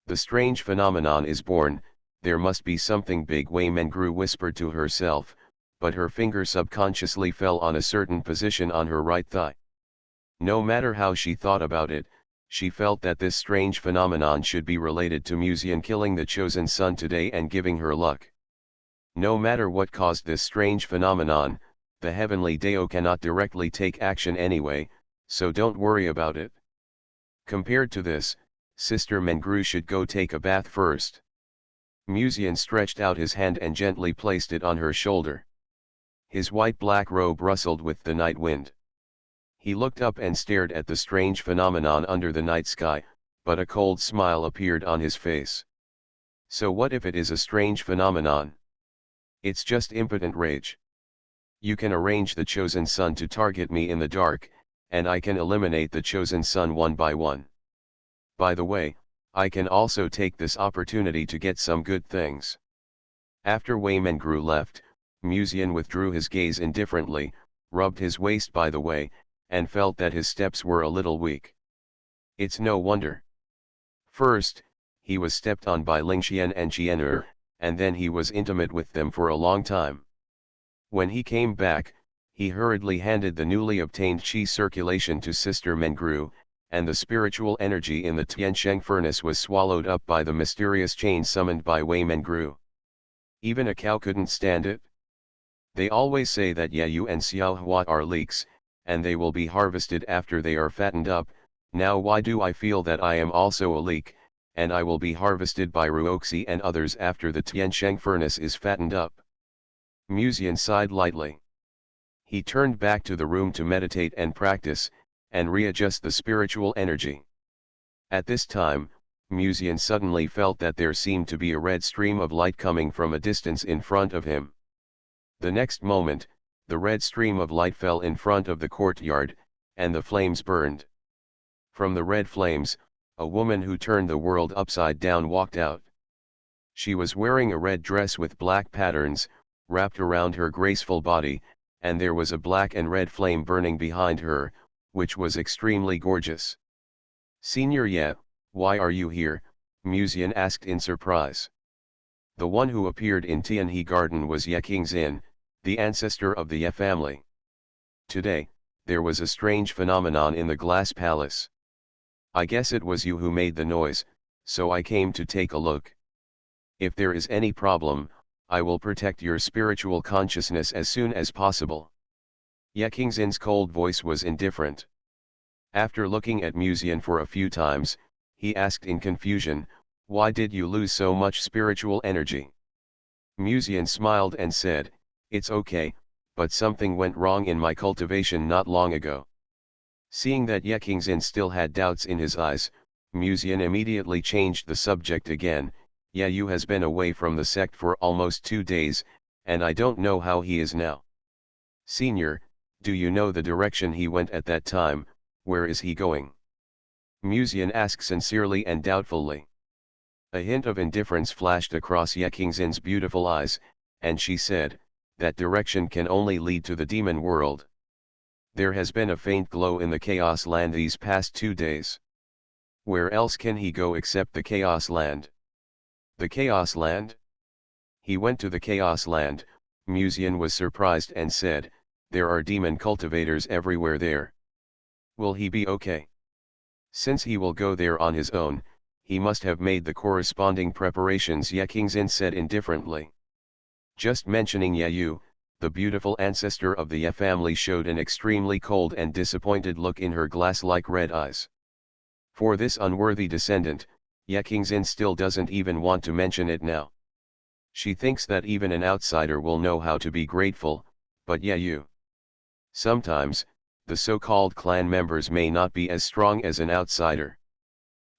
Speaker 1: The strange phenomenon is born, there must be something big, Wei Mengru whispered to herself, but her finger subconsciously fell on a certain position on her right thigh. No matter how she thought about it, she felt that this strange phenomenon should be related to Musian killing the chosen son today and giving her luck. No matter what caused this strange phenomenon, the heavenly Dao cannot directly take action anyway, so don't worry about it. Compared to this, Sister Mengru should go take a bath first. Musian stretched out his hand and gently placed it on her shoulder. His white-black robe rustled with the night wind. He looked up and stared at the strange phenomenon under the night sky, but a cold smile appeared on his face. So what if it is a strange phenomenon? It's just impotent rage. You can arrange the chosen son to target me in the dark, and I can eliminate the chosen son one by one. By the way, I can also take this opportunity to get some good things. After Wei Mengru left, Musian withdrew his gaze indifferently, rubbed his waist by the way, and felt that his steps were a little weak. It's no wonder. First, he was stepped on by Lingxian and Jian'er, and then he was intimate with them for a long time. When he came back, he hurriedly handed the newly obtained qi circulation to Sister Mengru, and the spiritual energy in the Tiansheng furnace was swallowed up by the mysterious chain summoned by Wei Mengru. Even a cow couldn't stand it. They always say that Yeyu and Xiaohua are leeks, and they will be harvested after they are fattened up. Now why do I feel that I am also a leek, and I will be harvested by Ruoxi and others after the Tiansheng furnace is fattened up? Musian sighed lightly. He turned back to the room to meditate and practice, and readjust the spiritual energy. At this time, Musian suddenly felt that there seemed to be a red stream of light coming from a distance in front of him. The next moment, the red stream of light fell in front of the courtyard, and the flames burned. From the red flames, a woman who turned the world upside down walked out. She was wearing a red dress with black patterns, wrapped around her graceful body, and there was a black and red flame burning behind her, which was extremely gorgeous. "Senior Ye, why are you here?" Musian asked in surprise. The one who appeared in Tianhe Garden was Ye Qingxin, the ancestor of the Ye family. Today, there was a strange phenomenon in the glass palace. I guess it was you who made the noise, so I came to take a look. If there is any problem, I will protect your spiritual consciousness as soon as possible. Ye Qingxin's cold voice was indifferent. After looking at Musian for a few times, he asked in confusion, "Why did you lose so much spiritual energy?" Musian smiled and said, "It's okay, but something went wrong in my cultivation not long ago." Seeing that Ye Qingxin still had doubts in his eyes, Musian immediately changed the subject again. "Yeah, you has been away from the sect for almost 2 days, and I don't know how he is now." "Senior, do you know the direction he went at that time? Where is he going?" Musian asked sincerely and doubtfully. A hint of indifference flashed across Ye Qingxin's beautiful eyes, and she said, "That direction can only lead to the demon world. There has been a faint glow in the Chaos Land these past 2 days. Where else can he go except the Chaos Land?" "The Chaos Land?" "He went to the Chaos Land." Musian was surprised and said, "There are demon cultivators everywhere there. Will he be okay?" "Since he will go there on his own, he must have made the corresponding preparations," Ye Qingxin said indifferently. Just mentioning Ye, the beautiful ancestor of the Ye family, showed an extremely cold and disappointed look in her glass-like red eyes. For this unworthy descendant, Ye Qingxin still doesn't even want to mention it now. She thinks that even an outsider will know how to be grateful, but Ye. Sometimes, the so-called clan members may not be as strong as an outsider.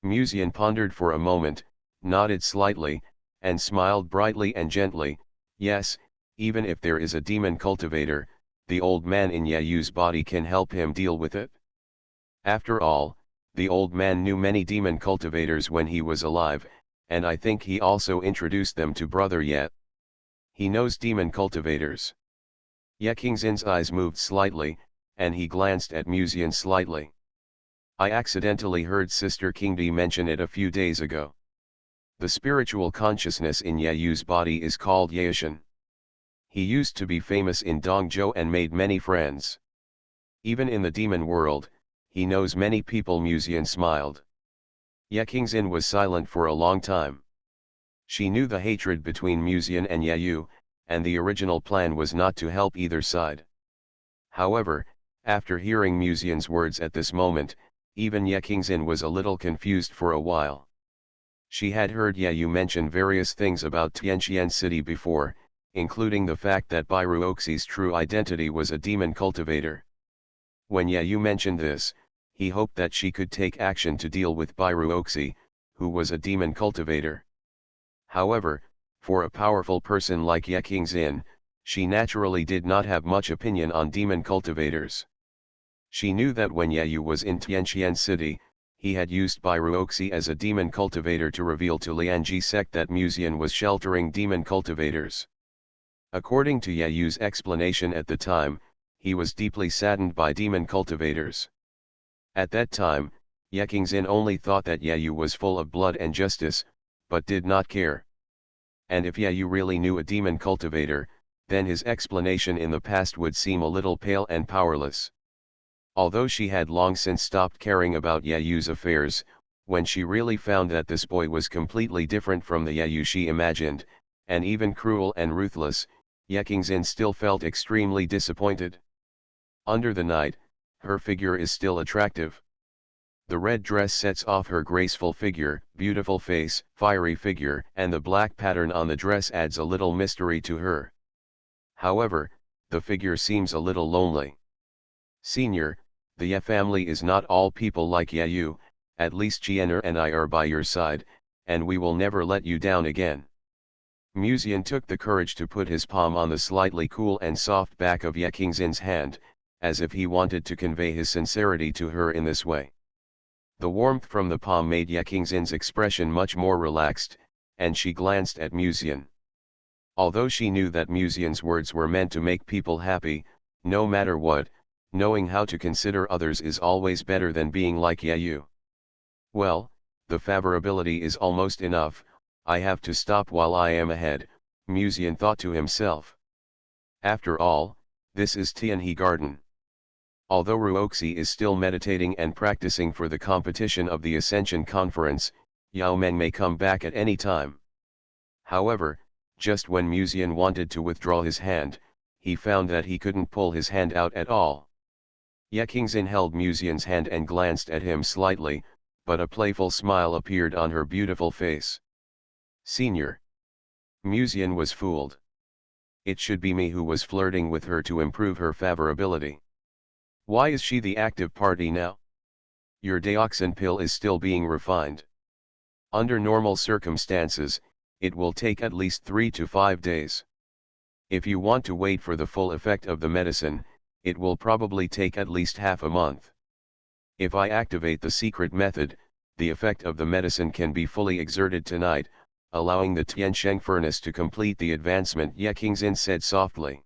Speaker 1: Musian pondered for a moment, nodded slightly, and smiled brightly and gently. "Yes, even if there is a demon cultivator, the old man in Yayu's body can help him deal with it. After all, the old man knew many demon cultivators when he was alive, and I think he also introduced them to Brother Ye. He knows demon cultivators." Ye Qingxin's eyes moved slightly, and he glanced at Musian slightly. "I accidentally heard Sister Qingdi mention it a few days ago. The spiritual consciousness in Yayu's body is called Yaishan. He used to be famous in Dongzhou and made many friends. Even in the demon world, he knows many people." Musian smiled. Ye Qingxin was silent for a long time. She knew the hatred between Musian and Yayu, and the original plan was not to help either side. However, after hearing Musian's words at this moment, even Ye Qingxin was a little confused for a while. She had heard Yayu mention various things about Tianqian City before, including the fact that Bairu Oxi's true identity was a demon cultivator. When Yayu mentioned this, he hoped that she could take action to deal with Bairu Oxi, who was a demon cultivator. However, for a powerful person like Ye Qingxin, she naturally did not have much opinion on demon cultivators. She knew that when Yayu was in Tianqian City, he had used Bairu Oxi as a demon cultivator to reveal to Lianji sect that Musian was sheltering demon cultivators. According to Yayu's explanation at the time, he was deeply saddened by demon cultivators. At that time, Ye Qingxin only thought that Yayu was full of blood and justice, but did not care. And if Yayu really knew a demon cultivator, then his explanation in the past would seem a little pale and powerless. Although she had long since stopped caring about Yayu's affairs, when she really found that this boy was completely different from the Yayu she imagined, and even cruel and ruthless, Ye Qingxin still felt extremely disappointed. Under the night, her figure is still attractive. The red dress sets off her graceful figure, beautiful face, fiery figure, and the black pattern on the dress adds a little mystery to her. However, the figure seems a little lonely. "Senior, the Ye family is not all people like Yayu, at least Jianer and I are by your side, and we will never let you down again." Musian took the courage to put his palm on the slightly cool and soft back of Ye Qingxin's hand, as if he wanted to convey his sincerity to her in this way. The warmth from the palm made Ye Qingxin's expression much more relaxed, and she glanced at Musian. Although she knew that Musian's words were meant to make people happy, no matter what, knowing how to consider others is always better than being like Yayu. "Well, the favorability is almost enough, I have to stop while I am ahead, Musian thought to himself. After all, this is Tianhe Garden. Although Ruoxi is still meditating and practicing for the competition of the Ascension Conference, Yao Meng may come back at any time. However, just when Musian wanted to withdraw his hand, he found that he couldn't pull his hand out at all. Ye Qingxin held Musian's hand and glanced at him slightly, but a playful smile appeared on her beautiful face. Senior. Musian was fooled. It should be me who was flirting with her to improve her favorability. Why is she the active party now? Your dioxin pill is still being refined. Under normal circumstances, it will take at least 3 to 5 days. If you want to wait for the full effect of the medicine, it will probably take at least half a month. If I activate the secret method, the effect of the medicine can be fully exerted tonight, allowing the Tiansheng furnace to complete the advancement, Ye Qingxin said softly.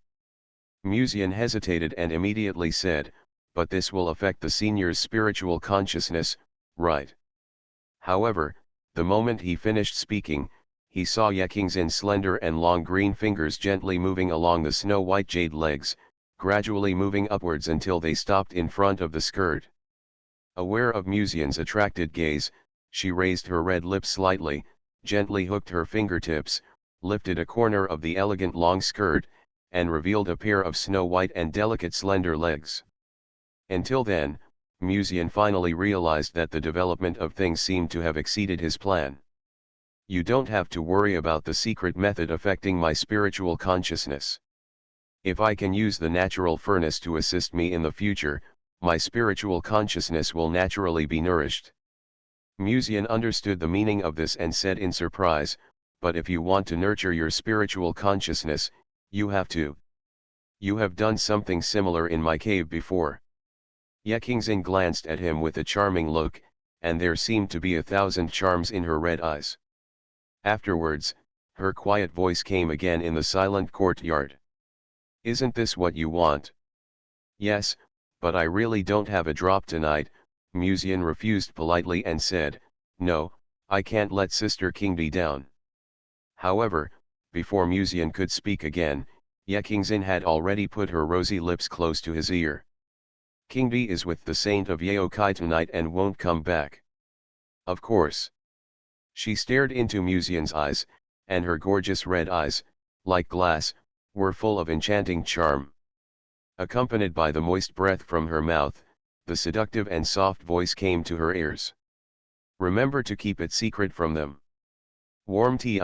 Speaker 1: Musian hesitated and immediately said, but this will affect the senior's spiritual consciousness, right? However, the moment he finished speaking, he saw Ye Qingxin's slender and long green fingers gently moving along the snow-white jade legs, gradually moving upwards until they stopped in front of the skirt. Aware of Musian's attracted gaze, she raised her red lips slightly, gently hooked her fingertips, lifted a corner of the elegant long skirt, and revealed a pair of snow-white and delicate slender legs. Until then, Musian finally realized that the development of things seemed to have exceeded his plan. You don't have to worry about the secret method affecting my spiritual consciousness. If I can use the natural furnace to assist me in the future, my spiritual consciousness will naturally be nourished. Musian understood the meaning of this and said in surprise, but if you want to nurture your spiritual consciousness, you have to. You have done something similar in my cave before. Ye Qingxin glanced at him with a charming look, and there seemed to be 1,000 charms in her red eyes. Afterwards, her quiet voice came again in the silent courtyard. Isn't this what you want? Yes, but I really don't have a drop tonight, Musian refused politely and said, no, I can't let Sister Qingdi down. However, before Musian could speak again, Ye Qingxin had already put her rosy lips close to his ear. Qingdi is with the saint of Yaokai tonight and won't come back. Of course. She stared into Musian's eyes, and her gorgeous red eyes, like glass, were full of enchanting charm. Accompanied by the moist breath from her mouth, the seductive and soft voice came to her ears. Remember to keep it secret from them. Warm Ti.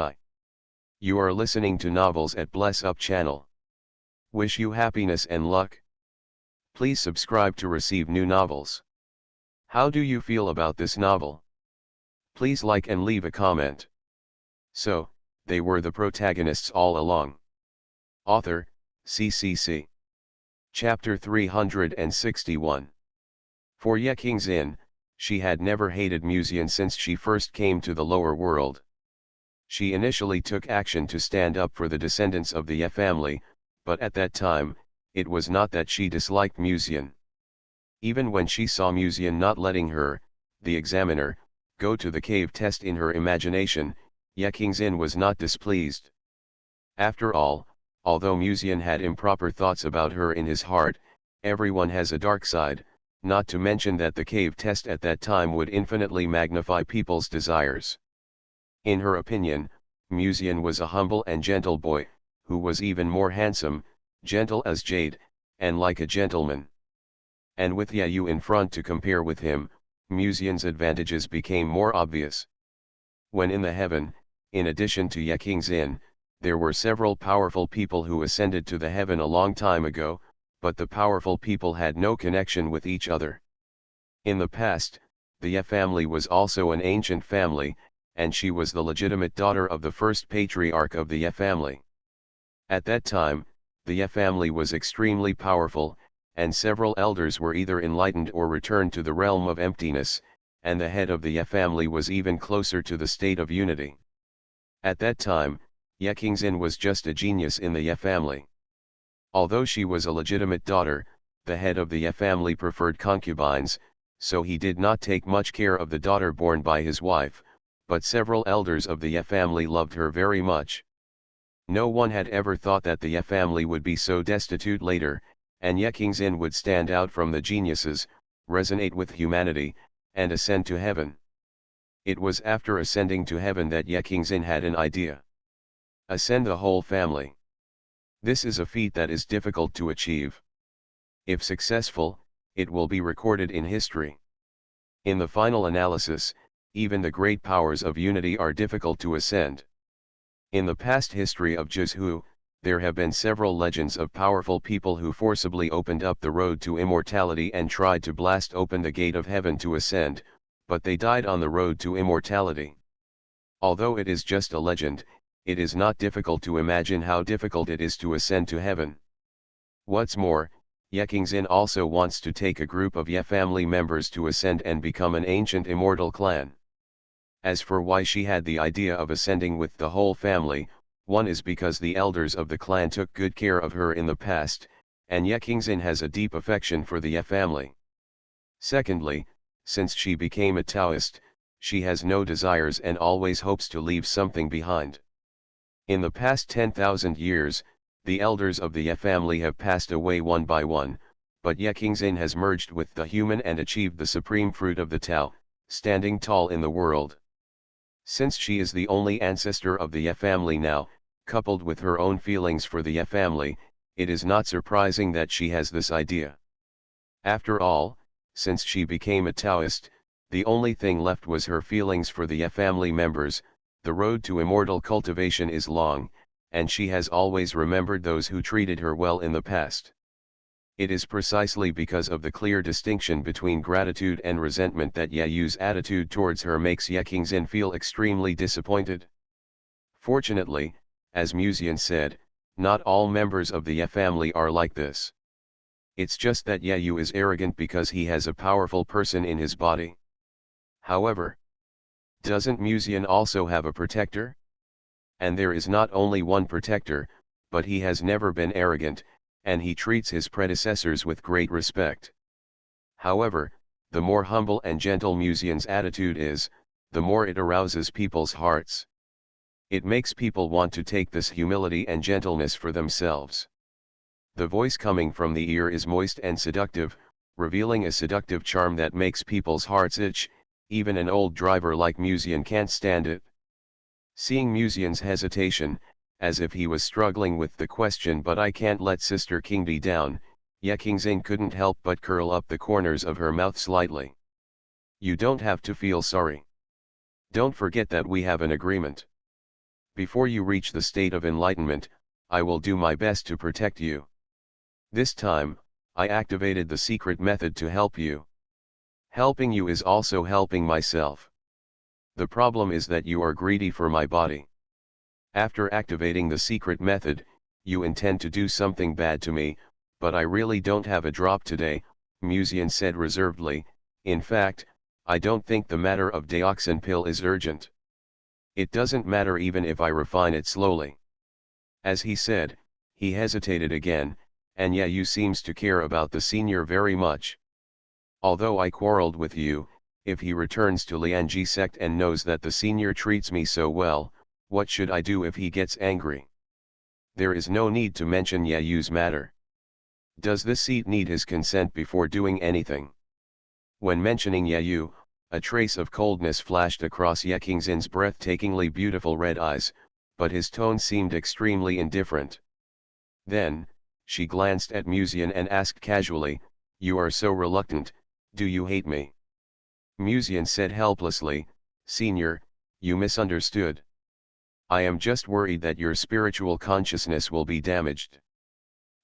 Speaker 1: You are listening to novels at Bless Up channel. Wish you happiness and luck. Please subscribe to receive new novels. How do you feel about this novel? Please like and leave a comment. So, they were the protagonists all along. Author, CCC. Chapter 361. For Ye Qingxin, she had never hated Musian since she first came to the lower world. She initially took action to stand up for the descendants of the Ye family, but at that time, it was not that she disliked Musian. Even when she saw Musian not letting her, the examiner, go to the cave test in her imagination, Ye Qingxin was not displeased. After all, although Musian had improper thoughts about her in his heart, everyone has a dark side, not to mention that the cave test at that time would infinitely magnify people's desires. In her opinion, Musian was a humble and gentle boy, who was even more handsome, gentle as jade, and like a gentleman. And with Ye Yu in front to compare with him, Musian's advantages became more obvious. When in the heaven, in addition to Ye Qingxin, there were several powerful people who ascended to the heaven a long time ago, but the powerful people had no connection with each other. In the past, the Ye family was also an ancient family, and she was the legitimate daughter of the first patriarch of the Ye family. At that time, the Ye family was extremely powerful, and several elders were either enlightened or returned to the realm of emptiness, and the head of the Ye family was even closer to the state of unity. At that time, Ye Qingxin was just a genius in the Ye family. Although she was a legitimate daughter, the head of the Ye family preferred concubines, so he did not take much care of the daughter born by his wife, but several elders of the Ye family loved her very much. No one had ever thought that the Ye family would be so destitute later, and Ye Kingzin would stand out from the geniuses, resonate with humanity, and ascend to heaven. It was after ascending to heaven that Ye Kingzin had an idea. Ascend the whole family. This is a feat that is difficult to achieve. If successful, it will be recorded in history. In the final analysis, even the great powers of unity are difficult to ascend. In the past history of Jizhu, there have been several legends of powerful people who forcibly opened up the road to immortality and tried to blast open the gate of heaven to ascend, but they died on the road to immortality. Although it is just a legend, it is not difficult to imagine how difficult it is to ascend to heaven. What's more, Ye Kingzin also wants to take a group of Ye family members to ascend and become an ancient immortal clan. As for why she had the idea of ascending with the whole family, one is because the elders of the clan took good care of her in the past, and Ye Kingzin has a deep affection for the Ye family. Secondly, since she became a Taoist, she has no desires and always hopes to leave something behind. In the past 10,000 years, the elders of the Ye family have passed away one by one, but Ye Kingzin has merged with the human and achieved the supreme fruit of the Tao, standing tall in the world. Since she is the only ancestor of the Ye family now, coupled with her own feelings for the Ye family, it is not surprising that she has this idea. After all, since she became a Taoist, the only thing left was her feelings for the Ye family members. The road to immortal cultivation is long, and she has always remembered those who treated her well in the past. It is precisely because of the clear distinction between gratitude and resentment that Ye Yu's attitude towards her makes Ye Kingzin feel extremely disappointed. Fortunately, as Musian said, not all members of the Ye family are like this. It's just that Ye Yu is arrogant because he has a powerful person in his body. However, doesn't Musian also have a protector? And there is not only one protector, but he has never been arrogant, and he treats his predecessors with great respect. However, the more humble and gentle Musian's attitude is, the more it arouses people's hearts. It makes people want to take this humility and gentleness for themselves. The voice coming from the ear is moist and seductive, revealing a seductive charm that makes people's hearts itch. Even an old driver like Musian can't stand it. Seeing Musian's hesitation, as if he was struggling with the question "but I can't let Sister Kingdi down," Ye Kingzin couldn't help but curl up the corners of her mouth slightly. You don't have to feel sorry. Don't forget that we have an agreement. Before you reach the state of enlightenment, I will do my best to protect you. This time, I activated the secret method to help you. Helping you is also helping myself. The problem is that you are greedy for my body. After activating the secret method, you intend to do something bad to me, but I really don't have a drop today, Musian said reservedly. In fact, I don't think the matter of dioxin pill is urgent. It doesn't matter even if I refine it slowly. As he said, he hesitated again, and Ye Yu seems to care about the senior very much. Although I quarreled with you, if he returns to Lianji sect and knows that the senior treats me so well, what should I do if he gets angry? There is no need to mention Ye Yu's matter. Does this seat need his consent before doing anything? When mentioning Ye Yu, a trace of coldness flashed across Ye Kingzin's breathtakingly beautiful red eyes, but his tone seemed extremely indifferent. Then, she glanced at Musian and asked casually, "You are so reluctant, do you hate me?" Musian said helplessly, "Senior, you misunderstood. I am just worried that your spiritual consciousness will be damaged."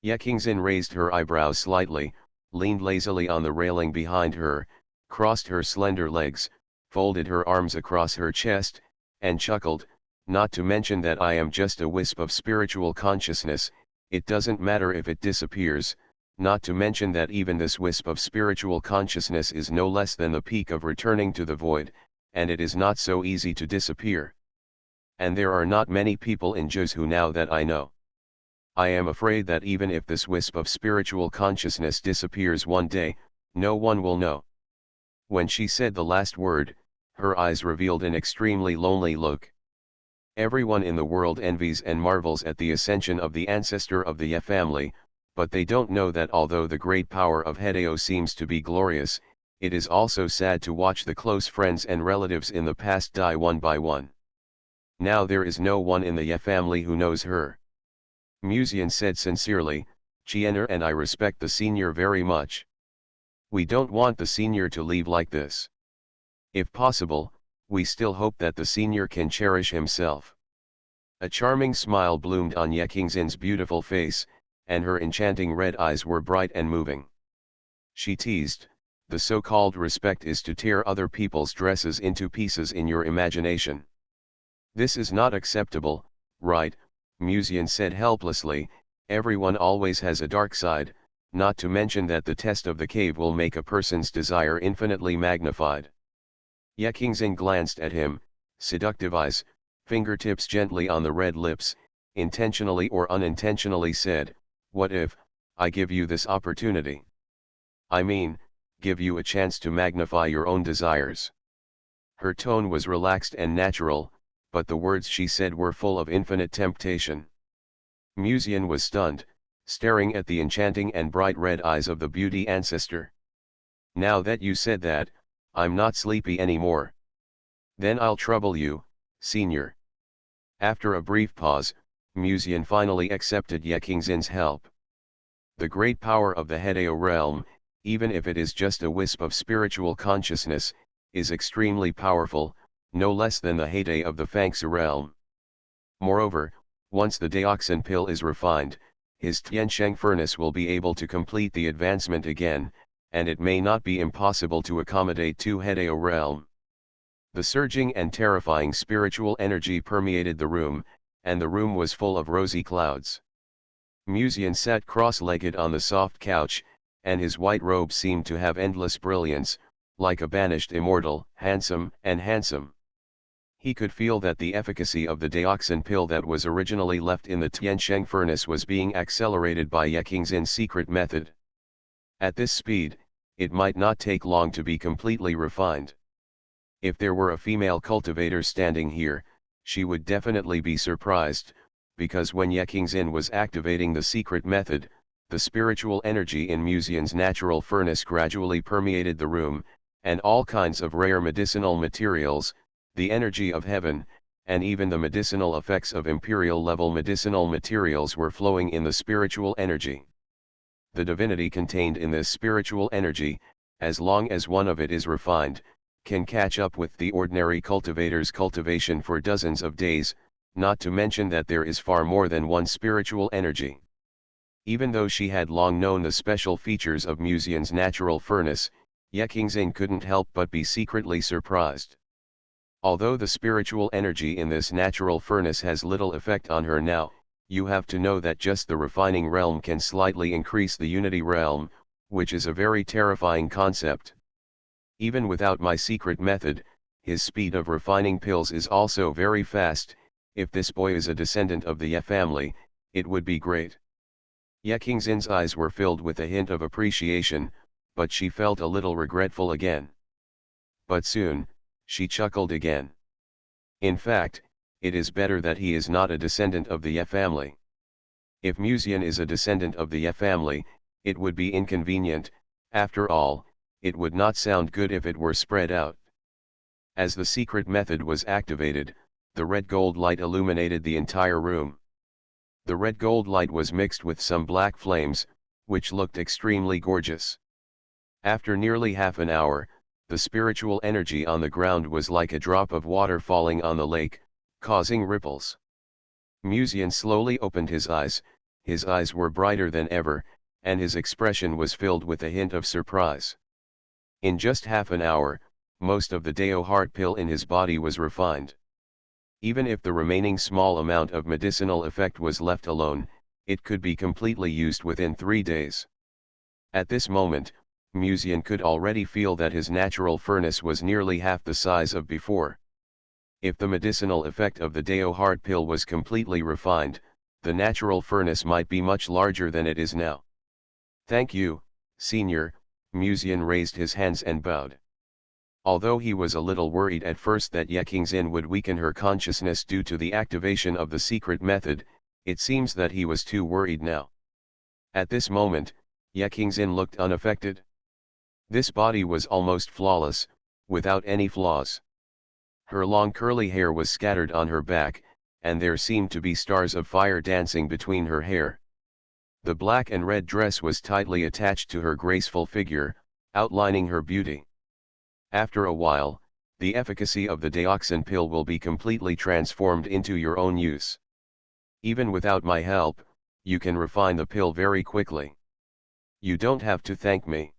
Speaker 1: Ye Kingzin raised her eyebrows slightly, leaned lazily on the railing behind her, crossed her slender legs, folded her arms across her chest, and chuckled, "Not to mention that I am just a wisp of spiritual consciousness, it doesn't matter if it disappears. Not to mention that even this wisp of spiritual consciousness is no less than the peak of returning to the void, and it is not so easy to disappear. And there are not many people in Jizhu now that I know. I am afraid that even if this wisp of spiritual consciousness disappears one day, no one will know." When she said the last word, Her eyes revealed an extremely lonely look. Everyone in the world envies and marvels at the ascension of the ancestor of the Ye family, but they don't know that although the great power of Hideo seems to be glorious, it is also sad to watch the close friends and relatives in the past die one by one. Now there is no one in the Ye family who knows her. Musian said sincerely, Chiener and I respect the senior very much. We don't want the senior to leave like this. If possible, we still hope that the senior can cherish himself. A charming smile bloomed on Ye Qingxin's beautiful face, and her enchanting red eyes were bright and moving. She teased, the so-called respect is to tear other people's dresses into pieces in your imagination. This is not acceptable, right? Musian said helplessly, everyone always has a dark side, not to mention that the test of the cave will make a person's desire infinitely magnified. Ye Qingxin glanced at him, seductive eyes, fingertips gently on the red lips, intentionally or unintentionally said, what if, I give you this opportunity? I mean, give you a chance to magnify your own desires. Her tone was relaxed and natural, but the words she said were full of infinite temptation. Musian was stunned, staring at the enchanting and bright red eyes of the beauty ancestor. Now that you said that, I'm not sleepy anymore. Then I'll trouble you, senior. After a brief pause, Musian finally accepted Ye Qingxin's help. The great power of the Hideo realm, even if it is just a wisp of spiritual consciousness, is extremely powerful, no less than the heyday of the Fangxi realm. Moreover, once the Dioxin pill is refined, his Tiansheng furnace will be able to complete the advancement again, and it may not be impossible to accommodate two Hideo realm. The surging and terrifying spiritual energy permeated the room, and the room was full of rosy clouds. Musian sat cross-legged on the soft couch, and his white robe seemed to have endless brilliance, like a banished immortal, handsome. He could feel that the efficacy of the dioxin pill that was originally left in the Tiansheng furnace was being accelerated by Ye Qingxin's secret method. At this speed, it might not take long to be completely refined. If there were a female cultivator standing here, she would definitely be surprised, because when Ye Qingxin was activating the secret method, the spiritual energy in Musian's natural furnace gradually permeated the room, and all kinds of rare medicinal materials, the energy of heaven, and even the medicinal effects of imperial-level medicinal materials were flowing in the spiritual energy. The divinity contained in this spiritual energy, as long as one of it is refined, can catch up with the ordinary cultivator's cultivation for dozens of days, not to mention that there is far more than one spiritual energy. Even though she had long known the special features of Musian's natural furnace, Ye Qingxin couldn't help but be secretly surprised. Although the spiritual energy in this natural furnace has little effect on her now, you have to know that just the refining realm can slightly increase the unity realm, which is a very terrifying concept. Even without my secret method, his speed of refining pills is also very fast. If this boy is a descendant of the Ye family, it would be great. Ye Qingxin's eyes were filled with a hint of appreciation, but she felt a little regretful again. But soon, she chuckled again. In fact, it is better that he is not a descendant of the Ye family. If Musian is a descendant of the Ye family, it would be inconvenient. After all, it would not sound good if it were spread out. As the secret method was activated, the red gold light illuminated the entire room. The red gold light was mixed with some black flames, which looked extremely gorgeous. After nearly half an hour, the spiritual energy on the ground was like a drop of water falling on the lake, causing ripples. Musian slowly opened his eyes were brighter than ever, and his expression was filled with a hint of surprise. In just half an hour, most of the Dao heart pill in his body was refined. Even if the remaining small amount of medicinal effect was left alone, it could be completely used within 3 days. At this moment, Musian could already feel that his natural furnace was nearly half the size of before. If the medicinal effect of the Dao heart pill was completely refined, the natural furnace might be much larger than it is now. Thank you, senior. Musian raised his hands and bowed. Although he was a little worried at first that Ye Qingxin would weaken her consciousness due to the activation of the secret method, it seems that he was too worried now. At this moment, Ye Qingxin looked unaffected. This body was almost flawless, without any flaws. Her long curly hair was scattered on her back, and there seemed to be stars of fire dancing between her hair. The black and red dress was tightly attached to her graceful figure, outlining her beauty. After a while, the efficacy of the dioxin pill will be completely transformed into your own use. Even without my help, you can refine the pill very quickly. You don't have to thank me.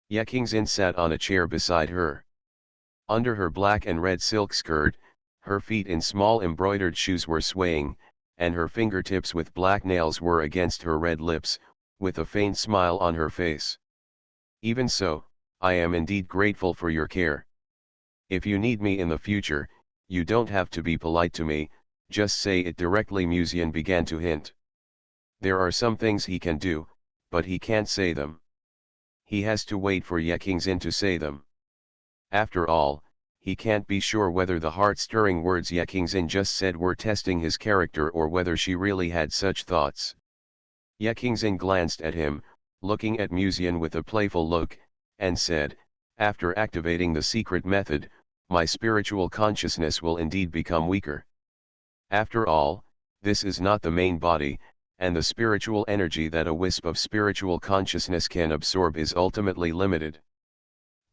Speaker 1: Ye Qingxin sat on a chair beside her. Under her black and red silk skirt, her feet in small embroidered shoes were swaying, and her fingertips with black nails were against her red lips, with a faint smile on her face. Even so, I am indeed grateful for your care. If you need me in the future, you don't have to be polite to me, just say it directly. Musian began to hint. There are some things he can do, but he can't say them. He has to wait for Ye Qingxin to say them. After all, he can't be sure whether the heart-stirring words Ye Qingxin just said were testing his character or whether she really had such thoughts. Ye Qingxin glanced at him, looking at Musian with a playful look, and said, after activating the secret method, my spiritual consciousness will indeed become weaker. After all, this is not the main body, and the spiritual energy that a wisp of spiritual consciousness can absorb is ultimately limited.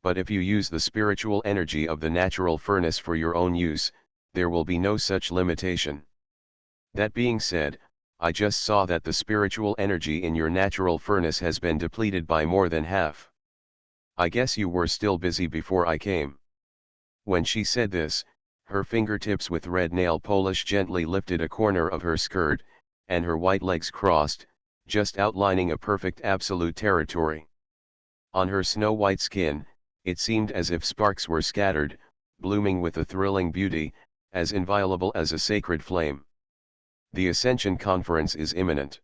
Speaker 1: But if you use the spiritual energy of the natural furnace for your own use, there will be no such limitation. That being said, I just saw that the spiritual energy in your natural furnace has been depleted by more than half. I guess you were still busy before I came. When she said this, her fingertips with red nail polish gently lifted a corner of her skirt, and her white legs crossed, just outlining a perfect absolute territory. On her snow-white skin, it seemed as if sparks were scattered, blooming with a thrilling beauty, as inviolable as a sacred flame. The Ascension Conference is imminent.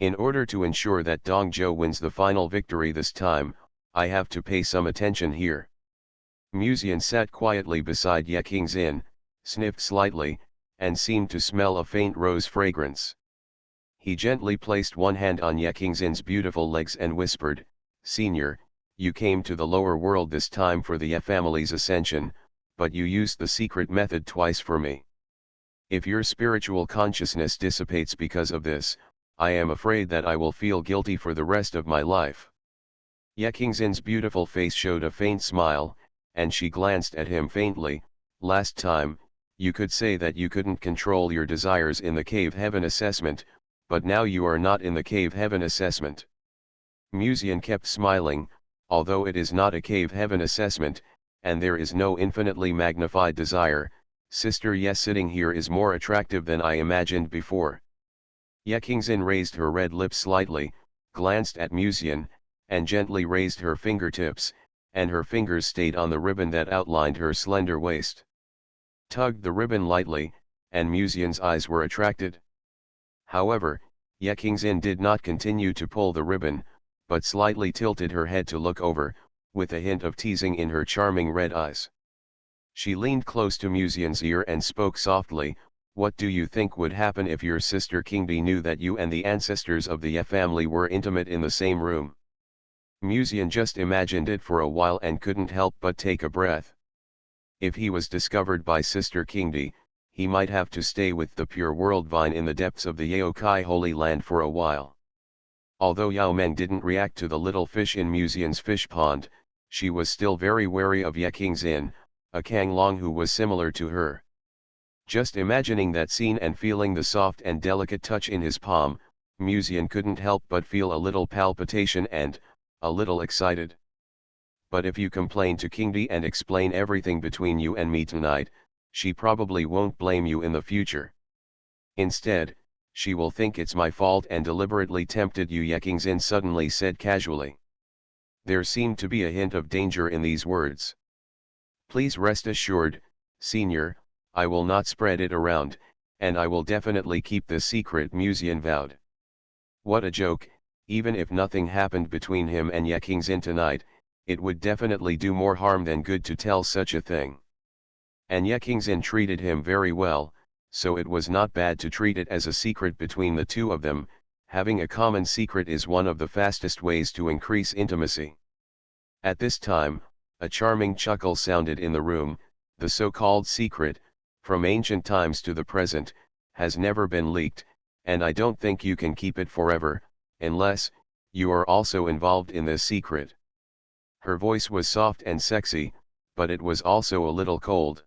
Speaker 1: In order to ensure that Dongzhou wins the final victory this time, I have to pay some attention here. Musian sat quietly beside Ye Qingxin, sniffed slightly, and seemed to smell a faint rose fragrance. He gently placed one hand on Ye Qingxin's beautiful legs and whispered, "Senior, you came to the lower world this time for the Ye family's ascension, but you used the secret method twice for me. If your spiritual consciousness dissipates because of this, I am afraid that I will feel guilty for the rest of my life." Ye Qingxin's beautiful face showed a faint smile, and she glanced at him faintly. "Last time, you could say that you couldn't control your desires in the cave heaven assessment, but now you are not in the cave heaven assessment." Musian kept smiling, "Although it is not a cave heaven assessment, and there is no infinitely magnified desire, Sister Ye sitting here is more attractive than I imagined before." Ye Qingxin raised her red lips slightly, glanced at Musian, and gently raised her fingertips, and her fingers stayed on the ribbon that outlined her slender waist. Tugged the ribbon lightly, and Musian's eyes were attracted. However, Ye Qingxin did not continue to pull the ribbon, but slightly tilted her head to look over, with a hint of teasing in her charming red eyes. She leaned close to Musian's ear and spoke softly, "What do you think would happen if your sister Qingdi knew that you and the ancestors of the Ye family were intimate in the same room?" Musian just imagined it for a while and couldn't help but take a breath. If he was discovered by Sister Qingdi, he might have to stay with the pure world vine in the depths of the Yaokai Holy Land for a while. Although Yao Meng didn't react to the little fish in Musian's fish pond, she was still very wary of Ye Qingxin, a Kanglong who was similar to her. Just imagining that scene and feeling the soft and delicate touch in his palm, Musian couldn't help but feel a little palpitation and, a little excited. "But if you complain to Qingdi and explain everything between you and me tonight, she probably won't blame you in the future. Instead, she will think it's my fault and deliberately tempted you," Ye Qingxin suddenly said casually. There seemed to be a hint of danger in these words. "Please rest assured, Senior, I will not spread it around, and I will definitely keep this secret," Musian vowed. What a joke! Even if nothing happened between him and Ye Qingxin tonight, it would definitely do more harm than good to tell such a thing. And Ye Qingxin treated him very well, so it was not bad to treat it as a secret between the two of them. Having a common secret is one of the fastest ways to increase intimacy. At this time, a charming chuckle sounded in the room. The so-called secret, from ancient times to the present, has never been leaked, and I don't think you can keep it forever, unless you are also involved in this secret. Her voice was soft and sexy, but it was also a little cold.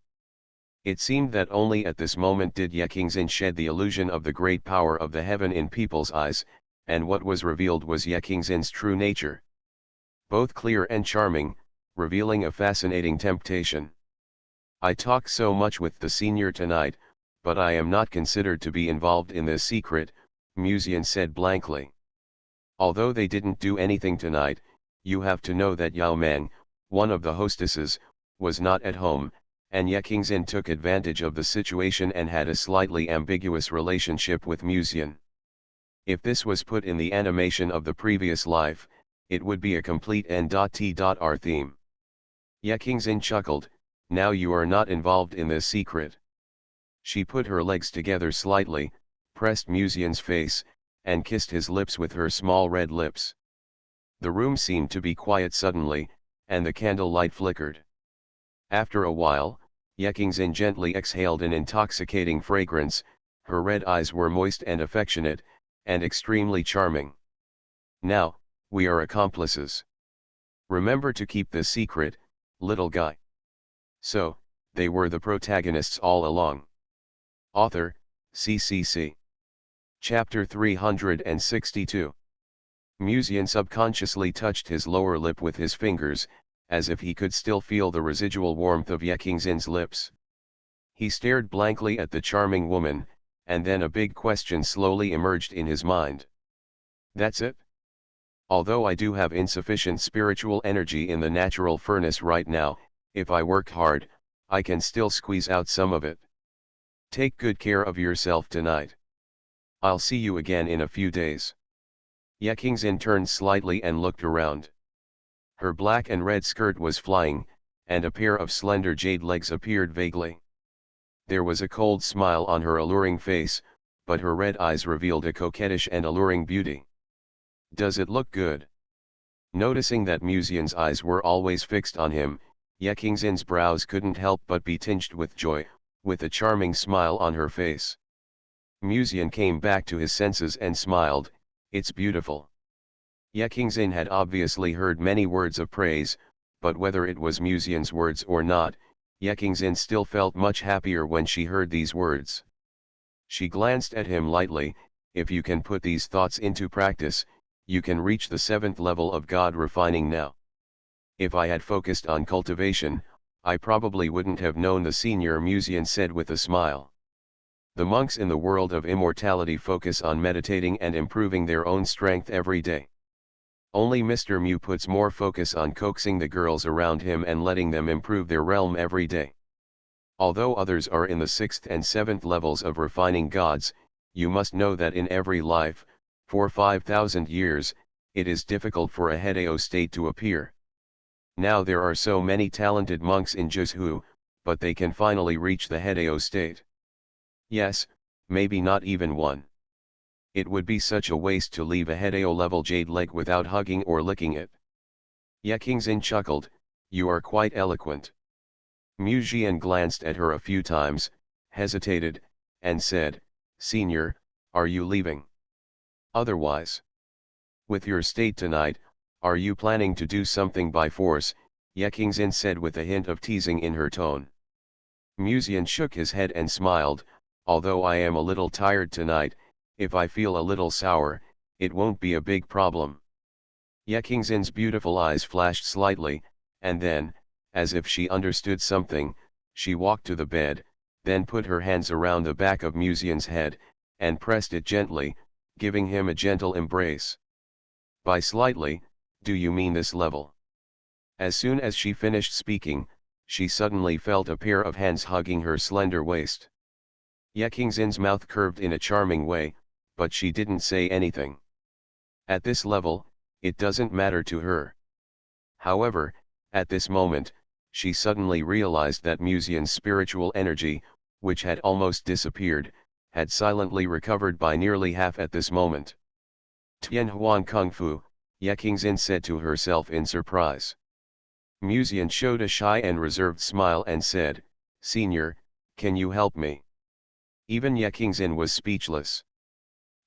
Speaker 1: It seemed that only at this moment did Ye Qingxin shed the illusion of the great power of the heaven in people's eyes, and what was revealed was Ye Qingxin's true nature. Both clear and charming, revealing a fascinating temptation. I talk so much with the senior tonight, but I am not considered to be involved in this secret, Musian said blankly. Although they didn't do anything tonight, you have to know that Yao Meng, one of the hostesses, was not at home, and Ye Qingxin took advantage of the situation and had a slightly ambiguous relationship with Musian. If this was put in the animation of the previous life, it would be a complete N.T.R theme. Ye Qingxin chuckled, now you are not involved in this secret. She put her legs together slightly, pressed Musian's face, and kissed his lips with her small red lips. The room seemed to be quiet suddenly, and the candle light flickered. After a while, Ye Qingxin gently exhaled an intoxicating fragrance. Her red eyes were moist and affectionate, and extremely charming. Now, we are accomplices. Remember to keep this secret, little guy. So, they were the protagonists all along. Author, CCC. Chapter 362. Musian subconsciously touched his lower lip with his fingers, as if he could still feel the residual warmth of Ye Qingxin's lips. He stared blankly at the charming woman, and then a big question slowly emerged in his mind. That's it? Although I do have insufficient spiritual energy in the natural furnace right now, if I work hard, I can still squeeze out some of it. Take good care of yourself tonight. I'll see you again in a few days. Ye Qingxin turned slightly and looked around. Her black and red skirt was flying, and a pair of slender jade legs appeared vaguely. There was a cold smile on her alluring face, but her red eyes revealed a coquettish and alluring beauty. Does it look good? Noticing that Musian's eyes were always fixed on him, Ye Qingxin's brows couldn't help but be tinged with joy, with a charming smile on her face. Musian came back to his senses and smiled, it's beautiful. Ye Qingxin had obviously heard many words of praise, but whether it was Musian's words or not, Ye Qingxin still felt much happier when she heard these words. She glanced at him lightly. If you can put these thoughts into practice, you can reach the 7th level of God refining now. If I had focused on cultivation, I probably wouldn't have known the senior, Musian said with a smile. The monks in the world of immortality focus on meditating and improving their own strength every day. Only Mr. Mu puts more focus on coaxing the girls around him and letting them improve their realm every day. Although others are in the 6th and 7th levels of refining gods, you must know that in every life, for 5,000 years, it is difficult for a Hedeo state to appear. Now there are so many talented monks in Jizhu, but they can finally reach the Hedeo state. Yes, maybe not even one. It would be such a waste to leave a Hedeo-level jade leg without hugging or licking it. Ye Qingxin chuckled, you are quite eloquent. Musian glanced at her a few times, hesitated, and said, Senior, are you leaving? Otherwise, with your state tonight, are you planning to do something by force? Ye Qingxin said with a hint of teasing in her tone. Musian shook his head and smiled, although I am a little tired tonight, if I feel a little sour, it won't be a big problem. Ye Qingxin's beautiful eyes flashed slightly, and then, as if she understood something, she walked to the bed, then put her hands around the back of Musian's head, and pressed it gently, giving him a gentle embrace. By slightly, do you mean this level? As soon as she finished speaking, she suddenly felt a pair of hands hugging her slender waist. Ye Qingxin's mouth curved in a charming way, but she didn't say anything. At this level, it doesn't matter to her. However, at this moment, she suddenly realized that Musian's spiritual energy, which had almost disappeared, had silently recovered by nearly half at this moment. Tian Huan Kung Fu, Ye Qingxin said to herself in surprise. Musian showed a shy and reserved smile and said, "Senior, can you help me?" Even Ye Qingxin was speechless.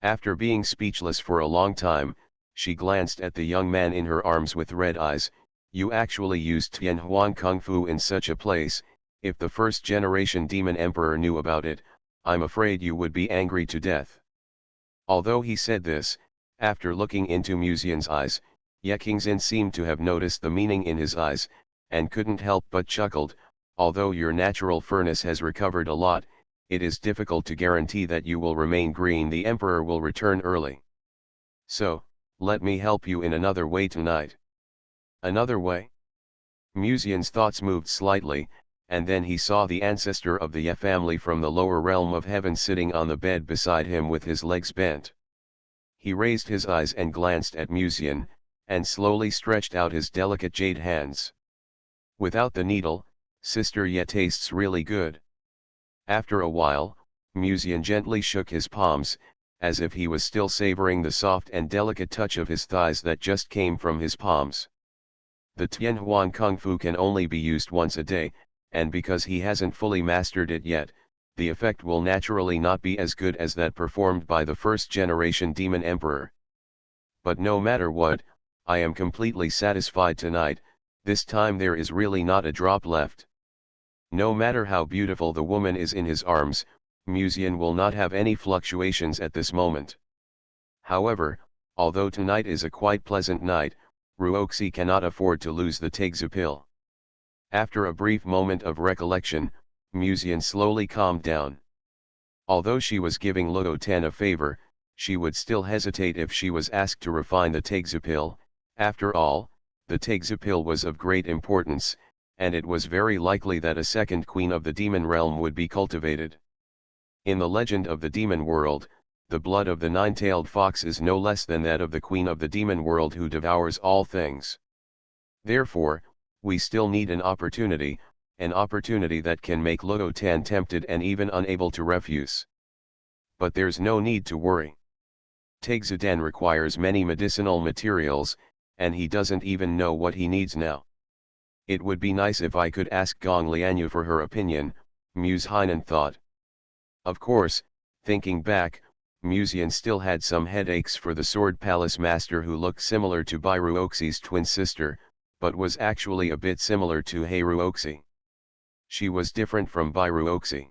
Speaker 1: After being speechless for a long time, she glanced at the young man in her arms with red eyes. "You actually used Tian Huan Kung Fu in such a place. If the first generation demon emperor knew about it, I'm afraid you would be angry to death." Although he said this, after looking into Musian's eyes, Ye Qingxin seemed to have noticed the meaning in his eyes, and couldn't help but chuckled. "Although your natural furnace has recovered a lot, it is difficult to guarantee that you will remain green. The emperor will return early. So, let me help you in another way tonight." Another way? Musian's thoughts moved slightly, and then he saw the ancestor of the Ye family from the lower realm of heaven sitting on the bed beside him with his legs bent. He raised his eyes and glanced at Musian, and slowly stretched out his delicate jade hands. "Without the needle, Sister Ye tastes really good." After a while, Musian gently shook his palms, as if he was still savoring the soft and delicate touch of his thighs that just came from his palms. The Tian Huan Kung Fu can only be used once a day, and because he hasn't fully mastered it yet, the effect will naturally not be as good as that performed by the first generation demon emperor. But no matter what, I am completely satisfied tonight. This time there is really not a drop left. No matter how beautiful the woman is in his arms, Musian will not have any fluctuations at this moment. However, although tonight is a quite pleasant night, Ruoxi cannot afford to lose the Taigzi pill. After a brief moment of recollection, Musian slowly calmed down. Although she was giving Luo Tan a favor, she would still hesitate if she was asked to refine the Taigzi pill. After all, the Taigzi pill was of great importance, and it was very likely that a second queen of the demon realm would be cultivated. In the legend of the demon world, the blood of the nine-tailed fox is no less than that of the queen of the demon world who devours all things. Therefore, we still need an opportunity that can make Luo Tan tempted and even unable to refuse. But there's no need to worry. Taigzi Dan requires many medicinal materials, and he doesn't even know what he needs now. It would be nice if I could ask Gong Lianyu for her opinion, Muse Hainan thought. Of course, thinking back, Musian still had some headaches for the Sword Palace master who looked similar to Bai Ruoxi's twin sister, but was actually a bit similar to Hei Ruoxi. She was different from Bai Ruoxi.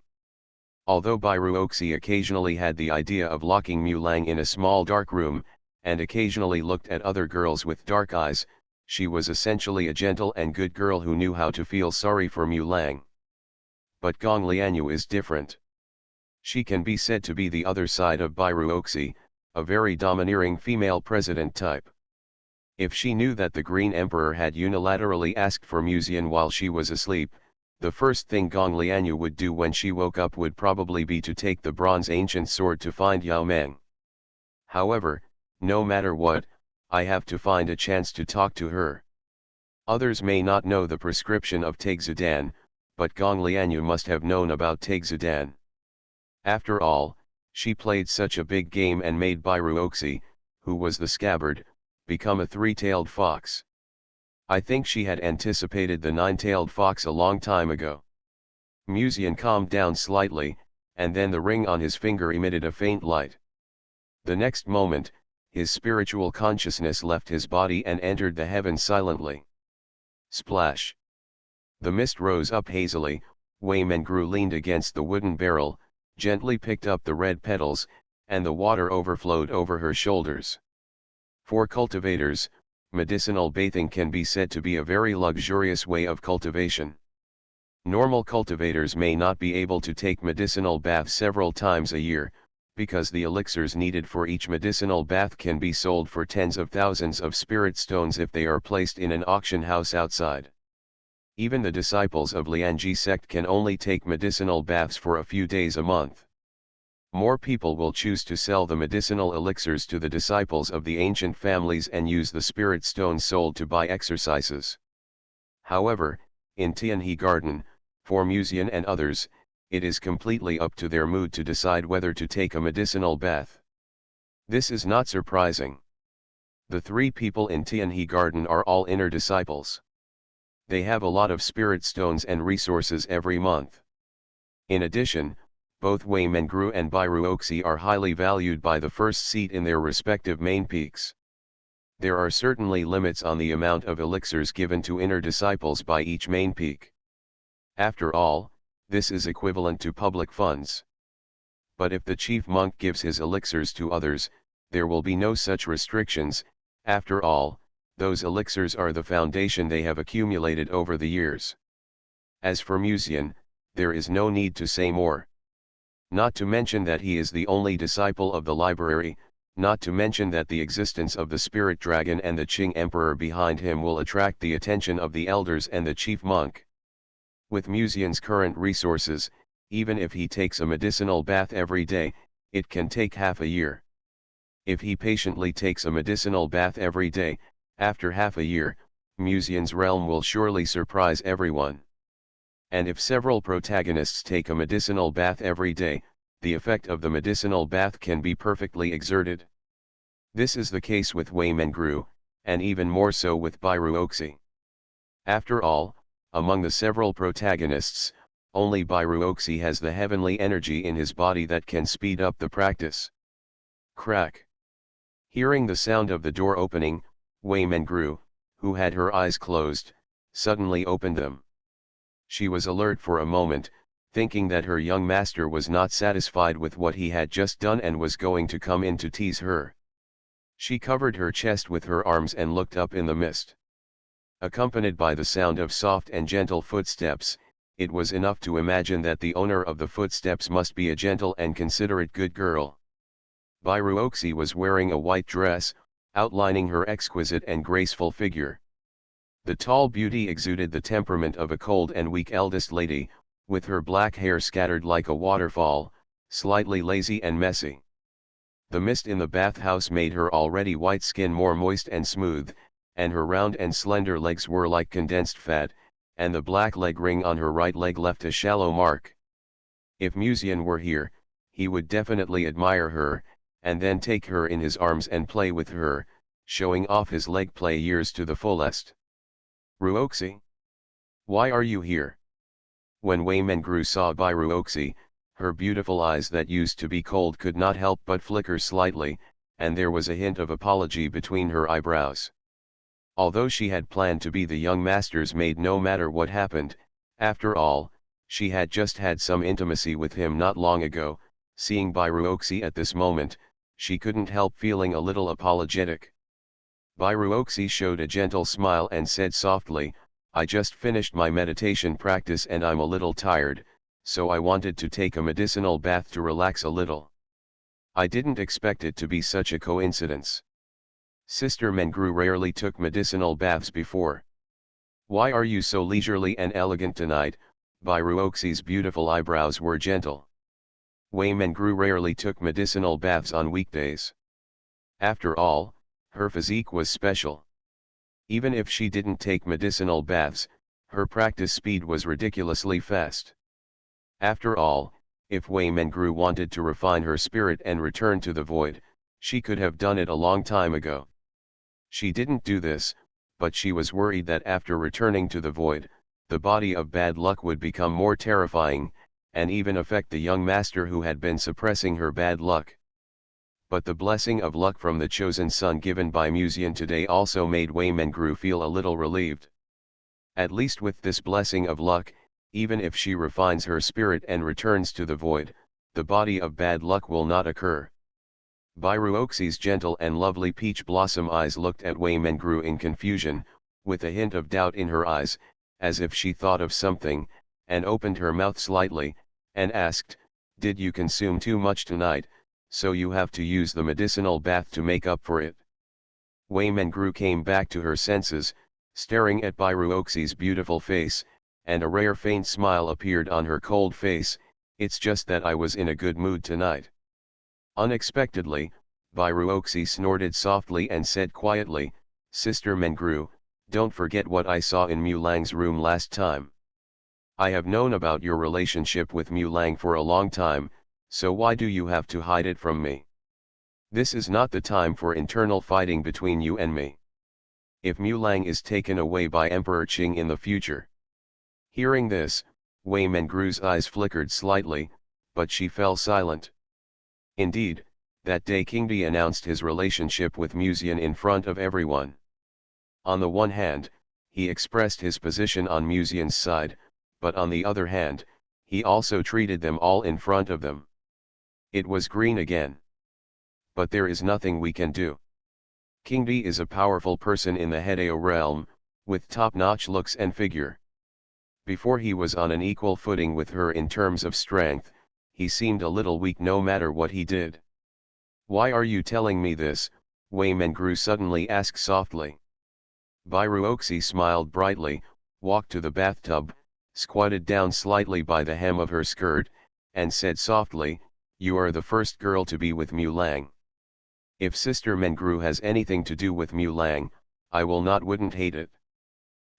Speaker 1: Although Bai Ruoxi occasionally had the idea of locking Mu Lang in a small dark room, and occasionally looked at other girls with dark eyes, she was essentially a gentle and good girl who knew how to feel sorry for Mu Lang. But Gong Lianyu is different. She can be said to be the other side of Bai Ruoxi, a very domineering female president type. If she knew that the Green Emperor had unilaterally asked for Musian while she was asleep, the first thing Gong Lianyu would do when she woke up would probably be to take the bronze ancient sword to find Yao Meng. However, no matter what, I have to find a chance to talk to her. Others may not know the prescription of Taigzi Dan, but Gong Lianyu must have known about Taigzi Dan. After all, she played such a big game and made Bai Ruoxi, who was the scabbard, become a three-tailed fox. I think she had anticipated the nine-tailed fox a long time ago. Musian calmed down slightly, and then the ring on his finger emitted a faint light. The next moment, his spiritual consciousness left his body and entered the heavens silently. Splash! The mist rose up hazily. Wei Mengru leaned against the wooden barrel, gently picked up the red petals, and the water overflowed over her shoulders. For cultivators, medicinal bathing can be said to be a very luxurious way of cultivation. Normal cultivators may not be able to take medicinal baths several times a year, because the elixirs needed for each medicinal bath can be sold for tens of thousands of spirit stones if they are placed in an auction house outside. Even the disciples of Lianji sect can only take medicinal baths for a few days a month. More people will choose to sell the medicinal elixirs to the disciples of the ancient families and use the spirit stones sold to buy exercises. However, in Tianhe Garden, for Musian and others, it is completely up to their mood to decide whether to take a medicinal bath. This is not surprising. The three people in Tianhe Garden are all inner disciples. They have a lot of spirit stones and resources every month. In addition, both Wei Mengru and Bairu Oxi are highly valued by the first seat in their respective main peaks. There are certainly limits on the amount of elixirs given to inner disciples by each main peak. After all, this is equivalent to public funds. But if the chief monk gives his elixirs to others, there will be no such restrictions. After all, those elixirs are the foundation they have accumulated over the years. As for Musian, there is no need to say more. Not to mention that he is the only disciple of the library, not to mention that the existence of the spirit dragon and the Qing emperor behind him will attract the attention of the elders and the chief monk. With Musian's current resources, even if he takes a medicinal bath every day, it can take half a year. If he patiently takes a medicinal bath every day, after half a year, Musian's realm will surely surprise everyone. And if several protagonists take a medicinal bath every day, the effect of the medicinal bath can be perfectly exerted. This is the case with Wei Mengru, and even more so with Bairu Oxi. After all, among the several protagonists, only Bairu Oxi has the heavenly energy in his body that can speed up the practice. Crack. Hearing the sound of the door opening, Wei Mengru, who had her eyes closed, suddenly opened them. She was alert for a moment, thinking that her young master was not satisfied with what he had just done and was going to come in to tease her. She covered her chest with her arms and looked up in the mist. Accompanied by the sound of soft and gentle footsteps, it was enough to imagine that the owner of the footsteps must be a gentle and considerate good girl. Bairu Oxi was wearing a white dress, outlining her exquisite and graceful figure. The tall beauty exuded the temperament of a cold and weak eldest lady, with her black hair scattered like a waterfall, slightly lazy and messy. The mist in the bathhouse made her already white skin more moist and smooth, and her round and slender legs were like condensed fat, and the black leg ring on her right leg left a shallow mark. If Musian were here, he would definitely admire her, and then take her in his arms and play with her, showing off his leg play years to the fullest. Ruoxi? Why are you here? When Wei Mengru saw Bairu Oxi, her beautiful eyes that used to be cold could not help but flicker slightly, and there was a hint of apology between her eyebrows. Although she had planned to be the young master's maid no matter what happened, after all, she had just had some intimacy with him not long ago. Seeing Bairu Oxi at this moment, she couldn't help feeling a little apologetic. Bairu Oxi showed a gentle smile and said softly, I just finished my meditation practice and I'm a little tired, so I wanted to take a medicinal bath to relax a little. I didn't expect it to be such a coincidence. Sister Mengru rarely took medicinal baths before. Why are you so leisurely and elegant tonight? Bairu Oxi's beautiful eyebrows were gentle. Wei Mengru rarely took medicinal baths on weekdays. After all, her physique was special. Even if she didn't take medicinal baths, her practice speed was ridiculously fast. After all, if Wei Mengru wanted to refine her spirit and return to the void, she could have done it a long time ago. She didn't do this, but she was worried that after returning to the void, the body of bad luck would become more terrifying, and even affect the young master who had been suppressing her bad luck. But the blessing of luck from the chosen son given by Musian today also made Wei Mengru feel a little relieved. At least with this blessing of luck, even if she refines her spirit and returns to the void, the body of bad luck will not occur. Bairu Oxi's gentle and lovely peach blossom eyes looked at Wei Mengru in confusion, with a hint of doubt in her eyes, as if she thought of something, and opened her mouth slightly, and asked, Did you consume too much tonight, so you have to use the medicinal bath to make up for it? Wei Mengru came back to her senses, staring at Bairu Oxi's beautiful face, and a rare faint smile appeared on her cold face. It's just that I was in a good mood tonight. Unexpectedly, Bairuoxi snorted softly and said quietly, "Sister Mengru, don't forget what I saw in Mulang's room last time. I have known about your relationship with Mulang for a long time, so why do you have to hide it from me? This is not the time for internal fighting between you and me. If Mulang is taken away by Emperor Qing in the future." Hearing this, Wei Mengru's eyes flickered slightly, but she fell silent. Indeed, that day King Di announced his relationship with Muzian in front of everyone. On the one hand, he expressed his position on Muzian's side, but on the other hand, he also treated them all in front of them. It was green again. But there is nothing we can do. King Di is a powerful person in the Hedeo realm, with top-notch looks and figure. Before he was on an equal footing with her in terms of strength, he seemed a little weak no matter what he did. "Why are you telling me this?" Wei Mengru suddenly asked softly. Bairuoxi smiled brightly, walked to the bathtub, squatted down slightly by the hem of her skirt, and said softly, "You are the first girl to be with Mulang. If Sister Mengru has anything to do with Mulang, I wouldn't hate it."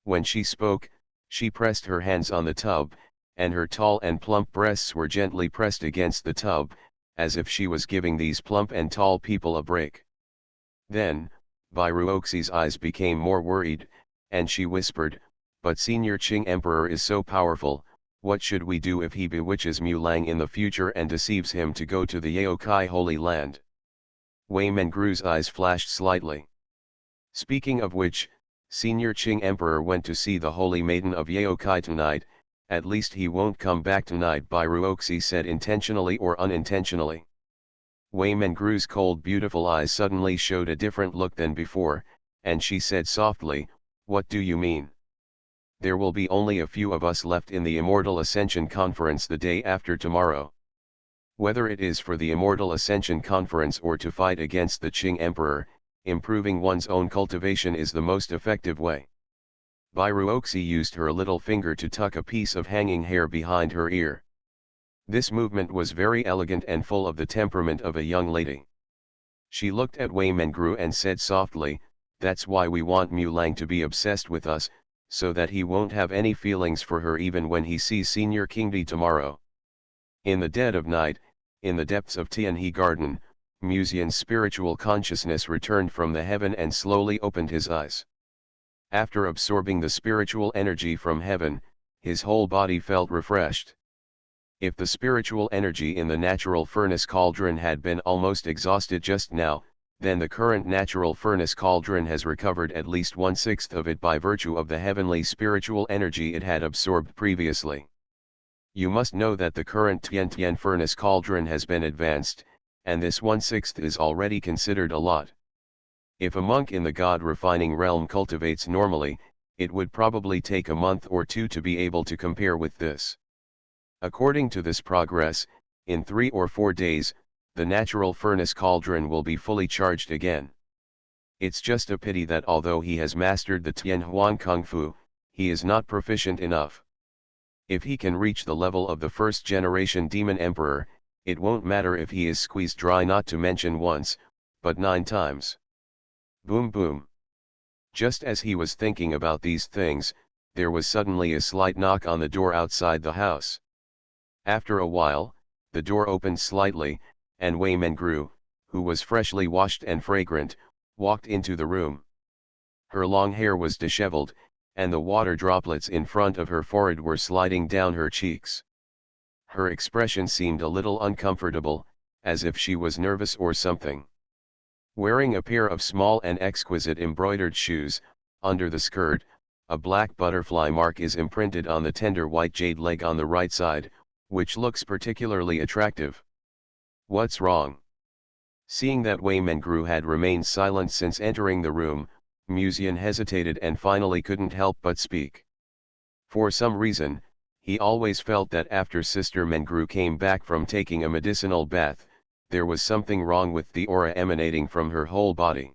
Speaker 1: When she spoke, she pressed her hands on the tub, and her tall and plump breasts were gently pressed against the tub, as if she was giving these plump and tall people a break. Then, Bairuoxi's eyes became more worried, and she whispered, "But Senior Qing Emperor is so powerful, what should we do if he bewitches Mulang in the future and deceives him to go to the Yaokai Holy Land?" Wei Mengru's eyes flashed slightly. "Speaking of which, Senior Qing Emperor went to see the Holy Maiden of Yaokai tonight, at least he won't come back tonight," Bairuoxi said intentionally or unintentionally. Wei Mengru's cold beautiful eyes suddenly showed a different look than before, and she said softly, "What do you mean? There will be only a few of us left in the Immortal Ascension Conference the day after tomorrow. Whether it is for the Immortal Ascension Conference or to fight against the Qing Emperor, improving one's own cultivation is the most effective way." Bairuoxi used her little finger to tuck a piece of hanging hair behind her ear. This movement was very elegant and full of the temperament of a young lady. She looked at Wei Mengru and said softly, "That's why we want Mulang to be obsessed with us, so that he won't have any feelings for her even when he sees Senior King Di tomorrow." In the dead of night, in the depths of Tianhe Garden, Muzian's spiritual consciousness returned from the heaven and slowly opened his eyes. After absorbing the spiritual energy from heaven, his whole body felt refreshed. If the spiritual energy in the natural furnace cauldron had been almost exhausted just now, then the current natural furnace cauldron has recovered at least 1/6 of it by virtue of the heavenly spiritual energy it had absorbed previously. You must know that the current Tian furnace cauldron has been advanced, and this 1/6 is already considered a lot. If a monk in the god-refining realm cultivates normally, it would probably take a month or two to be able to compare with this. According to this progress, in 3 or 4 days, the natural furnace cauldron will be fully charged again. It's just a pity that although he has mastered the Tian Huan Kung Fu, he is not proficient enough. If he can reach the level of the first-generation Demon Emperor, it won't matter if he is squeezed dry, not to mention once, but 9 times. Boom boom. Just as he was thinking about these things, there was suddenly a slight knock on the door outside the house. After a while, the door opened slightly, and Wei Mengru, who was freshly washed and fragrant, walked into the room. Her long hair was disheveled, and the water droplets in front of her forehead were sliding down her cheeks. Her expression seemed a little uncomfortable, as if she was nervous or something. Wearing a pair of small and exquisite embroidered shoes, under the skirt, a black butterfly mark is imprinted on the tender white jade leg on the right side, which looks particularly attractive. "What's wrong?" Seeing that Wei Mengru had remained silent since entering the room, Muzian hesitated and finally couldn't help but speak. For some reason, he always felt that after Sister Mengru came back from taking a medicinal bath, there was something wrong with the aura emanating from her whole body.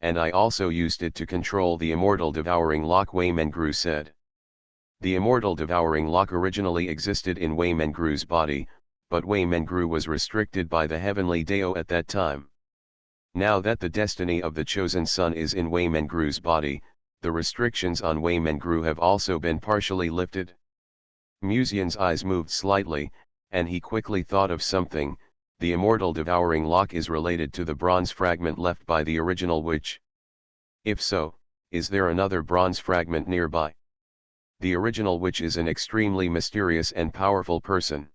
Speaker 1: and I also used it to control the immortal devouring lock, Wei Mengru said. The immortal devouring lock originally existed in Wei Mengru's body, but Wei Mengru was restricted by the heavenly Dao at that time. Now that the destiny of the chosen son is in Wei Mengru's body, the restrictions on Wei Mengru have also been partially lifted. Musian's eyes moved slightly, and he quickly thought of something. The immortal devouring lock is related to the bronze fragment left by the original witch. If so, is there another bronze fragment nearby? The original witch is an extremely mysterious and powerful person.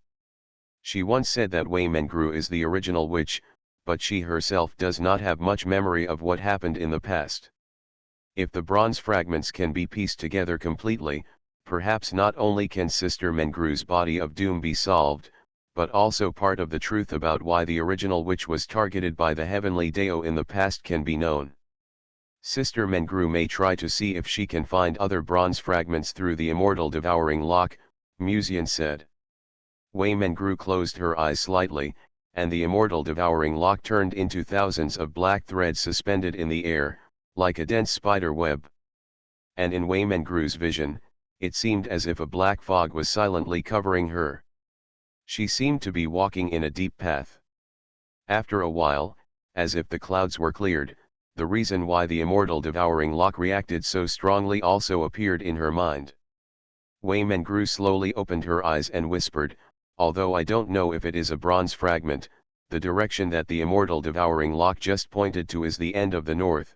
Speaker 1: She once said that Wei Mengru is the original witch, but she herself does not have much memory of what happened in the past. If the bronze fragments can be pieced together completely, perhaps not only can Sister Mengru's body of doom be solved, but also part of the truth about why the original witch was targeted by the heavenly Dao in the past can be known. Sister Mengru may try to see if she can find other bronze fragments through the immortal devouring lock, Musian said. Wei Mengru closed her eyes slightly, and the immortal devouring lock turned into thousands of black threads suspended in the air, like a dense spider web. And in Wei Mengru's vision, it seemed as if a black fog was silently covering her. She seemed to be walking in a deep path. After a while, as if the clouds were cleared, the reason why the immortal devouring lock reacted so strongly also appeared in her mind. Wei Mengru slowly opened her eyes and whispered, "Although I don't know if it is a bronze fragment, the direction that the immortal devouring lock just pointed to is the end of the north."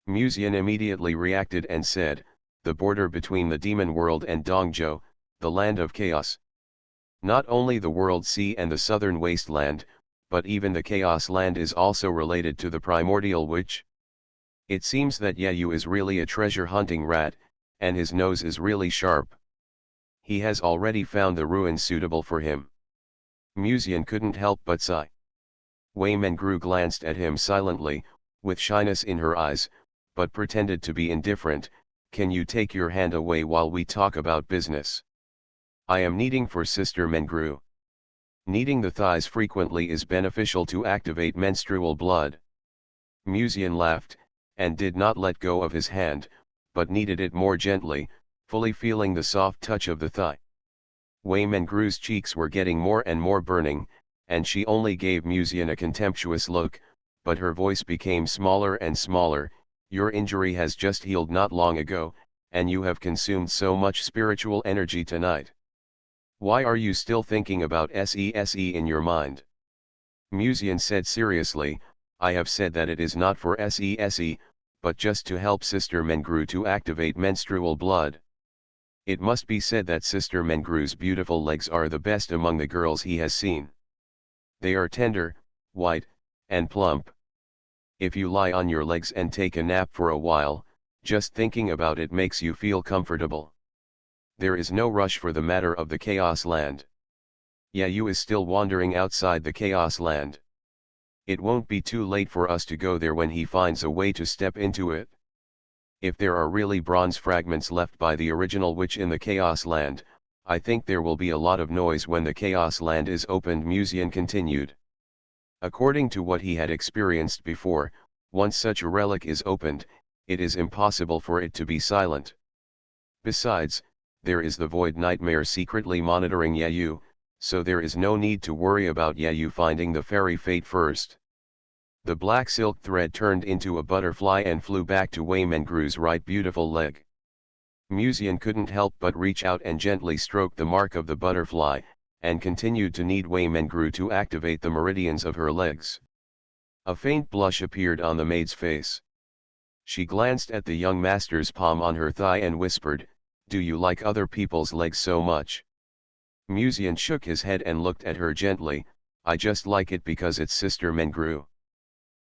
Speaker 1: Musian immediately reacted and said, "The border between the demon world and Dongzhou, the land of chaos. Not only the World Sea and the southern wasteland, but even the Chaos Land is also related to the primordial witch. It seems that Yeyu is really a treasure-hunting rat, and his nose is really sharp. He has already found the ruins suitable for him." Musian couldn't help but sigh. Wei Mengru glanced at him silently, with shyness in her eyes, but pretended to be indifferent. "Can you take your hand away while we talk about business? I am kneading for Sister Mengru. Kneading the thighs frequently is beneficial to activate menstrual blood." Musian laughed, and did not let go of his hand, but kneaded it more gently, fully feeling the soft touch of the thigh. Wei Mengru's cheeks were getting more and more burning, and she only gave Musian a contemptuous look, but her voice became smaller and smaller. "Your injury has just healed not long ago, and you have consumed so much spiritual energy tonight. Why are you still thinking about SESE in your mind?" Musian said seriously, "I have said that it is not for SESE, but just to help Sister Mengru to activate menstrual blood. It must be said that Sister Mengru's beautiful legs are the best among the girls he has seen. They are tender, white, and plump. If you lie on your legs and take a nap for a while, just thinking about it makes you feel comfortable. There is no rush for the matter of the Chaos Land. Yeyu is still wandering outside the Chaos Land. It won't be too late for us to go there when he finds a way to step into it. If there are really bronze fragments left by the original witch in the Chaos Land, I think there will be a lot of noise when the Chaos Land is opened," Musian continued. According to what he had experienced before, once such a relic is opened, it is impossible for it to be silent. Besides, there is the Void Nightmare secretly monitoring Yeyu, so there is no need to worry about Yeyu finding the fairy fate first. The black silk thread turned into a butterfly and flew back to Wei Mengru's right beautiful leg. Musian couldn't help but reach out and gently stroke the mark of the butterfly, and continued to knead Wei Mengru to activate the meridians of her legs. A faint blush appeared on the maid's face. She glanced at the young master's palm on her thigh and whispered, "Do you like other people's legs so much?" Musian shook his head and looked at her gently, "I just like it because it's Sister Mengru."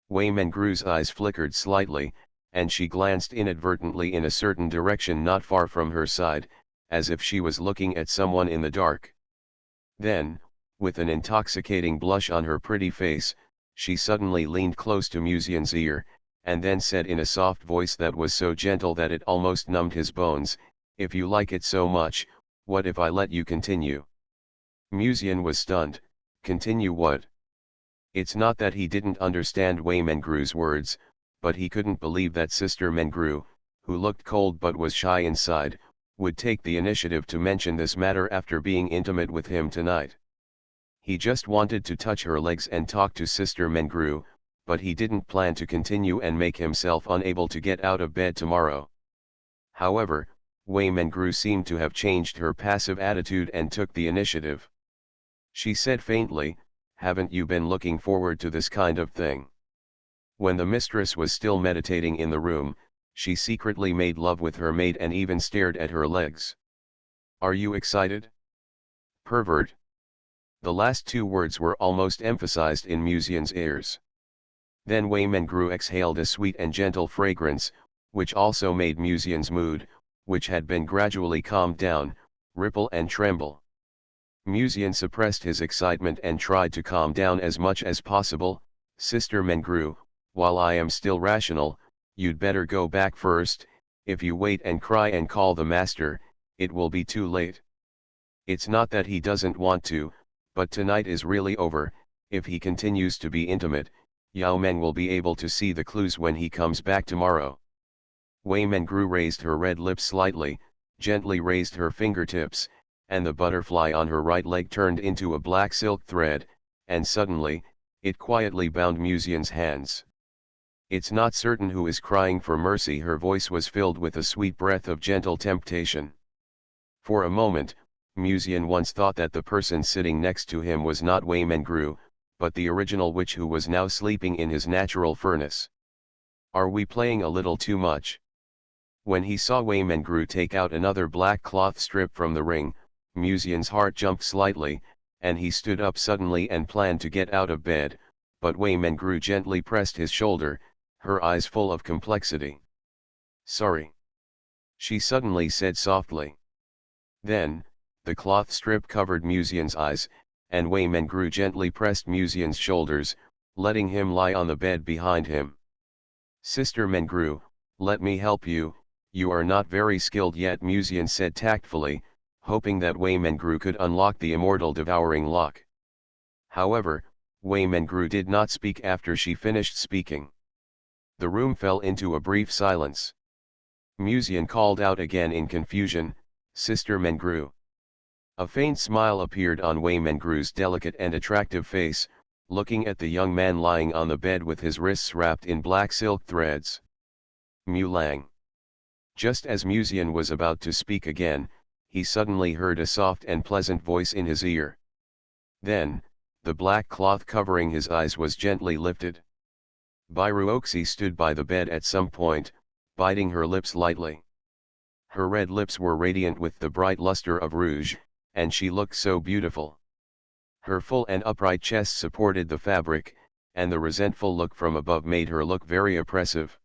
Speaker 1: Wei Mengru's eyes flickered slightly, and she glanced inadvertently in a certain direction not far from her side, as if she was looking at someone in the dark. Then, with an intoxicating blush on her pretty face, she suddenly leaned close to Musian's ear, and then said in a soft voice that was so gentle that it almost numbed his bones, "If you like it so much, what if I let you continue?" Musian was stunned. "Continue what?" It's not that he didn't understand Wei Mengru's words, but he couldn't believe that Sister Mengru, who looked cold but was shy inside, would take the initiative to mention this matter after being intimate with him tonight. He just wanted to touch her legs and talk to Sister Mengru, but he didn't plan to continue and make himself unable to get out of bed tomorrow. However, Wei Mengru seemed to have changed her passive attitude and took the initiative. She said faintly, "Haven't you been looking forward to this kind of thing?" When the mistress was still meditating in the room, she secretly made love with her maid and even stared at her legs. "Are you excited? Pervert." The last two words were almost emphasized in Musian's ears. Then Wei Mengru exhaled a sweet and gentle fragrance, which also made Musian's mood, which had been gradually calmed down, ripple and tremble. Musian suppressed his excitement and tried to calm down as much as possible. "Sister Mengru, while I am still rational, you'd better go back first. If you wait and cry and call the master, it will be too late. It's not that he doesn't want to, but tonight is really over. If he continues to be intimate, Yao Meng will be able to see the clues when he comes back tomorrow." Wei Mengru raised her red lips slightly, gently raised her fingertips, and the butterfly on her right leg turned into a black silk thread, and suddenly, it quietly bound Musian's hands. "It's not certain who is crying for mercy." Her voice was filled with a sweet breath of gentle temptation. For a moment, Musian once thought that the person sitting next to him was not Wei Mengru, but the original witch who was now sleeping in his natural furnace. "Are we playing a little too much?" When he saw Wei Mengru take out another black cloth strip from the ring, Musian's heart jumped slightly, and he stood up suddenly and planned to get out of bed, but Wei Mengru gently pressed his shoulder, her eyes full of complexity. "Sorry," she suddenly said softly. Then, the cloth strip covered Musian's eyes, and Wei Mengru gently pressed Musian's shoulders, letting him lie on the bed behind him. "Sister Mengru, let me help you. You are not very skilled yet," Musian said tactfully, hoping that Wei Mengru could unlock the immortal devouring lock. However, Wei Mengru did not speak after she finished speaking. The room fell into a brief silence. Musian called out again in confusion, "Sister Mengru." A faint smile appeared on Wei Mengru's delicate and attractive face, looking at the young man lying on the bed with his wrists wrapped in black silk threads. "Mu Lang." Just as Musian was about to speak again, he suddenly heard a soft and pleasant voice in his ear. Then, the black cloth covering his eyes was gently lifted. Ruoxi stood by the bed at some point, biting her lips lightly. Her red lips were radiant with the bright luster of rouge, and she looked so beautiful. Her full and upright chest supported the fabric, and the resentful look from above made her look very oppressive.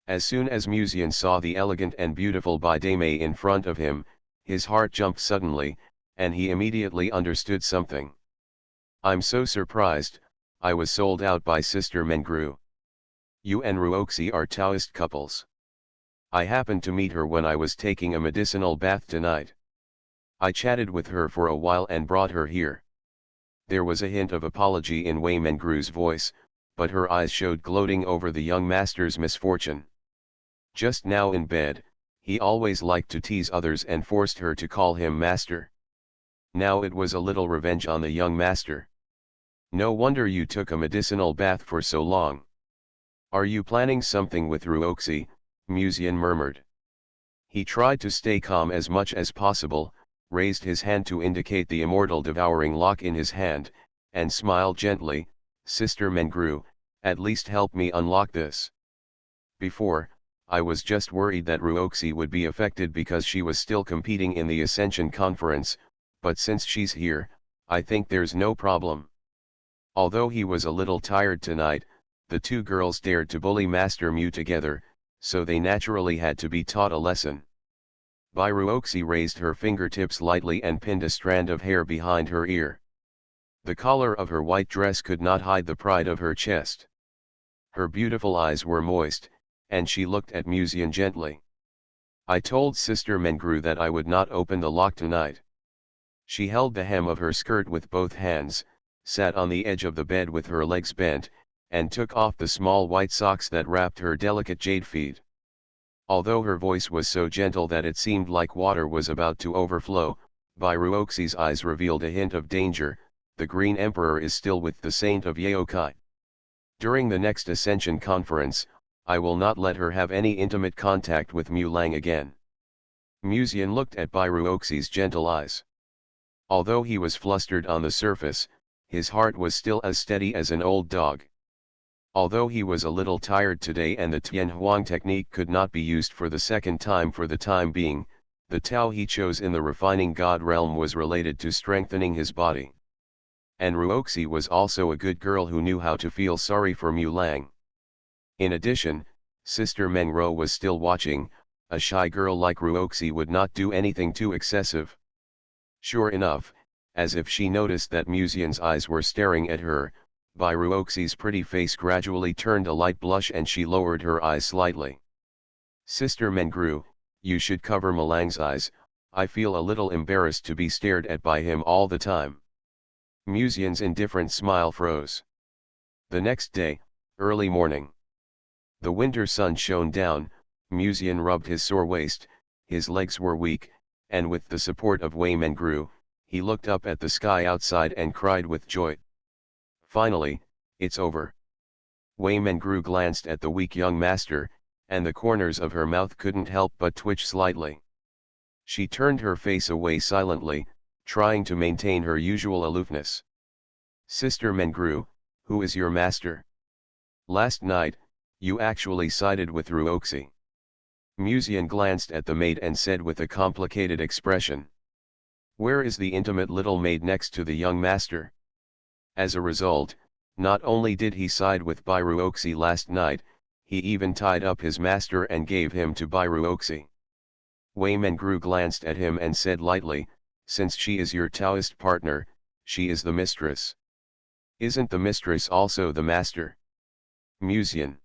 Speaker 1: As soon as Musian saw the elegant and beautiful Dame in front of him, his heart jumped suddenly, and he immediately understood something. "I'm so surprised, I was sold out by Sister Mengru. You and Ruoxi are Taoist couples. I happened to meet her when I was taking a medicinal bath tonight. I chatted with her for a while and brought her here." There was a hint of apology in Wei Mengru's voice, but her eyes showed gloating over the young master's misfortune. Just now in bed, he always liked to tease others and forced her to call him master. Now it was a little revenge on the young master. "No wonder you took a medicinal bath for so long. Are you planning something with Ruoxi?" Musian murmured. He tried to stay calm as much as possible, raised his hand to indicate the immortal devouring lock in his hand, and smiled gently, "Sister Mengru, at least help me unlock this. Before, I was just worried that Ruoxi would be affected because she was still competing in the Ascension Conference, but since she's here, I think there's no problem." Although he was a little tired tonight, the two girls dared to bully Master Mu together, so they naturally had to be taught a lesson. Ruoxi raised her fingertips lightly and pinned a strand of hair behind her ear. The collar of her white dress could not hide the pride of her chest. Her beautiful eyes were moist, and she looked at Musian gently. "I told Sister Mengru that I would not open the lock tonight." She held the hem of her skirt with both hands, sat on the edge of the bed with her legs bent, and took off the small white socks that wrapped her delicate jade feet. Although her voice was so gentle that it seemed like water was about to overflow, Bairuoxi's eyes revealed a hint of danger. The Green Emperor is still with the Saint of Yaokai. During the next Ascension Conference, I will not let her have any intimate contact with Mu Lang again. Musian looked at Bairuoxi's gentle eyes. Although he was flustered on the surface, his heart was still as steady as an old dog. Although he was a little tired today and the Tian Huang technique could not be used for the second time for the time being, the Tao he chose in the refining God realm was related to strengthening his body. And Ruoxi was also a good girl who knew how to feel sorry for Mu Lang. In addition, Sister Mengro was still watching. A shy girl like Ruoxi would not do anything too excessive. Sure enough, as if she noticed that Musian's eyes were staring at her, Bairuoxi's pretty face gradually turned a light blush and she lowered her eyes slightly. Sister Mengru, you should cover Malang's eyes. I feel a little embarrassed to be stared at by him all the time. Musian's indifferent smile froze. The next day, early morning. The winter sun shone down. Musian rubbed his sore waist, his legs were weak, and with the support of Wei Mengru, he looked up at the sky outside and cried with joy. Finally, it's over. Wei Mengru glanced at the weak young master, and the corners of her mouth couldn't help but twitch slightly. She turned her face away silently, trying to maintain her usual aloofness. Sister Mengru, who is your master? Last night, you actually sided with Ruoxi. Musian glanced at the maid and said with a complicated expression. Where is the intimate little maid next to the young master? As a result, not only did he side with Bairuoxi last night, he even tied up his master and gave him to Bairuoxi. Wei Mengru glanced at him and said lightly, since she is your Taoist partner, she is the mistress. Isn't the mistress also the master? Musian.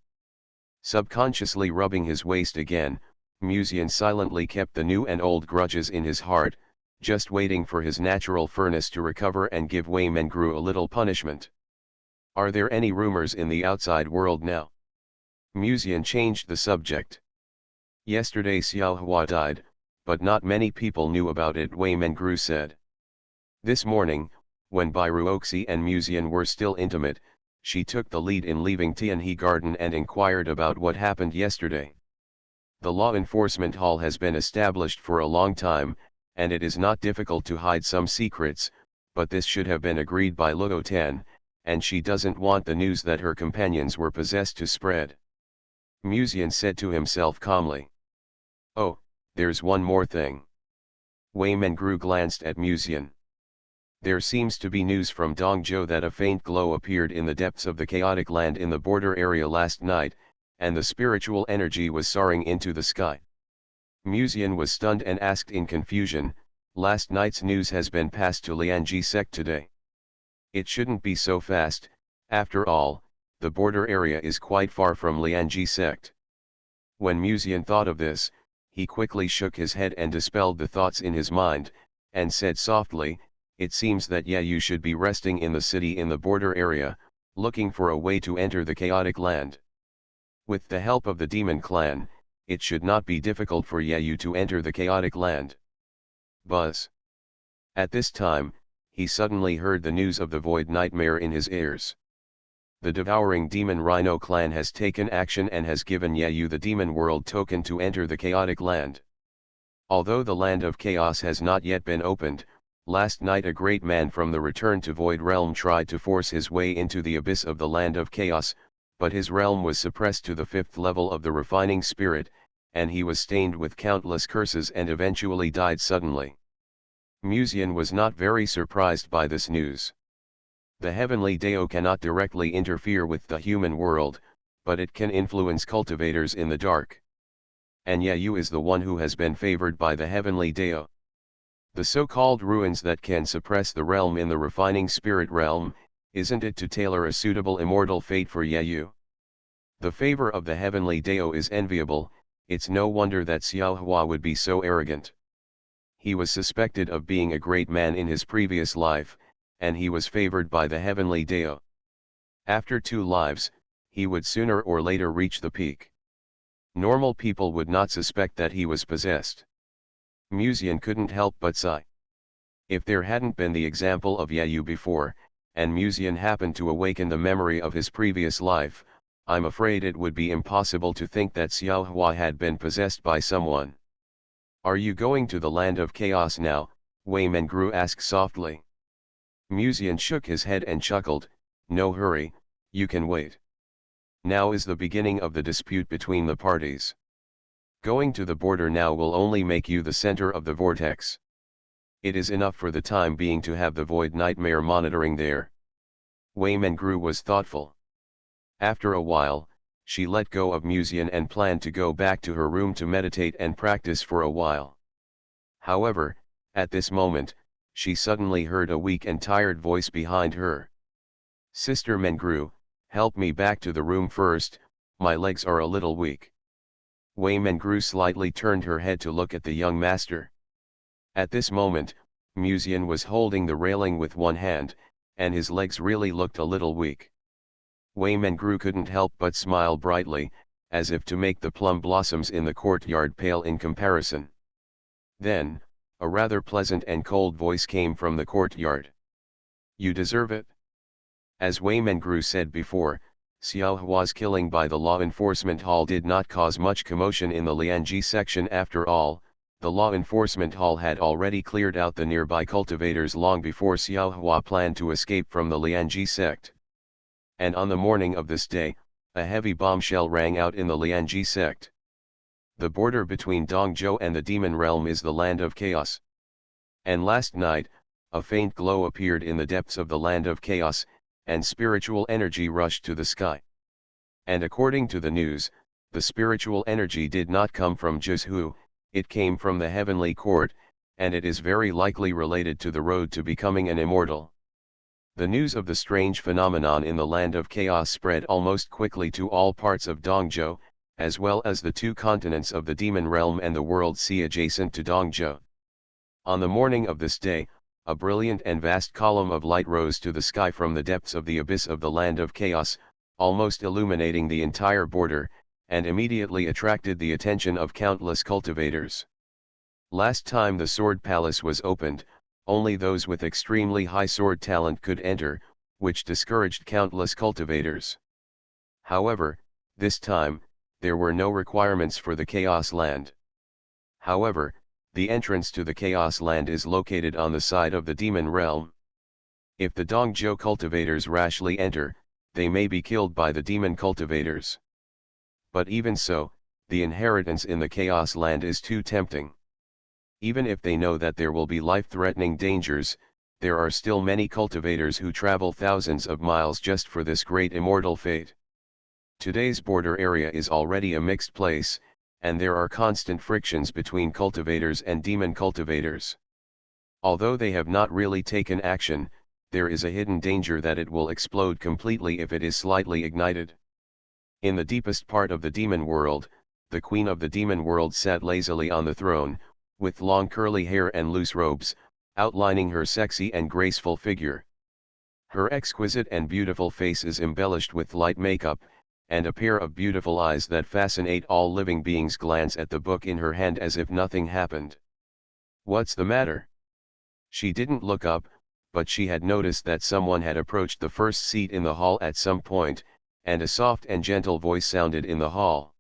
Speaker 1: Subconsciously rubbing his waist again, Musian silently kept the new and old grudges in his heart, just waiting for his natural furnace to recover and give Wei Mengru a little punishment. Are there any rumors in the outside world now? Musian changed the subject. Yesterday Xiao Hua died, but not many people knew about it, Wei Mengru said. This morning, when Bairuoxi and Musian were still intimate, she took the lead in leaving Tianhe Garden and inquired about what happened yesterday. The law enforcement hall has been established for a long time, and it is not difficult to hide some secrets, but this should have been agreed by Luo Tan, and she doesn't want the news that her companions were possessed to spread. Musian said to himself calmly. Oh, there's one more thing. Wei Mengru glanced at Musian. There seems to be news from Dongzhou that a faint glow appeared in the depths of the chaotic land in the border area last night, and the spiritual energy was soaring into the sky. Musian was stunned and asked in confusion, last night's news has been passed to Lianji sect today. It shouldn't be so fast, after all, the border area is quite far from Lianji sect. When Musian thought of this, he quickly shook his head and dispelled the thoughts in his mind, and said softly, it seems that you should be resting in the city in the border area, looking for a way to enter the chaotic land. With the help of the demon clan, it should not be difficult for you to enter the chaotic land. Buzz. At this time, he suddenly heard the news of the void nightmare in his ears. The devouring demon Rhino clan has taken action and has given you the demon world token to enter the chaotic land. Although the land of chaos has not yet been opened, last night a great man from the Return to Void realm tried to force his way into the abyss of the land of chaos, but his realm was suppressed to the 5th level of the refining spirit, and he was stained with countless curses and eventually died suddenly. Musian was not very surprised by this news. The heavenly Dao cannot directly interfere with the human world, but it can influence cultivators in the dark. And Yu is the one who has been favored by the heavenly Dao. The so-called ruins that can suppress the realm in the refining spirit realm, isn't it to tailor a suitable immortal fate for Yu? The favor of the heavenly Dao is enviable, it's no wonder that Xiao Hua would be so arrogant. He was suspected of being a great man in his previous life, and he was favored by the heavenly Dao. After 2 lives, he would sooner or later reach the peak. Normal people would not suspect that he was possessed. Musian couldn't help but sigh. If there hadn't been the example of Yayu before, and Musian happened to awaken the memory of his previous life, I'm afraid it would be impossible to think that Xiaohua had been possessed by someone. Are you going to the land of chaos now? Wei Mengru asked softly. Musian shook his head and chuckled, no hurry, you can wait. Now is the beginning of the dispute between the parties. Going to the border now will only make you the center of the vortex. It is enough for the time being to have the Void Nightmare monitoring there. Wei Mengru was thoughtful. After a while, she let go of Musian and planned to go back to her room to meditate and practice for a while. However, at this moment, she suddenly heard a weak and tired voice behind her. Sister Mengru, help me back to the room first, my legs are a little weak. Wei Mengru slightly turned her head to look at the young master. At this moment, Musian was holding the railing with one hand, and his legs really looked a little weak. Wei Mengru couldn't help but smile brightly, as if to make the plum blossoms in the courtyard pale in comparison. Then, a rather pleasant and cold voice came from the courtyard. You deserve it. As Wei Mengru said before, Xiaohua's killing by the law enforcement hall did not cause much commotion in the Lianji section after all. The law enforcement hall had already cleared out the nearby cultivators long before Xiaohua planned to escape from the Lianji sect. And on the morning of this day, a heavy bombshell rang out in the Lianji sect. The border between Dongzhou and the demon realm is the land of chaos. And last night, a faint glow appeared in the depths of the land of chaos, and spiritual energy rushed to the sky. And according to the news, the spiritual energy did not come from Zhu. It came from the heavenly court, and it is very likely related to the road to becoming an immortal. The news of the strange phenomenon in the land of chaos spread almost quickly to all parts of Dongzhou, as well as the two continents of the demon realm and the world sea adjacent to Dongzhou. On the morning of this day, a brilliant and vast column of light rose to the sky from the depths of the abyss of the land of chaos, almost illuminating the entire border, and immediately attracted the attention of countless cultivators. Last time the Sword Palace was opened, only those with extremely high sword talent could enter, which discouraged countless cultivators. However, this time, there were no requirements for the Chaos Land. However, the entrance to the Chaos Land is located on the side of the Demon Realm. If the Dongzhou cultivators rashly enter, they may be killed by the demon cultivators. But even so, the inheritance in the Chaos Land is too tempting. Even if they know that there will be life-threatening dangers, there are still many cultivators who travel thousands of miles just for this great immortal fate. Today's border area is already a mixed place, and there are constant frictions between cultivators and demon cultivators. Although they have not really taken action, there is a hidden danger that it will explode completely if it is slightly ignited. In the deepest part of the demon world, the queen of the demon world sat lazily on the throne, with long curly hair and loose robes, outlining her sexy and graceful figure. Her exquisite and beautiful face is embellished with light makeup, and a pair of beautiful eyes that fascinate all living beings glance at the book in her hand as if nothing happened. What's the matter? She didn't look up, but she had noticed that someone had approached the first seat in the hall at some point, and a soft and gentle voice sounded in the hall.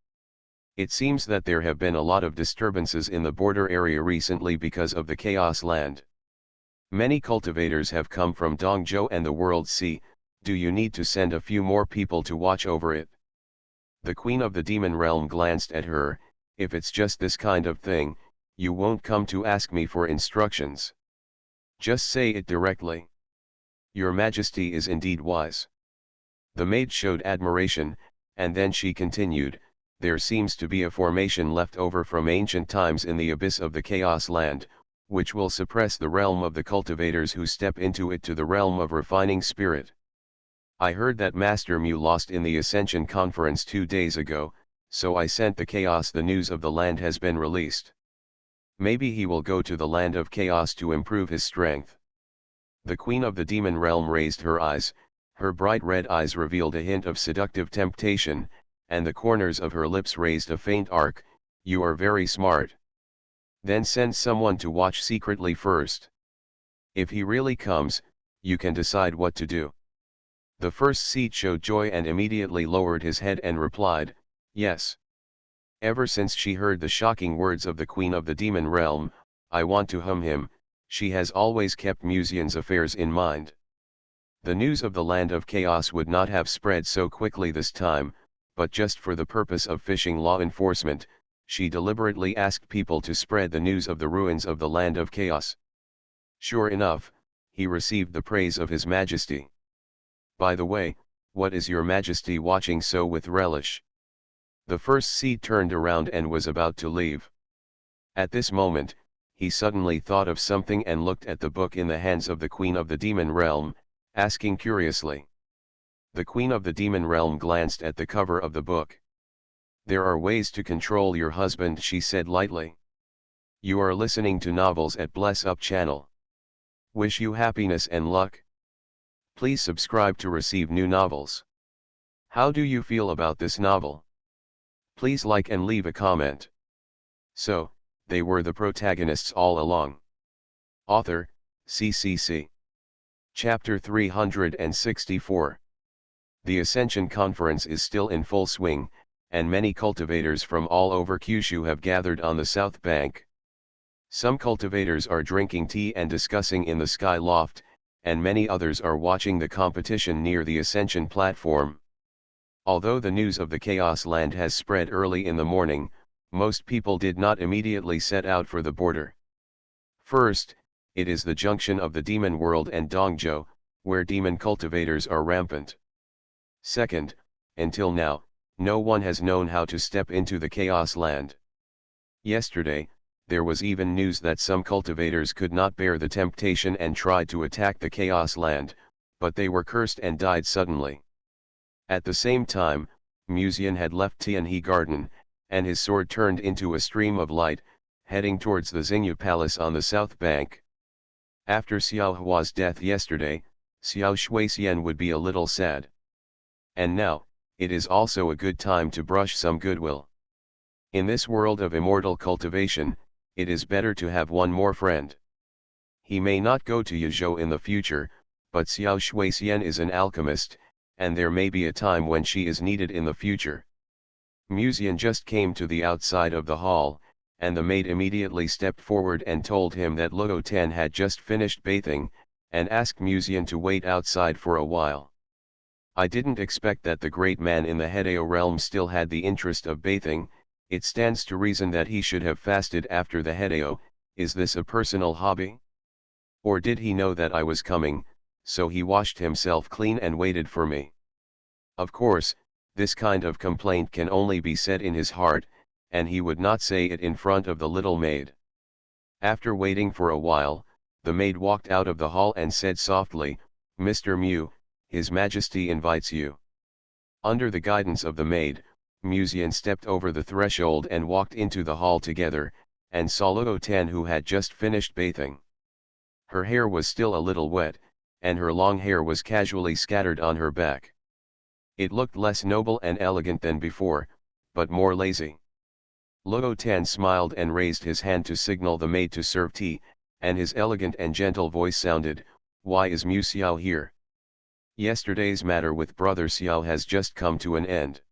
Speaker 1: It seems that there have been a lot of disturbances in the border area recently because of the Chaos Land. Many cultivators have come from Dongzhou and the World Sea. Do you need to send a few more people to watch over it? The queen of the demon realm glanced at her. If it's just this kind of thing, you won't come to ask me for instructions. Just say it directly. Your Majesty is indeed wise. The maid showed admiration, and then she continued, there seems to be a formation left over from ancient times in the abyss of the Chaos Land, which will suppress the realm of the cultivators who step into it to the realm of refining spirit. I heard that Master Mu lost in the Ascension Conference 2 days ago, so I sent the Chaos the news of the land has been released. Maybe he will go to the land of Chaos to improve his strength. The queen of the demon realm raised her eyes, Her bright red eyes revealed a hint of seductive temptation, and the corners of her lips raised a faint arc. "You are very smart. Then send someone to watch secretly first. If he really comes, you can decide what to do." The first seat showed joy and immediately lowered his head and replied, "Yes. Ever since she heard the shocking words of the Queen of the Demon Realm, I want to him, she has always kept Musian's affairs in mind." The news of the land of chaos would not have spread so quickly this time, but just for the purpose of fishing law enforcement, she deliberately asked people to spread the news of the ruins of the land of chaos. Sure enough, he received the praise of His Majesty. "By the way, what is your Majesty watching so with relish?" The first seat turned around and was about to leave. At this moment, he suddenly thought of something and looked at the book in the hands of the Queen of the Demon Realm, asking curiously. The Queen of the Demon Realm glanced at the cover of the book. "There are ways to control your husband," she said lightly. "You are listening to novels at Bless Up channel. Wish you happiness and luck. Please subscribe to receive new novels. How do you feel about this novel? Please like and leave a comment." So, they were the protagonists all along. Author, CCC. Chapter 364. The Ascension Conference is still in full swing, and many cultivators from all over Kyushu have gathered on the south bank. Some cultivators are drinking tea and discussing in the sky loft, and many others are watching the competition near the Ascension platform. Although the news of the Chaos Land has spread early in the morning, most people did not immediately set out for the border. First, it is the junction of the demon world and Dongjo, where demon cultivators are rampant. Second, until now, no one has known how to step into the Chaos Land. Yesterday, there was even news that some cultivators could not bear the temptation and tried to attack the Chaos Land, but they were cursed and died suddenly. At the same time, Musian had left Tianhe Garden, and his sword turned into a stream of light, heading towards the Xingyu Palace on the south bank. After Xiao Hua's death yesterday, Xiao Shuixian would be a little sad. And now, it is also a good time to brush some goodwill. In this world of immortal cultivation, it is better to have one more friend. He may not go to Yizhou in the future, but Xiao Shuixian is an alchemist, and there may be a time when she is needed in the future. Musian just came to the outside of the hall, and the maid immediately stepped forward and told him that Luo Tan had just finished bathing, and asked Musian to wait outside for a while. "I didn't expect that the great man in the Hedeo realm still had the interest of bathing. It stands to reason that he should have fasted after the Hedeo. Is this a personal hobby? Or did he know that I was coming, so he washed himself clean and waited for me?" Of course, this kind of complaint can only be said in his heart, and he would not say it in front of the little maid. After waiting for a while, the maid walked out of the hall and said softly, "Mr. Mu, His Majesty invites you." Under the guidance of the maid, Musian stepped over the threshold and walked into the hall together, and saw Luo Tan, who had just finished bathing. Her hair was still a little wet, and her long hair was casually scattered on her back. It looked less noble and elegant than before, but more lazy. Luo Tan smiled and raised his hand to signal the maid to serve tea, and his elegant and gentle voice sounded, "Why is Mu Xiao here? Yesterday's matter with brother Xiao has just come to an end.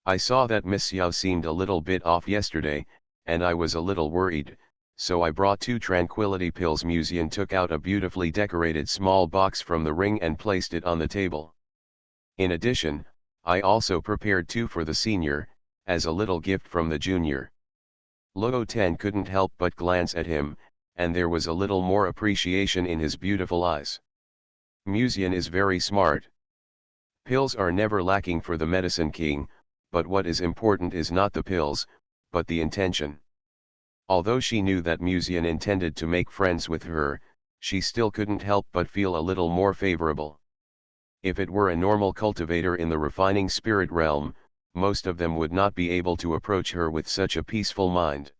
Speaker 1: I saw that Miss Xiao seemed a little bit off yesterday, and I was a little worried, so I brought 2 tranquility pills." Musian took out a beautifully decorated small box from the ring and placed it on the table. "In addition, I also prepared 2 for the senior, as a little gift from the junior." Luo Tan couldn't help but glance at him, and there was a little more appreciation in his beautiful eyes. Musian is very smart. Pills are never lacking for the medicine king, but what is important is not the pills, but the intention. Although she knew that Musian intended to make friends with her, she still couldn't help but feel a little more favorable. If it were a normal cultivator in the refining spirit realm, most of them would not be able to approach her with such a peaceful mind.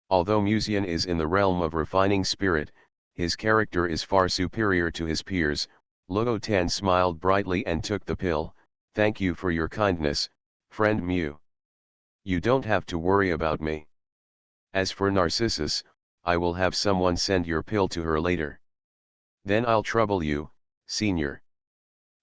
Speaker 1: Although Musian is in the realm of refining spirit, his character is far superior to his peers, Luo Tan smiled brightly and took the pill. Thank you for your kindness, friend Mu. You don't have to worry about me. As for Narcissus, I will have someone send your pill to her later. Then I'll trouble you, senior.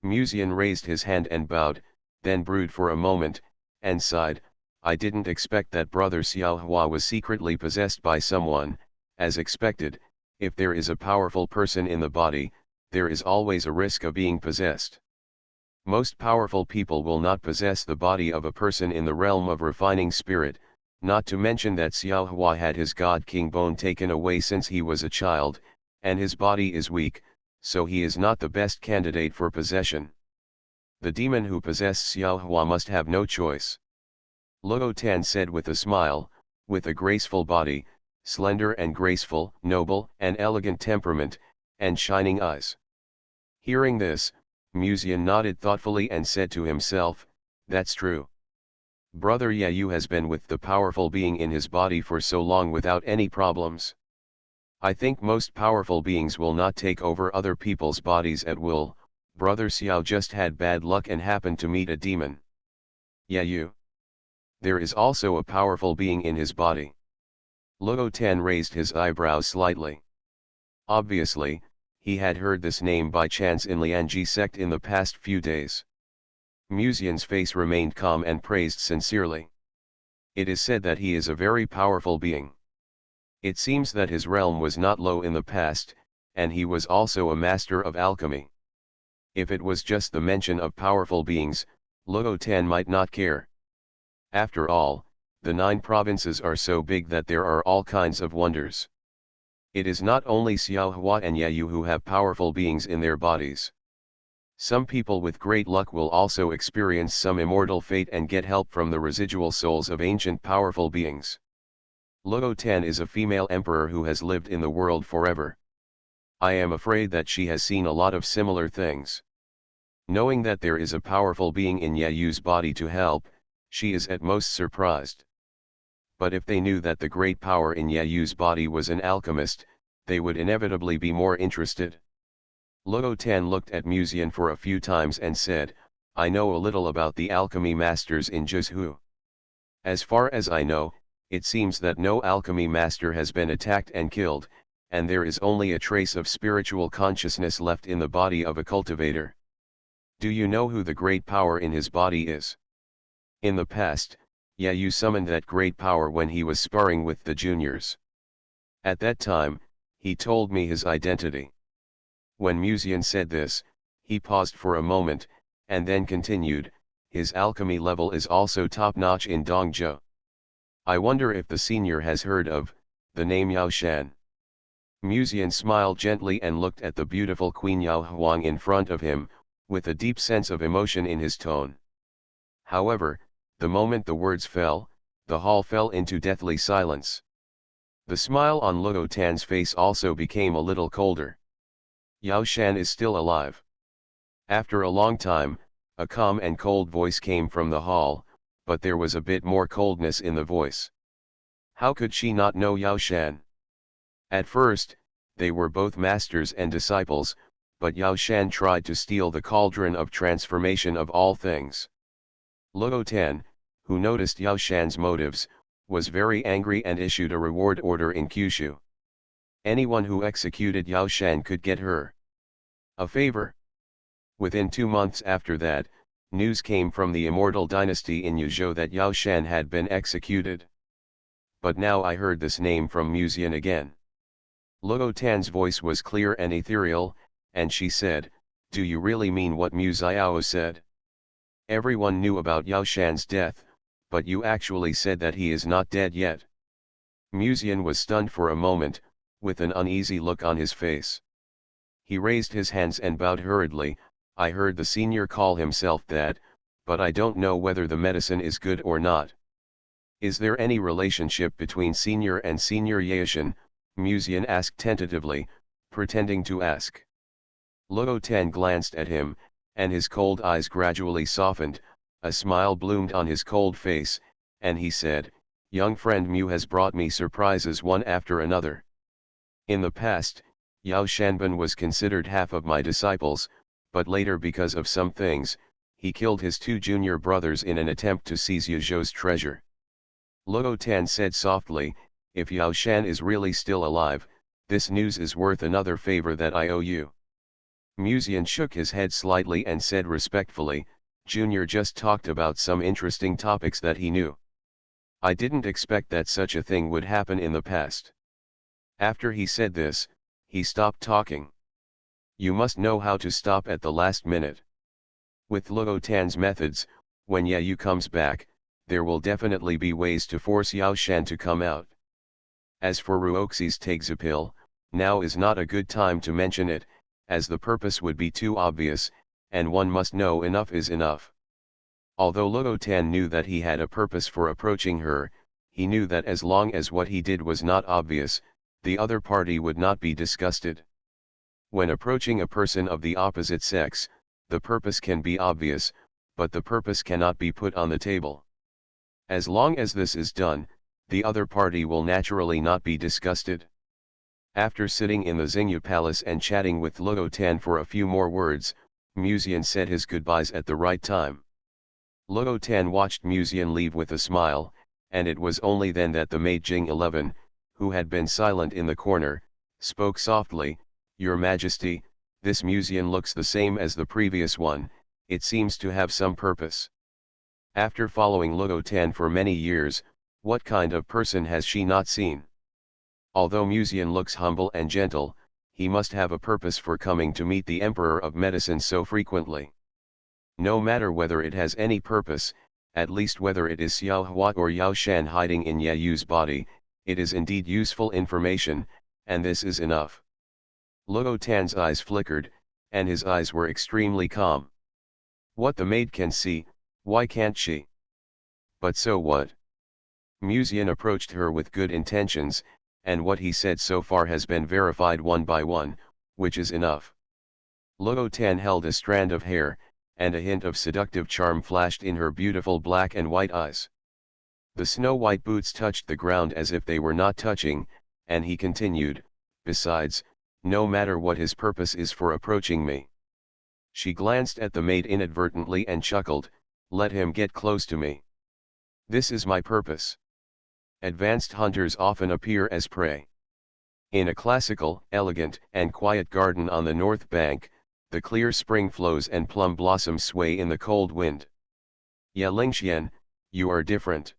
Speaker 1: Musian raised his hand and bowed, then brooded for a moment, and sighed. I didn't expect that brother Xiaohua was secretly possessed by someone. As expected, if there is a powerful person in the body, there is always a risk of being possessed. Most powerful people will not possess the body of a person in the realm of refining spirit, not to mention that Xiaohua had his God King bone taken away since he was a child, and his body is weak, so he is not the best candidate for possession. The demon who possessed Xiaohua must have no choice. Luo Tan said with a smile, with a graceful body, slender and graceful, noble and elegant temperament, and shining eyes. Hearing this, Musian nodded thoughtfully and said to himself, that's true. Brother Yayu has been with the powerful being in his body for so long without any problems. I think most powerful beings will not take over other people's bodies at will. Brother Xiao just had bad luck and happened to meet a demon. Yayu. There is also a powerful being in his body. Luo Tan raised his eyebrows slightly. Obviously, he had heard this name by chance in Lianji sect in the past few days. Musian's face remained calm and praised sincerely. It is said that he is a very powerful being. It seems that his realm was not low in the past, and he was also a master of alchemy. If it was just the mention of powerful beings, Luo Tan might not care. After all, the 9 provinces are so big that there are all kinds of wonders. It is not only Xiaohua and Yayu who have powerful beings in their bodies. Some people with great luck will also experience some immortal fate and get help from the residual souls of ancient powerful beings. Luo Tan is a female emperor who has lived in the world forever. I am afraid that she has seen a lot of similar things. Knowing that there is a powerful being in Yayu's body to help, she is at most surprised. But if they knew that the great power in Yayu's body was an alchemist, they would inevitably be more interested. Luo Tan looked at Musian for a few times and said, I know a little about the alchemy masters in Jizhu. As far as I know, it seems that no alchemy master has been attacked and killed, and there is only a trace of spiritual consciousness left in the body of a cultivator. Do you know who the great power in his body is? In the past, Yayu summoned that great power when he was sparring with the juniors. At that time, he told me his identity. When Musian said this, he paused for a moment, and then continued, his alchemy level is also top-notch in Dongzhou. I wonder if the senior has heard of the name Yao Shan. Musian smiled gently and looked at the beautiful Queen Yao Huang in front of him, with a deep sense of emotion in his tone. However, the moment the words fell, the hall fell into deathly silence. The smile on Luo Tan's face also became a little colder. Yao Shan is still alive. After a long time, a calm and cold voice came from the hall, but there was a bit more coldness in the voice. How could she not know Yao Shan? At first, they were both masters and disciples, but Yao Shan tried to steal the cauldron of transformation of all things. Luo Tan, who noticed Yao Shan's motives, was very angry and issued a reward order in Kyushu. Anyone who executed Yao Shan could get her a favor. Within 2 months after that, news came from the immortal dynasty in Yuzhou that Yao Shan had been executed. But now I heard this name from Musian again. Luo Tan's voice was clear and ethereal, and she said, do you really mean what Mu Xiao said? Everyone knew about Yao Shan's death, but you actually said that he is not dead yet. Musian was stunned for a moment, with an uneasy look on his face. He raised his hands and bowed hurriedly. I heard the senior call himself that, but I don't know whether the medicine is good or not. Is there any relationship between senior and senior Yaoshan? Musian asked tentatively, pretending to ask. Luo Tan glanced at him, and his cold eyes gradually softened, a smile bloomed on his cold face, and he said, young friend Mu has brought me surprises one after another. In the past, Yao Shanban was considered half of my disciples, but later because of some things, he killed his 2 junior brothers in an attempt to seize Yazhou's treasure. Luo Tan said softly, "If Yao Shan is really still alive, this news is worth another favor that I owe you." Muzian shook his head slightly and said respectfully, "Junior just talked about some interesting topics that he knew. I didn't expect that such a thing would happen in the past." After he said this, he stopped talking. You must know how to stop at the last minute. With Luo Tan's methods, when Yao comes back, there will definitely be ways to force Yao Shan to come out. As for Ruoxi's Tagzapil, now is not a good time to mention it, as the purpose would be too obvious, and one must know enough is enough. Although Luo Tan knew that he had a purpose for approaching her, he knew that as long as what he did was not obvious, the other party would not be disgusted. When approaching a person of the opposite sex, the purpose can be obvious, but the purpose cannot be put on the table. As long as this is done, the other party will naturally not be disgusted. After sitting in the Xingyu Palace and chatting with Luo Tan for a few more words, Muzian said his goodbyes at the right time. Luo Tan watched Muzian leave with a smile, and it was only then that the maid Jing 11, who had been silent in the corner, spoke softly, "Your Majesty, this Muzian looks the same as the previous one, it seems to have some purpose." After following Luo Tan for many years, what kind of person has she not seen? Although Muzian looks humble and gentle, he must have a purpose for coming to meet the Emperor of Medicine so frequently. No matter whether it has any purpose, at least whether it is Xiao Hua or Yao Shan hiding in Yao's body, it is indeed useful information, and this is enough. Luo Tan's eyes flickered, and his eyes were extremely calm. What the maid can see, why can't she? But so what? Muzian approached her with good intentions, and what he said so far has been verified one by one, which is enough. Luo Tan held a strand of hair, and a hint of seductive charm flashed in her beautiful black and white eyes. The snow-white boots touched the ground as if they were not touching, and he continued, "Besides, no matter what his purpose is for approaching me." She glanced at the maid inadvertently and chuckled, "Let him get close to me. This is my purpose." Advanced hunters often appear as prey. In a classical, elegant, and quiet garden on the north bank, the clear spring flows and plum blossoms sway in the cold wind. "Ya Lingxian, you are different.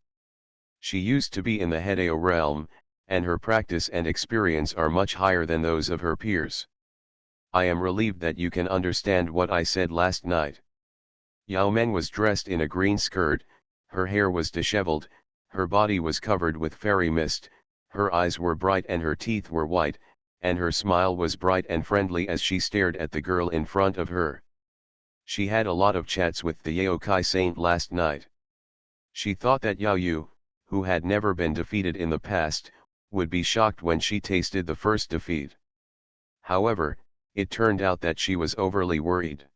Speaker 1: She used to be in the Hedao realm, and her practice and experience are much higher than those of her peers. I am relieved that you can understand what I said last night." Yao Men was dressed in a green skirt, her hair was disheveled, her body was covered with fairy mist, her eyes were bright and her teeth were white, and her smile was bright and friendly as she stared at the girl in front of her. She had a lot of chats with the Yaokai saint last night. She thought that Yao Yu, who had never been defeated in the past, would be shocked when she tasted the first defeat. However, it turned out that she was overly worried.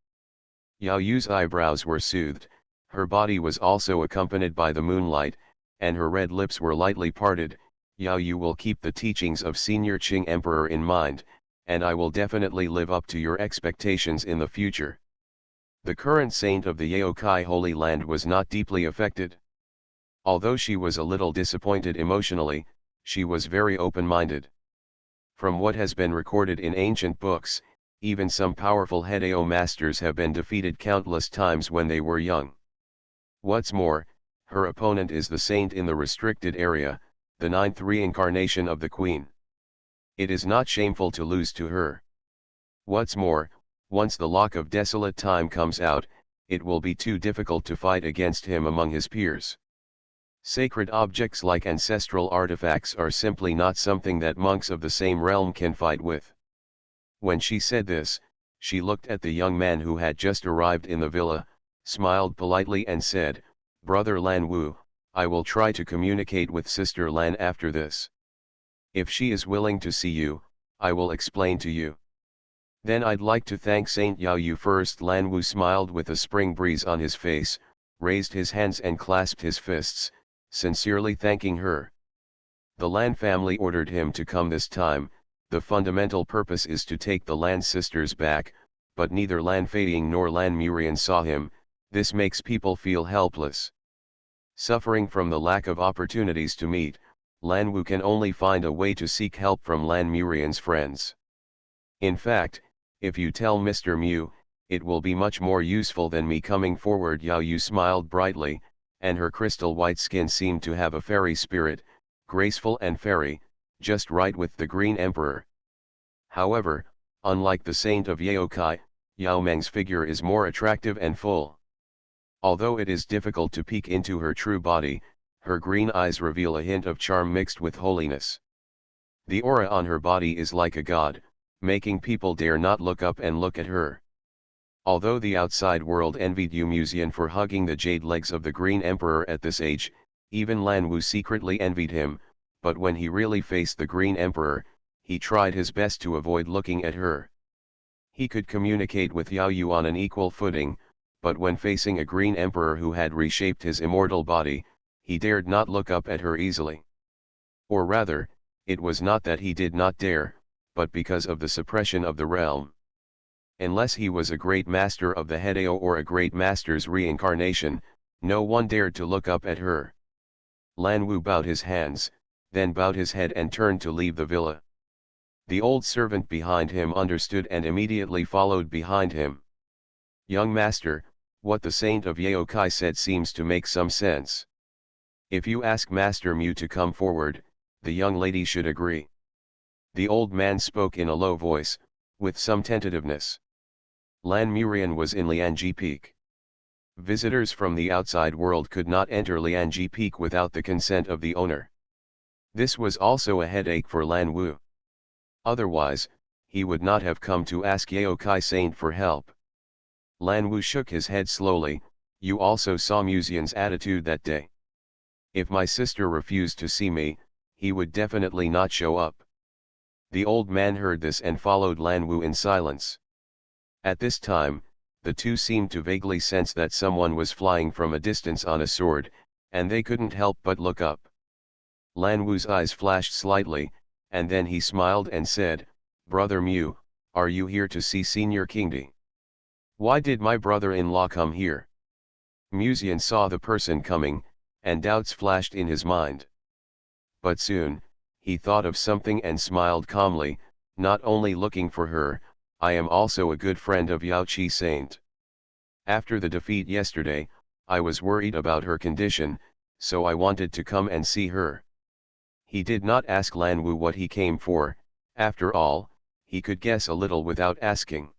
Speaker 1: Yao Yu's eyebrows were soothed, her body was also accompanied by the moonlight, and her red lips were lightly parted. "Yao Yu will keep the teachings of Senior Qing Emperor in mind, and I will definitely live up to your expectations in the future." The current saint of the Yaokai Holy Land was not deeply affected. Although she was a little disappointed emotionally, she was very open-minded. From what has been recorded in ancient books, even some powerful Hedao masters have been defeated countless times when they were young. What's more, her opponent is the saint in the restricted area, the ninth reincarnation of the Queen. It is not shameful to lose to her. What's more, once the lock of desolate time comes out, it will be too difficult to fight against him among his peers. Sacred objects like ancestral artifacts are simply not something that monks of the same realm can fight with. When she said this, she looked at the young man who had just arrived in the villa, smiled politely and said, "Brother Lan Wu, I will try to communicate with Sister Lan after this. If she is willing to see you, I will explain to you. Then I'd like to thank Saint Yao Yu first." Lan Wu smiled with a spring breeze on his face, raised his hands and clasped his fists, sincerely thanking her. The Lan family ordered him to come this time. The fundamental purpose is to take the Lan sisters back, but neither Lan Fading nor Lan Murian saw him. This makes people feel helpless. Suffering from the lack of opportunities to meet, Lan Wu can only find a way to seek help from Lan Murian's friends. In fact, if you tell Mr. Mu, it will be much more useful than me coming forward. Yao Yu smiled brightly, and her crystal white skin seemed to have a fairy spirit, graceful and fairy, just right with the Green Emperor. However, unlike the saint of Yaokai, Yao Meng's figure is more attractive and full. Although it is difficult to peek into her true body, her green eyes reveal a hint of charm mixed with holiness. The aura on her body is like a god, making people dare not look up and look at her. Although the outside world envied Yu Muzian for hugging the jade legs of the Green Emperor at this age, even Lan Wu secretly envied him, but when he really faced the Green Emperor, he tried his best to avoid looking at her. He could communicate with Yao Yu on an equal footing, but when facing a Green Emperor who had reshaped his immortal body, he dared not look up at her easily. Or rather, it was not that he did not dare, but because of the suppression of the realm. Unless he was a great master of the Hedao or a great master's reincarnation, no one dared to look up at her. Lan Wu bowed his hands, then bowed his head and turned to leave the villa. The old servant behind him understood and immediately followed behind him. Young master, what the saint of Yaokai said seems to make some sense. If you ask Master Mu to come forward, the young lady should agree. The old man spoke in a low voice, with some tentativeness. Lan Murian was in Lianji Peak. Visitors from the outside world could not enter Lianji Peak without the consent of the owner. This was also a headache for Lan Wu. Otherwise, he would not have come to ask Yaokai Saint for help. Lan Wu shook his head slowly. You also saw Muzian's attitude that day. If my sister refused to see me, he would definitely not show up. The old man heard this and followed Lan Wu in silence. At this time, the two seemed to vaguely sense that someone was flying from a distance on a sword, and they couldn't help but look up. Lan Wu's eyes flashed slightly, and then he smiled and said, Brother Mu, are you here to see Senior Kingdi? Why did my brother-in-law come here? Muzian saw the person coming, and doubts flashed in his mind. But soon, he thought of something and smiled calmly, not only looking for her, I am also a good friend of Yao Qi Saint. After the defeat yesterday, I was worried about her condition, so I wanted to come and see her. He did not ask Lan Wu what he came for. After all, he could guess a little without asking.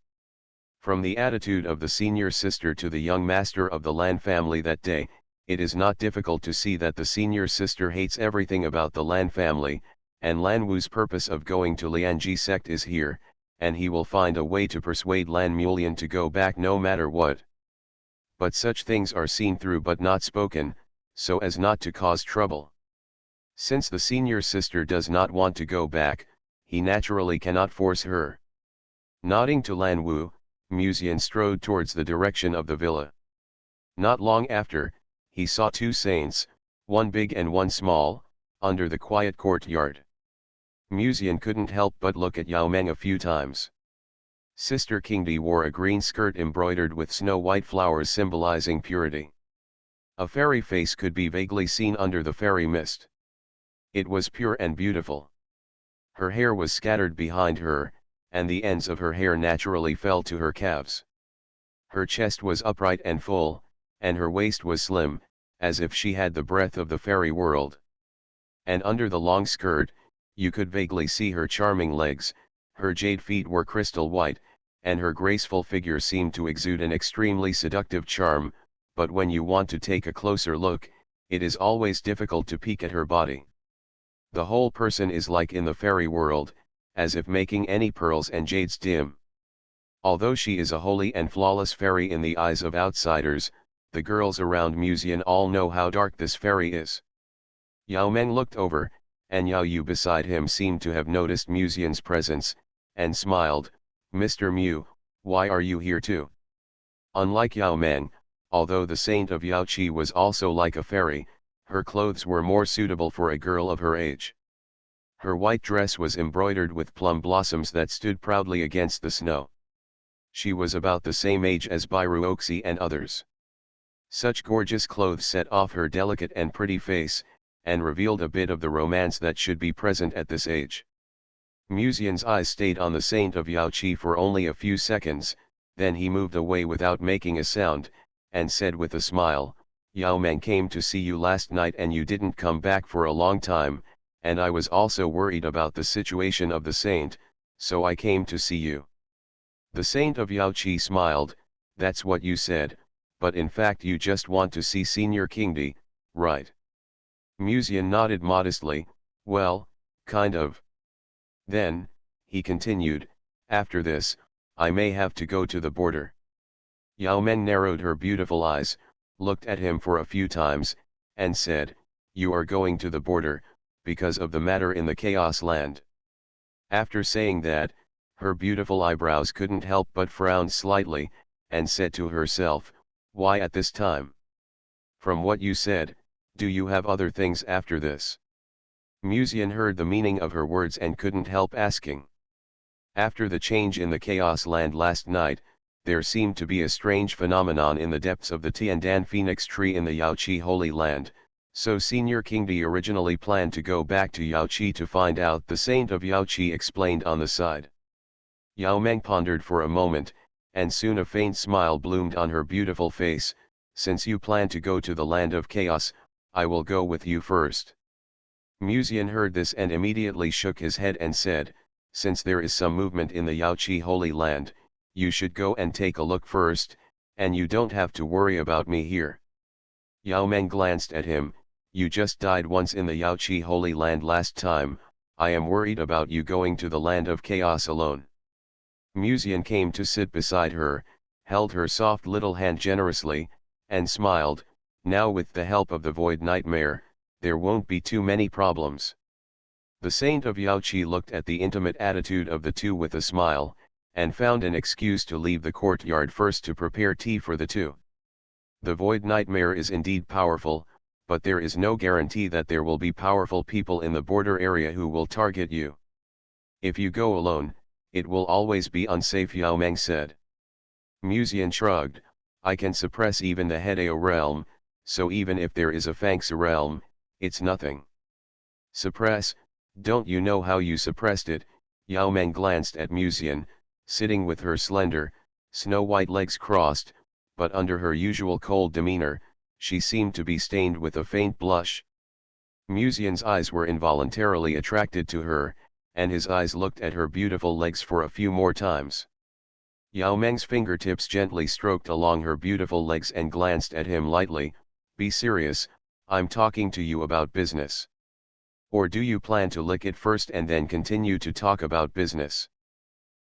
Speaker 1: From the attitude of the senior sister to the young master of the Lan family that day, it is not difficult to see that the senior sister hates everything about the Lan family, and Lan Wu's purpose of going to Lianji sect is here, and he will find a way to persuade Lan Mulian to go back no matter what. But such things are seen through but not spoken, so as not to cause trouble. Since the senior sister does not want to go back, he naturally cannot force her. Nodding to Lan Wu, Muzian strode towards the direction of the villa. Not long after, he saw two saints, one big and one small, under the quiet courtyard. Muzian couldn't help but look at Yao Meng a few times. Sister Kingdi wore a green skirt embroidered with snow-white flowers symbolizing purity. A fairy face could be vaguely seen under the fairy mist. It was pure and beautiful. Her hair was scattered behind her, and the ends of her hair naturally fell to her calves. Her chest was upright and full, and her waist was slim, as if she had the breadth of the fairy world. And under the long skirt, you could vaguely see her charming legs. Her jade feet were crystal white, and her graceful figure seemed to exude an extremely seductive charm, but when you want to take a closer look, it is always difficult to peek at her body. The whole person is like in the fairy world, as if making any pearls and jades dim. Although she is a holy and flawless fairy in the eyes of outsiders, the girls around Muzian all know how dark this fairy is. Yao Meng looked over, and Yao Yu beside him seemed to have noticed Muzian's presence, and smiled, Mr. Mu, why are you here too? Unlike Yao Meng, although the saint of Yao Qi was also like a fairy, her clothes were more suitable for a girl of her age. Her white dress was embroidered with plum blossoms that stood proudly against the snow. She was about the same age as Biruoxi and others. Such gorgeous clothes set off her delicate and pretty face, and revealed a bit of the romance that should be present at this age. Musian's eyes stayed on the saint of Yaoqi for only a few seconds, then he moved away without making a sound, and said with a smile, "Yao Meng came to see you last night and you didn't come back for a long time, and I was also worried about the situation of the saint, so I came to see you." The saint of Yaoqi smiled, "That's what you said, but in fact you just want to see Senior Kingdi, right?" Musian nodded modestly, "Well, kind of." Then, he continued, "After this, I may have to go to the border." Yao Meng narrowed her beautiful eyes, looked at him for a few times, and said, "You are going to the border, because of the matter in the Chaos Land." After saying that, her beautiful eyebrows couldn't help but frown slightly, and said to herself, "Why at this time? From what you said, do you have other things after this?" Musian heard the meaning of her words and couldn't help asking. After the change in the Chaos Land last night, there seemed to be a strange phenomenon in the depths of the Tiandan Phoenix tree in the Yaoqi Holy Land, so Senior Kingdi originally planned to go back to Yaoqi to find out. The saint of Yaoqi explained on the side. Yao Meng pondered for a moment, and soon a faint smile bloomed on her beautiful face. "Since you plan to go to the land of chaos, I will go with you first." Musian heard this and immediately shook his head and said, "Since there is some movement in the Yaoqi Holy Land, you should go and take a look first, and you don't have to worry about me here." Yao Meng glanced at him, "You just died once in the Yaoqi Holy Land last time, I am worried about you going to the land of chaos alone." Musian came to sit beside her, held her soft little hand generously, and smiled, "Now with the help of the Void Nightmare, there won't be too many problems." The saint of Yaoqi looked at the intimate attitude of the two with a smile, and found an excuse to leave the courtyard first to prepare tea for the two. The Void Nightmare is indeed powerful, but there is no guarantee that there will be powerful people in the border area who will target you. If you go alone, it will always be unsafe, Yao Meng said. Musian shrugged, "I can suppress even the Hedeo realm, so even if there is a Fangxi realm, it's nothing." "Suppress? Don't you know how you suppressed it?" Yao Meng glanced at Musian, sitting with her slender, snow-white legs crossed, but under her usual cold demeanor, she seemed to be stained with a faint blush. Musian's eyes were involuntarily attracted to her, and his eyes looked at her beautiful legs for a few more times. Yao Meng's fingertips gently stroked along her beautiful legs and glanced at him lightly. "Be serious, I'm talking to you about business. Or do you plan to lick it first and then continue to talk about business?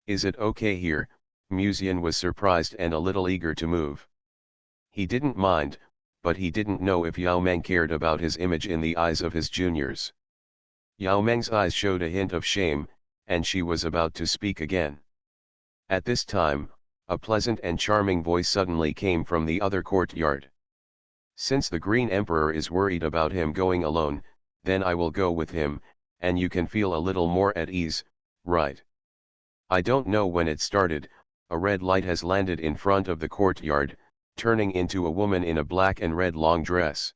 Speaker 1: Is it okay here?" Musian was surprised and a little eager to move. He didn't mind, but he didn't know if Yao Meng cared about his image in the eyes of his juniors. Yao Meng's eyes showed a hint of shame, and she was about to speak again. At this time, a pleasant and charming voice suddenly came from the other courtyard. "Since the Green Emperor is worried about him going alone, then I will go with him, and you can feel a little more at ease, right?" I don't know when it started, a red light has landed in front of the courtyard, turning into a woman in a black and red long dress.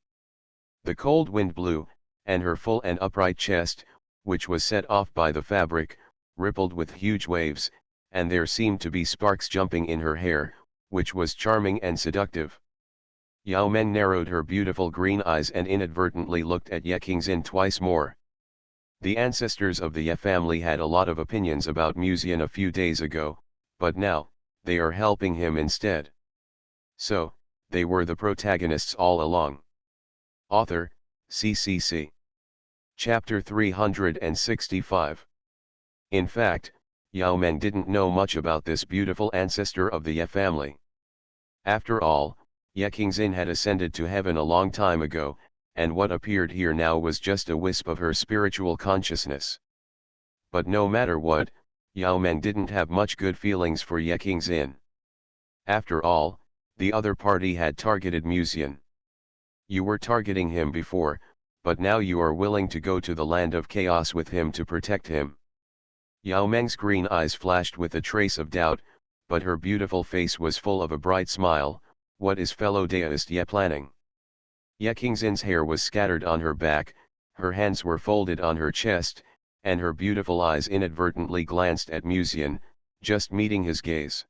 Speaker 1: The cold wind blew, and her full and upright chest, which was set off by the fabric, rippled with huge waves, and there seemed to be sparks jumping in her hair, which was charming and seductive. Yao Meng narrowed her beautiful green eyes and inadvertently looked at Ye Qingxin twice more. The ancestors of the Ye family had a lot of opinions about Musian a few days ago, but now, they are helping him instead. So, they were the protagonists all along. Author, CCC. Chapter 365. In fact, Yao Meng didn't know much about this beautiful ancestor of the Ye family. After all, Ye Qingxin had ascended to heaven a long time ago, and what appeared here now was just a wisp of her spiritual consciousness. But no matter what, Yao Meng didn't have much good feelings for Ye Qingxin. After all, the other party had targeted Musian. You were targeting him before, but now you are willing to go to the land of chaos with him to protect him. Yao Meng's green eyes flashed with a trace of doubt, but her beautiful face was full of a bright smile. What is fellow deist Ye planning? Ye Kingzin's hair was scattered on her back, her hands were folded on her chest, and her beautiful eyes inadvertently glanced at Musian, just meeting his gaze.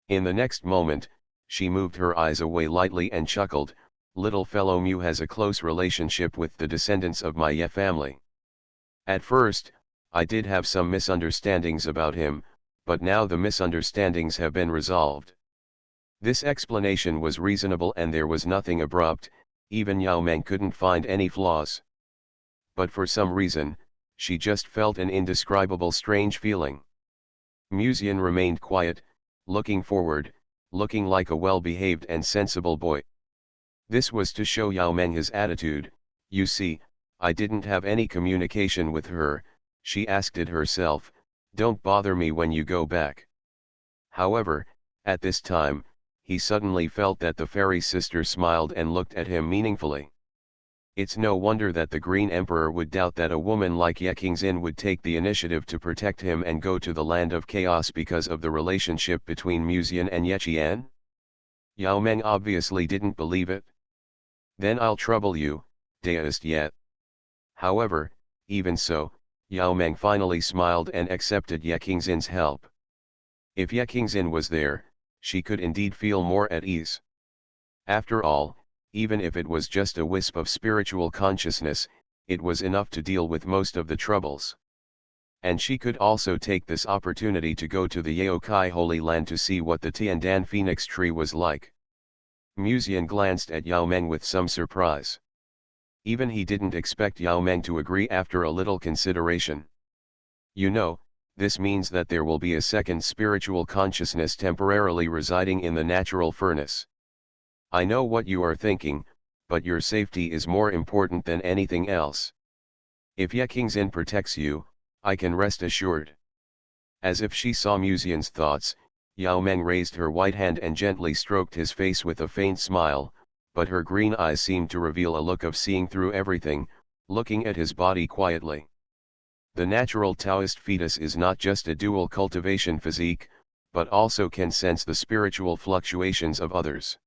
Speaker 1: In the next moment, she moved her eyes away lightly and chuckled, "Little fellow Mew has a close relationship with the descendants of my Ye family. At first, I did have some misunderstandings about him, but now the misunderstandings have been resolved." This explanation was reasonable and there was nothing abrupt, even Yao Meng couldn't find any flaws. But for some reason, she just felt an indescribable strange feeling. Musian remained quiet, looking forward, looking like a well-behaved and sensible boy. This was to show Yao Meng his attitude. "You see, I didn't have any communication with her," she asked it herself, "don't bother me when you go back." However, at this time, he suddenly felt that the fairy sister smiled and looked at him meaningfully. It's no wonder that the Green Emperor would doubt that a woman like Ye Qingxin would take the initiative to protect him and go to the land of chaos because of the relationship between Musian and Ye Qian. Yao Meng obviously didn't believe it. "Then I'll trouble you, deist yet." However, even so, Yao Meng finally smiled and accepted Ye Qingxin's help. If Ye Qingxin was there, she could indeed feel more at ease. After all, even if it was just a wisp of spiritual consciousness, it was enough to deal with most of the troubles. And she could also take this opportunity to go to the Yaokai Holy Land to see what the Tiandan Phoenix tree was like. Musian glanced at Yao Meng with some surprise. Even he didn't expect Yao Meng to agree after a little consideration. "You know, this means that there will be a second spiritual consciousness temporarily residing in the natural furnace. I know what you are thinking, but your safety is more important than anything else. If Ye Qingxin protects you, I can rest assured." As if she saw Musian's thoughts, Yao Meng raised her white hand and gently stroked his face with a faint smile, but her green eyes seemed to reveal a look of seeing through everything, looking at his body quietly. The natural Taoist fetus is not just a dual cultivation physique, but also can sense the spiritual fluctuations of others.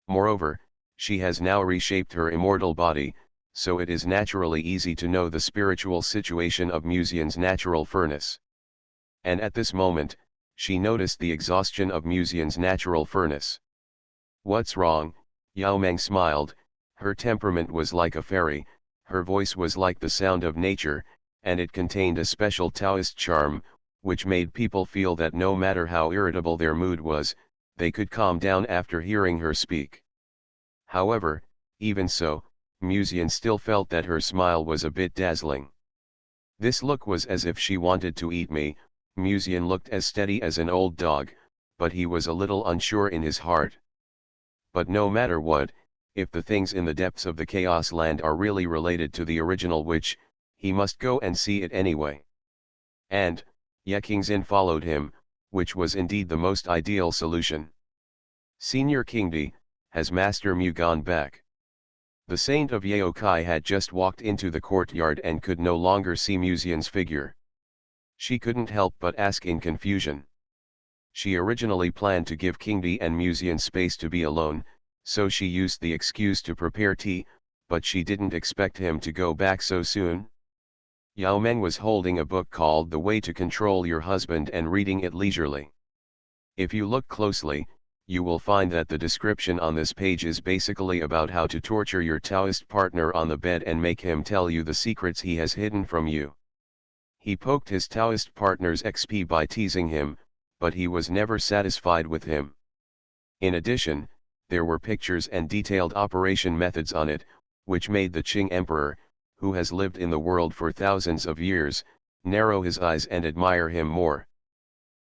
Speaker 1: Moreover, she has now reshaped her immortal body, so it is naturally easy to know the spiritual situation of Musian's natural furnace. And at this moment, she noticed the exhaustion of Musian's natural furnace. "What's wrong?" Yao Meng smiled. Her temperament was like a fairy, her voice was like the sound of nature, and it contained a special Taoist charm, which made people feel that no matter how irritable their mood was, they could calm down after hearing her speak. However, even so, Musian still felt that her smile was a bit dazzling. "This look was as if she wanted to eat me." Musian looked as steady as an old dog, but he was a little unsure in his heart. But no matter what, if the things in the depths of the Chaos Land are really related to the original witch, he must go and see it anyway. And, Ye Qingxin followed him, which was indeed the most ideal solution. "Senior Kingdi, has Master Mu gone back?" The saint of Yaokai had just walked into the courtyard and could no longer see Musian's figure. She couldn't help but ask in confusion. She originally planned to give Kingdi and Musian space to be alone, so she used the excuse to prepare tea, but she didn't expect him to go back so soon. Yao Meng was holding a book called The Way to Control Your Husband and reading it leisurely. If you look closely, you will find that the description on this page is basically about how to torture your Taoist partner on the bed and make him tell you the secrets he has hidden from you. He poked his Taoist partner's XP by teasing him, but he was never satisfied with him. In addition, there were pictures and detailed operation methods on it, which made the Qing Emperor, who has lived in the world for thousands of years, narrow his eyes and admire him more.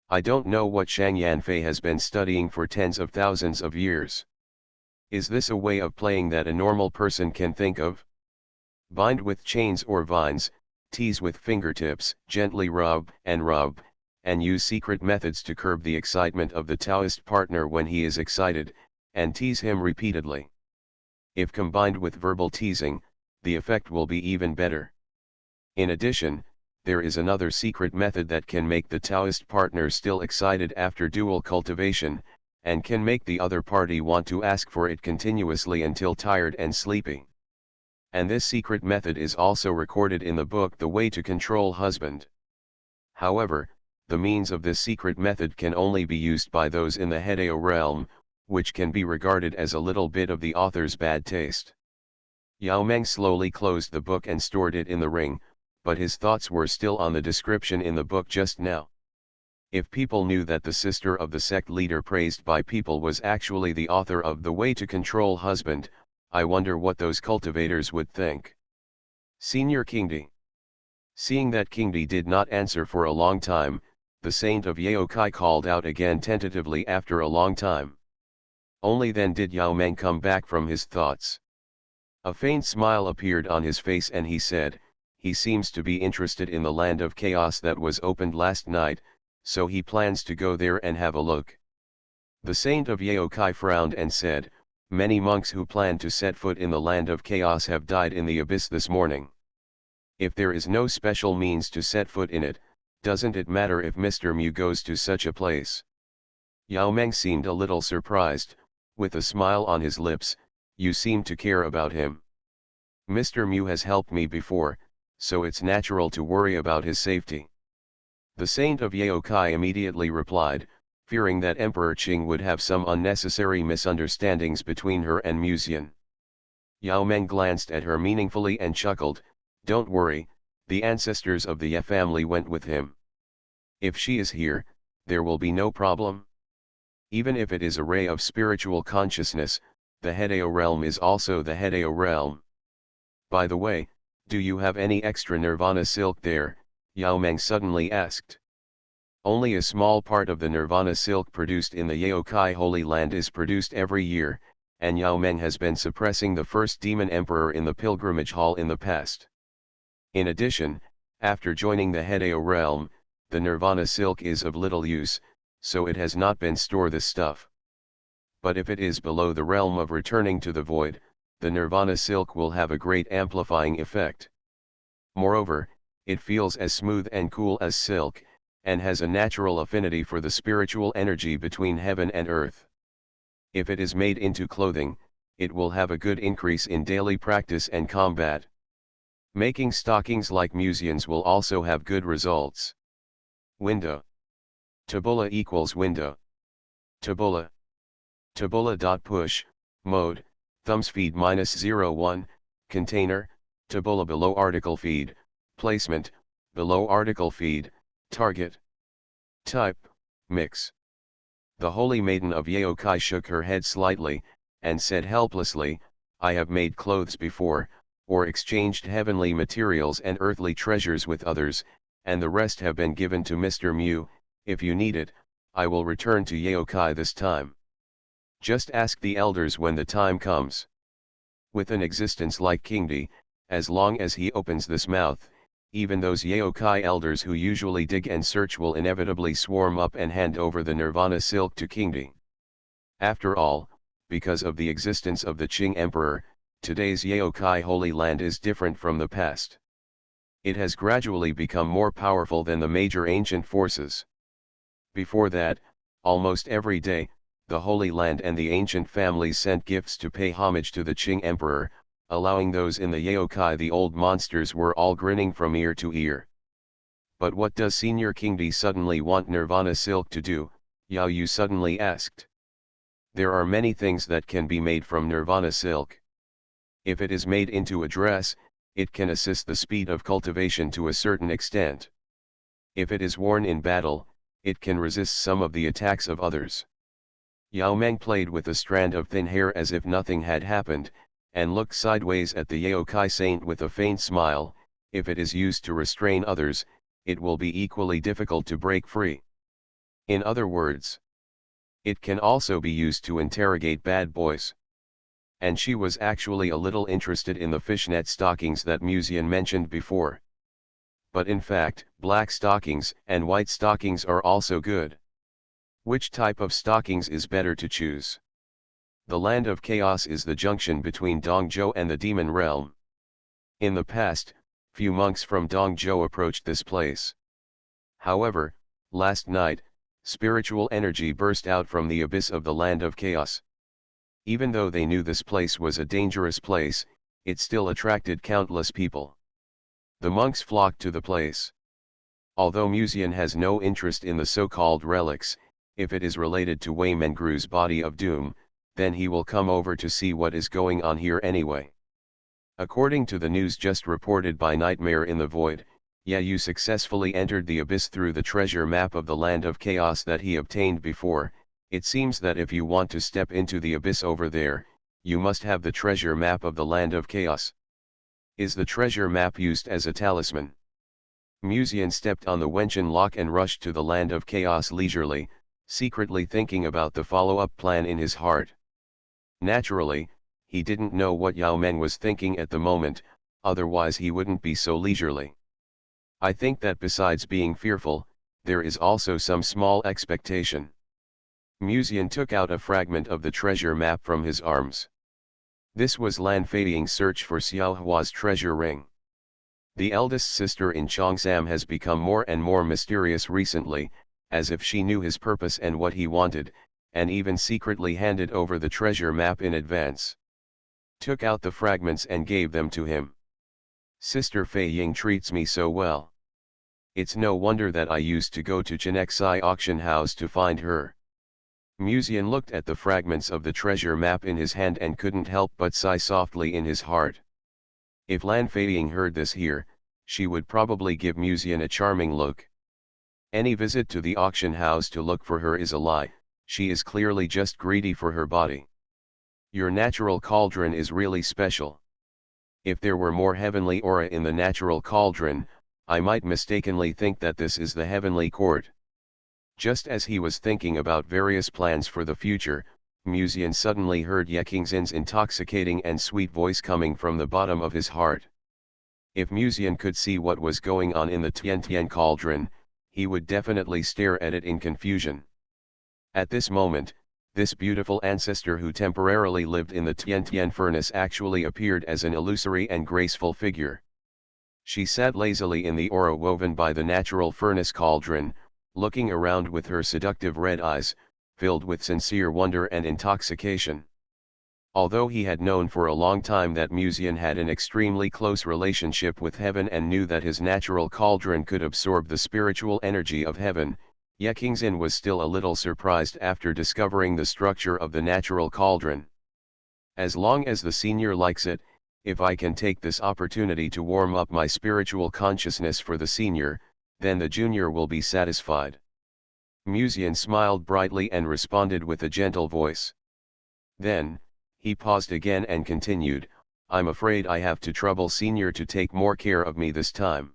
Speaker 1: I don't know what Shang Yanfei has been studying for tens of thousands of years. Is this a way of playing that a normal person can think of? Bind with chains or vines, tease with fingertips, gently rub, and use secret methods to curb the excitement of the Taoist partner when he is excited, and tease him repeatedly. If combined with verbal teasing, the effect will be even better. In addition, there is another secret method that can make the Taoist partner still excited after dual cultivation, and can make the other party want to ask for it continuously until tired and sleepy. And this secret method is also recorded in the book The Way to Control Husband. However, the means of this secret method can only be used by those in the Hedeo realm, which can be regarded as a little bit of the author's bad taste. Yao Meng slowly closed the book and stored it in the ring, but his thoughts were still on the description in the book just now. If people knew that the sister of the sect leader praised by people was actually the author of The Way to Control Husband, I wonder what those cultivators would think. Senior Kingdi. Seeing that Kingdi did not answer for a long time, the saint of Yaokai called out again tentatively after a long time. Only then did Yao Meng come back from his thoughts. A faint smile appeared on his face and he said, "He seems to be interested in the land of chaos that was opened last night, so he plans to go there and have a look." The saint of Yaokai frowned and said, "Many monks who plan to set foot in the land of chaos have died in the abyss this morning. If there is no special means to set foot in it, doesn't it matter if Mr. Mu goes to such a place?" Yao Meng seemed a little surprised, with a smile on his lips. "You seem to care about him. Mr. Mu has helped me before, so it's natural to worry about his safety." The saint of Yaokai immediately replied, fearing that Emperor Qing would have some unnecessary misunderstandings between her and Muzian. Yao Meng glanced at her meaningfully and chuckled, "Don't worry, the ancestors of the Ye family went with him. If she is here, there will be no problem. Even if it is a ray of spiritual consciousness, the Hedeo realm is also the Hedeo realm. By the way, do you have any extra Nirvana silk there?" Yao Meng suddenly asked. Only a small part of the Nirvana silk produced in the Yaokai Holy Land is produced every year, and Yao Meng has been suppressing the first demon emperor in the pilgrimage hall in the past. In addition, after joining the Hedeo realm, the Nirvana silk is of little use, so it has not been stored the stuff. But if it is below the realm of returning to the void, the Nirvana silk will have a great amplifying effect. Moreover, it feels as smooth and cool as silk, and has a natural affinity for the spiritual energy between heaven and earth. If it is made into clothing, it will have a good increase in daily practice and combat. Making stockings like Muzian's will also have good results. Window. Tabula equals window. Tabula. Tabula.push, mode, thumbs feed -01, container, tabula below article feed, placement, below article feed, target. Type, mix. The holy maiden of Yaokai shook her head slightly, and said helplessly, "I have made clothes before, or exchanged heavenly materials and earthly treasures with others, and the rest have been given to Mr. Mu. If you need it, I will return to Yaokai this time. Just ask the elders when the time comes." With an existence like Kingdi, as long as he opens this mouth, even those Yaokai elders who usually dig and search will inevitably swarm up and hand over the Nirvana silk to Kingdi. After all, because of the existence of the Qing Emperor, today's Yaokai Holy Land is different from the past. It has gradually become more powerful than the major ancient forces. Before that, almost every day, the Holy Land and the ancient families sent gifts to pay homage to the Qing Emperor, allowing those in the Yaokai. The old monsters were all grinning from ear to ear. "But what does Senior Kingdi suddenly want Nirvana silk to do?" Yao Yu suddenly asked. "There are many things that can be made from Nirvana silk. If it is made into a dress, it can assist the speed of cultivation to a certain extent. If it is worn in battle, it can resist some of the attacks of others." Yao Meng played with a strand of thin hair as if nothing had happened, and looked sideways at the Yaokai saint with a faint smile. "If it is used to restrain others, it will be equally difficult to break free. In other words, it can also be used to interrogate bad boys." And she was actually a little interested in the fishnet stockings that Muzian mentioned before. But in fact, black stockings and white stockings are also good. Which type of stockings is better to choose? The land of chaos is the junction between Dongzhou and the demon realm. In the past, few monks from Dongzhou approached this place. However, last night, spiritual energy burst out from the abyss of the land of chaos. Even though they knew this place was a dangerous place, it still attracted countless people. The monks flocked to the place. Although Muzian has no interest in the so-called relics, if it is related to Wei Mengru's body of doom, then he will come over to see what is going on here anyway. According to the news just reported by Nightmare in the Void, Yu successfully entered the abyss through the treasure map of the land of chaos that he obtained before. It seems that if you want to step into the abyss over there, you must have the treasure map of the land of chaos. Is the treasure map used as a talisman? Muzian stepped on the Wenshan lock and rushed to the land of chaos leisurely, secretly thinking about the follow-up plan in his heart. Naturally, he didn't know what Yao Men was thinking at the moment, otherwise he wouldn't be so leisurely. I think that besides being fearful, there is also some small expectation. Muzian took out a fragment of the treasure map from his arms. This was Lan Feiying's search for Xiaohua's treasure ring. The eldest sister in Cheongsam has become more and more mysterious recently, as if she knew his purpose and what he wanted, and even secretly handed over the treasure map in advance. Took out the fragments and gave them to him. Sister Feiying treats me so well. It's no wonder that I used to go to Chenexai auction house to find her. Muzian looked at the fragments of the treasure map in his hand and couldn't help but sigh softly in his heart. If Lan Feiying heard this here, she would probably give Muzian a charming look. Any visit to the auction house to look for her is a lie, she is clearly just greedy for her body. Your natural cauldron is really special. If there were more heavenly aura in the natural cauldron, I might mistakenly think that this is the heavenly court. Just as he was thinking about various plans for the future, Muzian suddenly heard Ye Qingxin's intoxicating and sweet voice coming from the bottom of his heart. If Muzian could see what was going on in the Tiantian cauldron, he would definitely stare at it in confusion. At this moment, this beautiful ancestor who temporarily lived in the Tiantian furnace actually appeared as an illusory and graceful figure. She sat lazily in the aura woven by the natural furnace cauldron, looking around with her seductive red eyes, filled with sincere wonder and intoxication. Although he had known for a long time that Muzian had an extremely close relationship with heaven and knew that his natural cauldron could absorb the spiritual energy of heaven, Ye Qingxin was still a little surprised after discovering the structure of the natural cauldron. As long as the senior likes it, if I can take this opportunity to warm up my spiritual consciousness for the senior, then the junior will be satisfied. Muzian smiled brightly and responded with a gentle voice. Then, he paused again and continued, I'm afraid I have to trouble senior to take more care of me this time.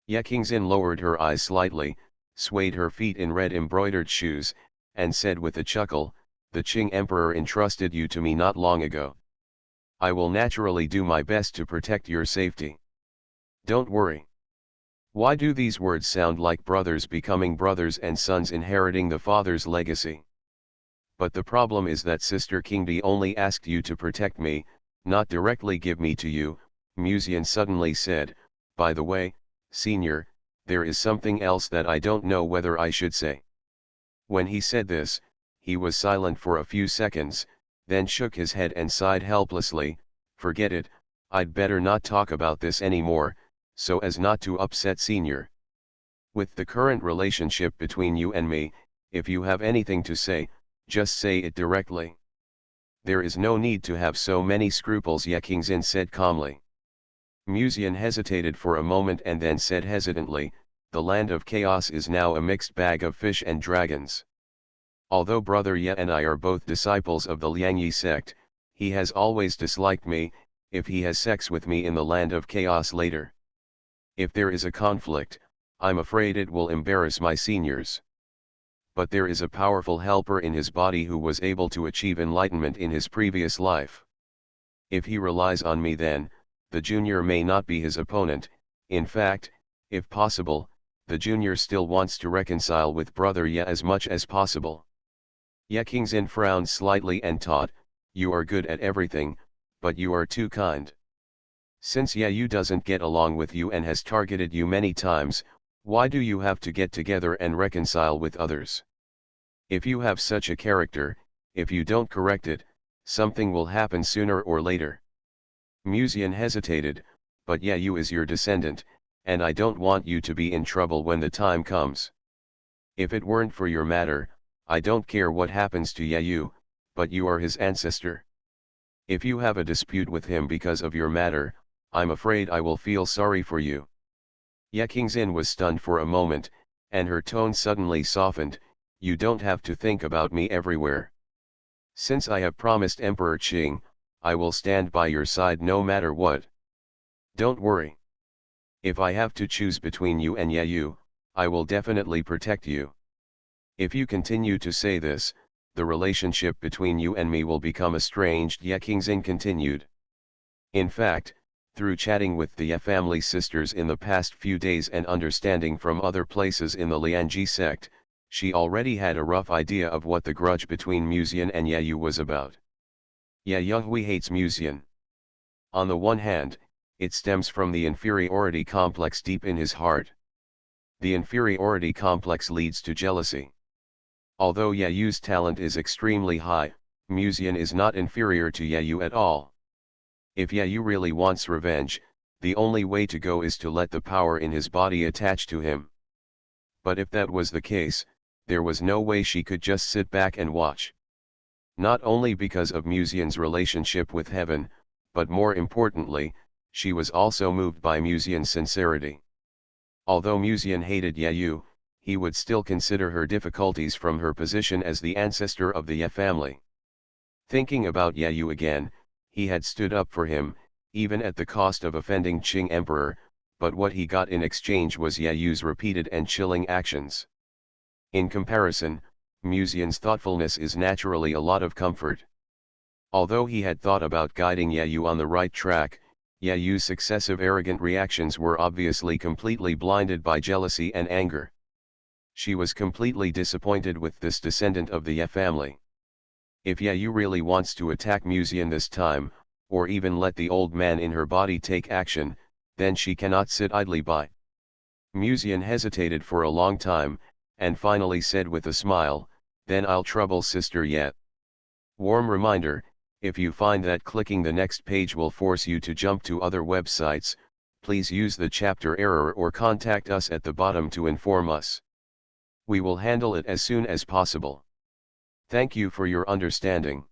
Speaker 1: Ye Qingxin lowered her eyes slightly, swayed her feet in red embroidered shoes, and said with a chuckle, the Qing Emperor entrusted you to me not long ago. I will naturally do my best to protect your safety. Don't worry. Why do these words sound like brothers becoming brothers and sons inheriting the father's legacy? But the problem is that Sister Qingdi only asked you to protect me, not directly give me to you, Muzian suddenly said. By the way, senior, there is something else that I don't know whether I should say. When he said this, he was silent for a few seconds, then shook his head and sighed helplessly. Forget it, I'd better not talk about this anymore, so as not to upset senior. With the current relationship between you and me, if you have anything to say, just say it directly. There is no need to have so many scruples, Ye Qingxin said calmly. Muzian hesitated for a moment and then said hesitantly, the land of chaos is now a mixed bag of fish and dragons. Although brother Ye and I are both disciples of the Liangyi sect, he has always disliked me, if he has sex with me in the land of chaos later. If there is a conflict, I'm afraid it will embarrass my seniors. But there is a powerful helper in his body who was able to achieve enlightenment in his previous life. If he relies on me, then, the junior may not be his opponent. In fact, if possible, the junior still wants to reconcile with brother Ye as much as possible. Ye Qingxin frowned slightly and taught, you are good at everything, but you are too kind. Since Yayu doesn't get along with you and has targeted you many times, why do you have to get together and reconcile with others? If you have such a character, if you don't correct it, something will happen sooner or later. Musian hesitated, but Yayu is your descendant, and I don't want you to be in trouble when the time comes. If it weren't for your matter, I don't care what happens to Yayu, but you are his ancestor. If you have a dispute with him because of your matter, I'm afraid I will feel sorry for you. Ye Qingxin was stunned for a moment, and her tone suddenly softened. You don't have to think about me everywhere. Since I have promised Emperor Qing, I will stand by your side no matter what. Don't worry. If I have to choose between you and Yayu, I will definitely protect you. If you continue to say this, the relationship between you and me will become estranged, Ye Qingxin continued. In fact, through chatting with the Ye family sisters in the past few days and understanding from other places in the Lianji sect, she already had a rough idea of what the grudge between Musian and Yayu was about. Ye Yonghui hates Musian. On the one hand, it stems from the inferiority complex deep in his heart. The inferiority complex leads to jealousy. Although Yayu's talent is extremely high, Musian is not inferior to Yayu at all. If Yayu really wants revenge, the only way to go is to let the power in his body attach to him. But if that was the case, there was no way she could just sit back and watch. Not only because of Musian's relationship with heaven, but more importantly, she was also moved by Musian's sincerity. Although Musian hated Yayu, he would still consider her difficulties from her position as the ancestor of the Ye family. Thinking about Yayu again, he had stood up for him, even at the cost of offending Qing Emperor, but what he got in exchange was Yayu's repeated and chilling actions. In comparison, Musian's thoughtfulness is naturally a lot of comfort. Although he had thought about guiding Yayu on the right track, Yayu's successive arrogant reactions were obviously completely blinded by jealousy and anger. She was completely disappointed with this descendant of the Ye family. If Yayu really wants to attack Musian this time, or even let the old man in her body take action, then she cannot sit idly by. Musian hesitated for a long time, and finally said with a smile, "Then I'll trouble sister yet." Warm reminder, if you find that clicking the next page will force you to jump to other websites, please use the chapter error or contact us at the bottom to inform us. We will handle it as soon as possible. Thank you for your understanding.